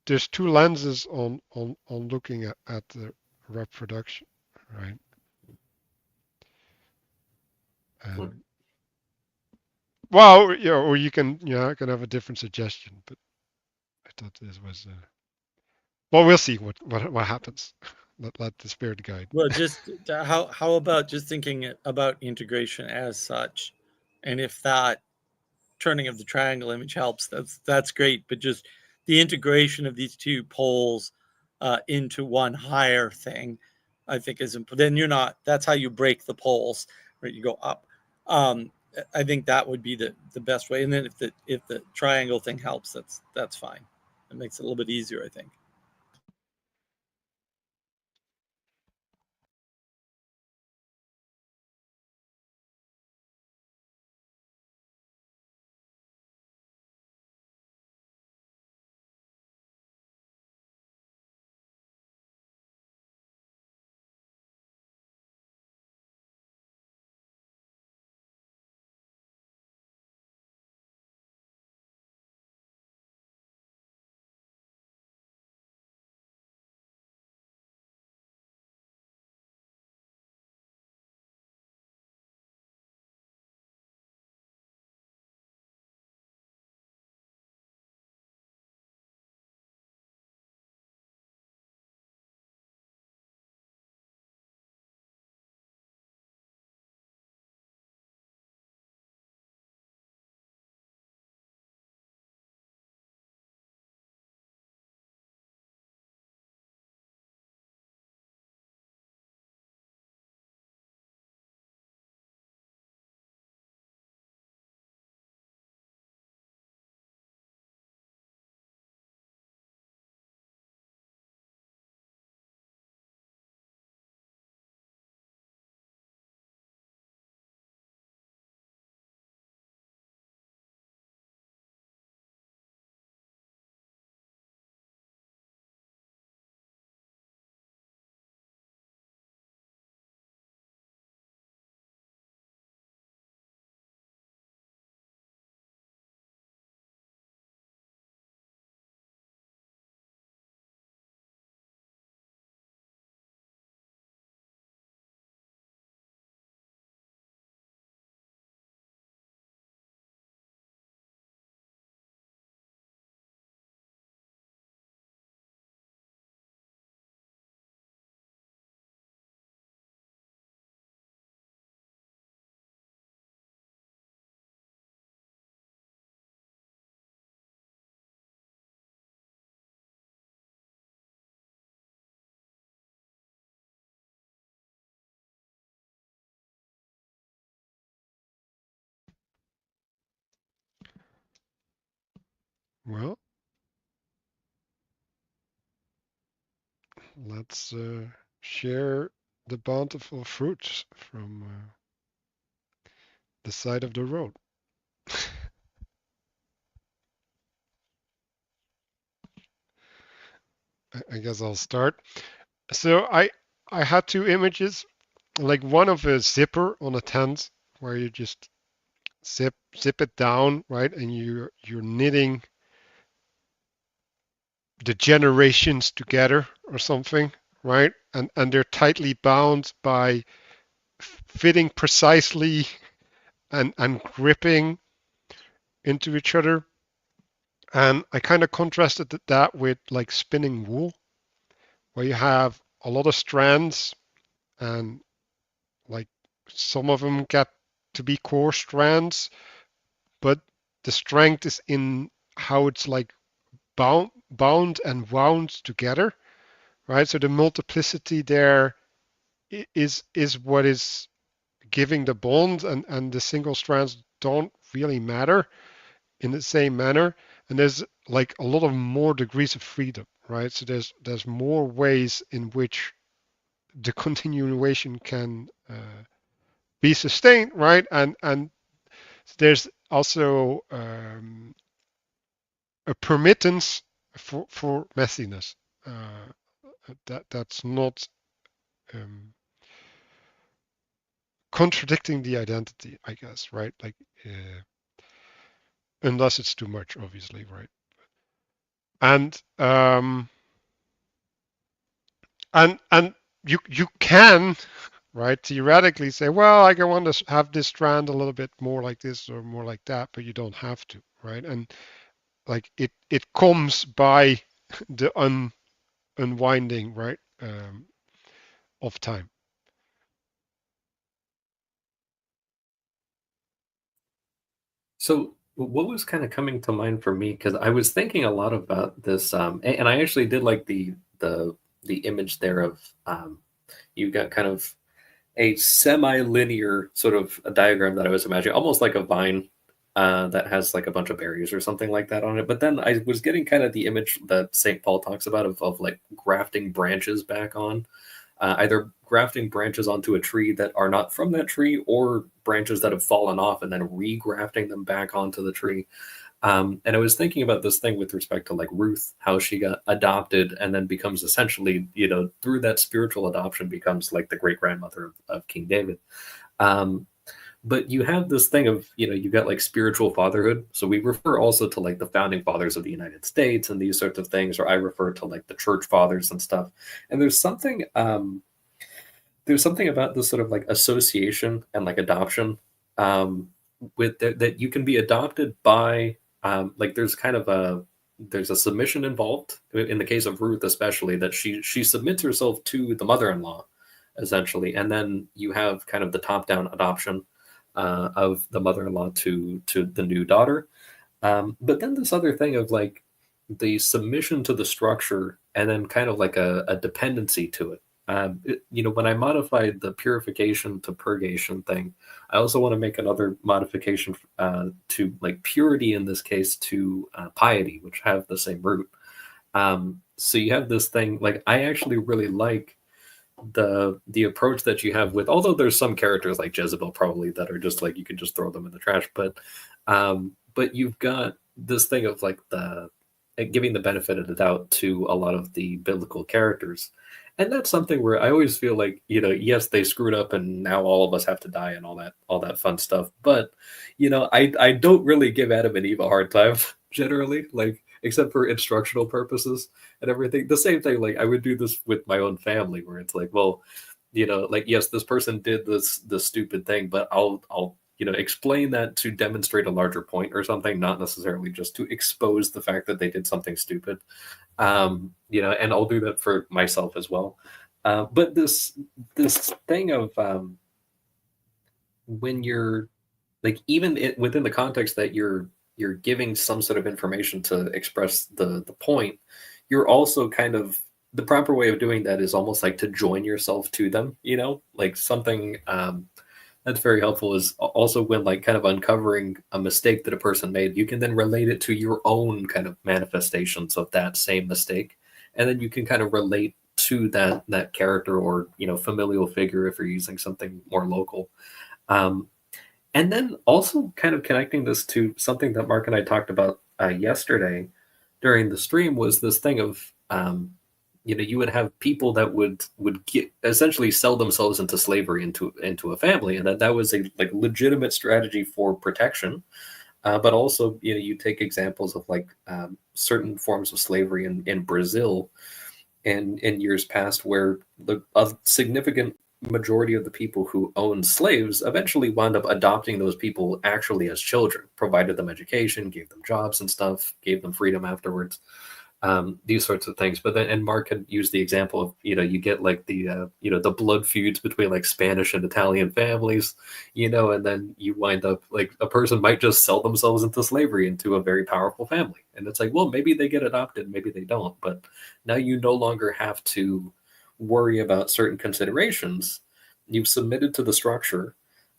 there's two lenses on looking at the reproduction, right? Hmm. And well, or you can can have a different suggestion, but I thought this was well, we'll see what happens. Let the spirit guide. Well, just how about just thinking about integration as such, and if that turning of the triangle image helps, that's great. But just the integration of these two poles into one higher thing, I think is important. Then you're not. That's how you break the poles, right? You go up. Um, I think that would be the best way. And then if the triangle thing helps, that's fine. It makes it a little bit easier, I think. Well, let's share the bountiful fruits from the side of the road. I guess I'll start. So I had two images, like one of a zipper on a tent where you just zip it down, right? And you're knitting the generations together or something, right? And they're tightly bound by fitting precisely and gripping into each other. And I kind of contrasted that with like spinning wool, where you have a lot of strands and like some of them get to be core strands, but the strength is in how it's like bound and wound together, right? So the multiplicity there is what is giving the bond, and the single strands don't really matter in the same manner. And there's like a lot of more degrees of freedom, right? So there's more ways in which the continuation can be sustained, right? And there's also a permittance for messiness. That's not um, contradicting the identity, I guess, right? Like unless it's too much, obviously, right? And and you can, right, theoretically say, well, I want to have this strand a little bit more like this or more like that, but you don't have to, right? And like it comes by the unwinding, right, of time. So what was kind of coming to mind for me, because I was thinking a lot about this, and I actually did like the image there of you've got kind of a semi-linear sort of a diagram that I was imagining, almost like a vine that has like a bunch of berries or something like that on it. But then I was getting kind of the image that St. Paul talks about of like grafting branches back on, either grafting branches onto a tree that are not from that tree, or branches that have fallen off and then regrafting them back onto the tree. And I was thinking about this thing with respect to like Ruth, how she got adopted and then becomes essentially, through that spiritual adoption, becomes like the great grandmother of King David. Um, but you have this thing of, you've got like spiritual fatherhood. So we refer also to like the founding fathers of the United States and these sorts of things, or I refer to like the church fathers and stuff. And there's something about this sort of like association and like adoption, with that you can be adopted by, like there's a submission involved in the case of Ruth, especially, that she submits herself to the mother-in-law essentially, and then you have kind of the top-down adoption of the mother-in-law to the new daughter. But then this other thing of like the submission to the structure and then kind of like a dependency to it. When I modified the purification to purgation thing, I also want to make another modification to like purity, in this case to piety, which have the same root. So you have this thing, like I actually really like the approach that you have with, although there's some characters like Jezebel probably that are just like you can just throw them in the trash, but you've got this thing of like the giving the benefit of the doubt to a lot of the biblical characters. And that's something where I always feel like, yes, they screwed up and now all of us have to die and all that fun stuff. But, I don't really give Adam and Eve a hard time generally, like, except for instructional purposes and everything. The same thing, like I would do this with my own family, where it's like, well, like, yes, this person did this stupid thing, but I'll explain that to demonstrate a larger point or something, not necessarily just to expose the fact that they did something stupid. And I'll do that for myself as well. But this thing of when you're like, even within the context that you're giving some sort of information to express the point, you're also kind of, the proper way of doing that is almost like to join yourself to them, like something That's very helpful. Is also when like kind of uncovering a mistake that a person made, you can then relate it to your own kind of manifestations of that same mistake, and then you can kind of relate to that character or familial figure if you're using something more local. Um, and then also kind of connecting this to something that Mark and I talked about yesterday during the stream was this thing of you would have people that would essentially sell themselves into slavery into a family, and that was a like legitimate strategy for protection. But also, you take examples of like certain forms of slavery in Brazil in years past, where a significant majority of the people who owned slaves eventually wound up adopting those people actually as children, provided them education, gave them jobs and stuff, gave them freedom afterwards. These sorts of things. But then, and Mark had used the example of, you get like the blood feuds between like Spanish and Italian families, and then you wind up like a person might just sell themselves into slavery into a very powerful family. And it's like, well, maybe they get adopted, maybe they don't. But now you no longer have to worry about certain considerations. You've submitted to the structure.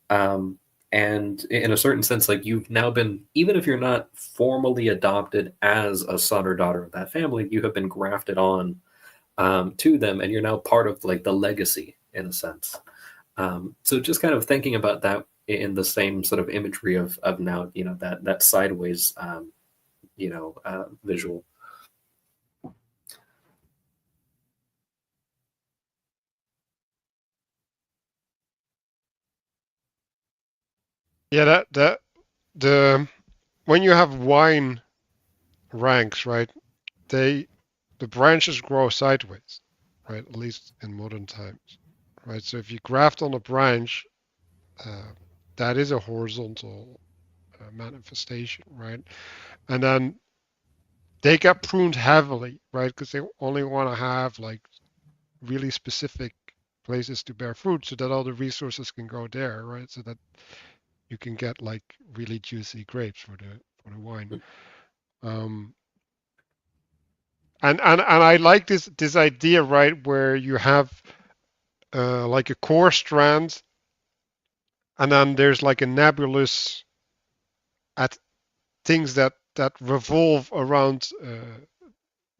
And in a certain sense, like you've now been, even if you're not formally adopted as a son or daughter of that family, you have been grafted on to them, and you're now part of like the legacy in a sense. So just kind of thinking about that in the same sort of imagery of now, that sideways, visual. Yeah, the when you have wine ranks, right? The branches grow sideways, right? At least in modern times, right? So if you graft on a branch, that is a horizontal manifestation, right? And then they get pruned heavily, right? Because they only want to have like really specific places to bear fruit, so that all the resources can go there, right? So that you can get like really juicy grapes for the wine. And I like this idea, right, where you have like a core strand, and then there's like a nebulous at things that revolve around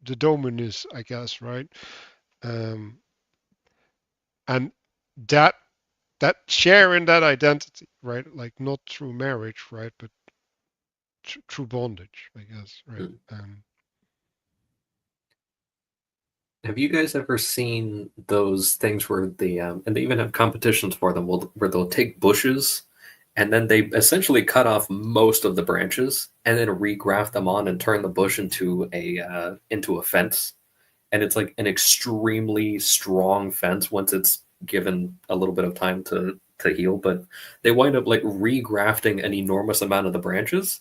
the dominus, I guess, right? Um, and that share in that identity, right? Like not through marriage, right, but through bondage, I guess, right? Have you guys ever seen those things where and they even have competitions for them, where they'll take bushes and then they essentially cut off most of the branches and then regraft them on and turn the bush into a fence, and it's like an extremely strong fence once it's given a little bit of time to heal, but they wind up like regrafting an enormous amount of the branches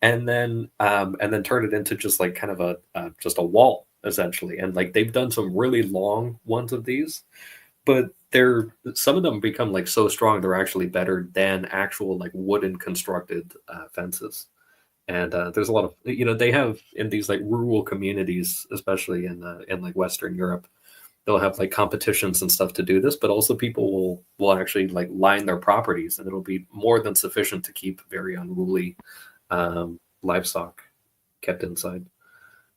and then turn it into just like kind of just a wall essentially. And like they've done some really long ones of these, but some of them become like so strong they're actually better than actual like wooden constructed fences. And there's a lot of they have in these like rural communities, especially in like Western Europe, they'll have like competitions and stuff to do this, but also people will actually like line their properties, and it'll be more than sufficient to keep very unruly livestock kept inside.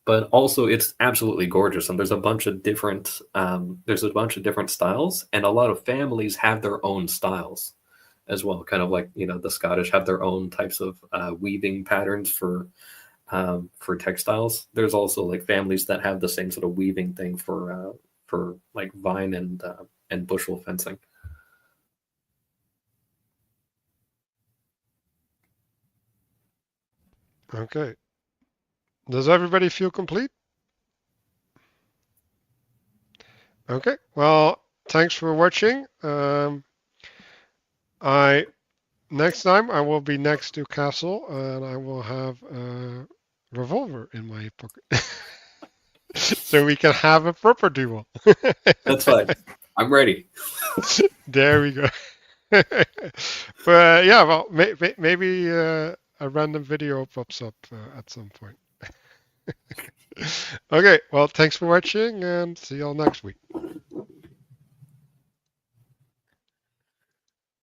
But also it's absolutely gorgeous, and there's a bunch of different styles, and a lot of families have their own styles as well, kind of like the Scottish have their own types of weaving patterns for textiles. There's also like families that have the same sort of weaving thing for like vine and bushel fencing. Okay. Does everybody feel complete? Okay. Well, thanks for watching. Next time I will be next to Castle, and I will have a revolver in my pocket, so we can have a proper duel. That's fine. I'm ready. There we go. But yeah, well, maybe a random video pops up at some point. Okay, well, thanks for watching, and see y'all next week.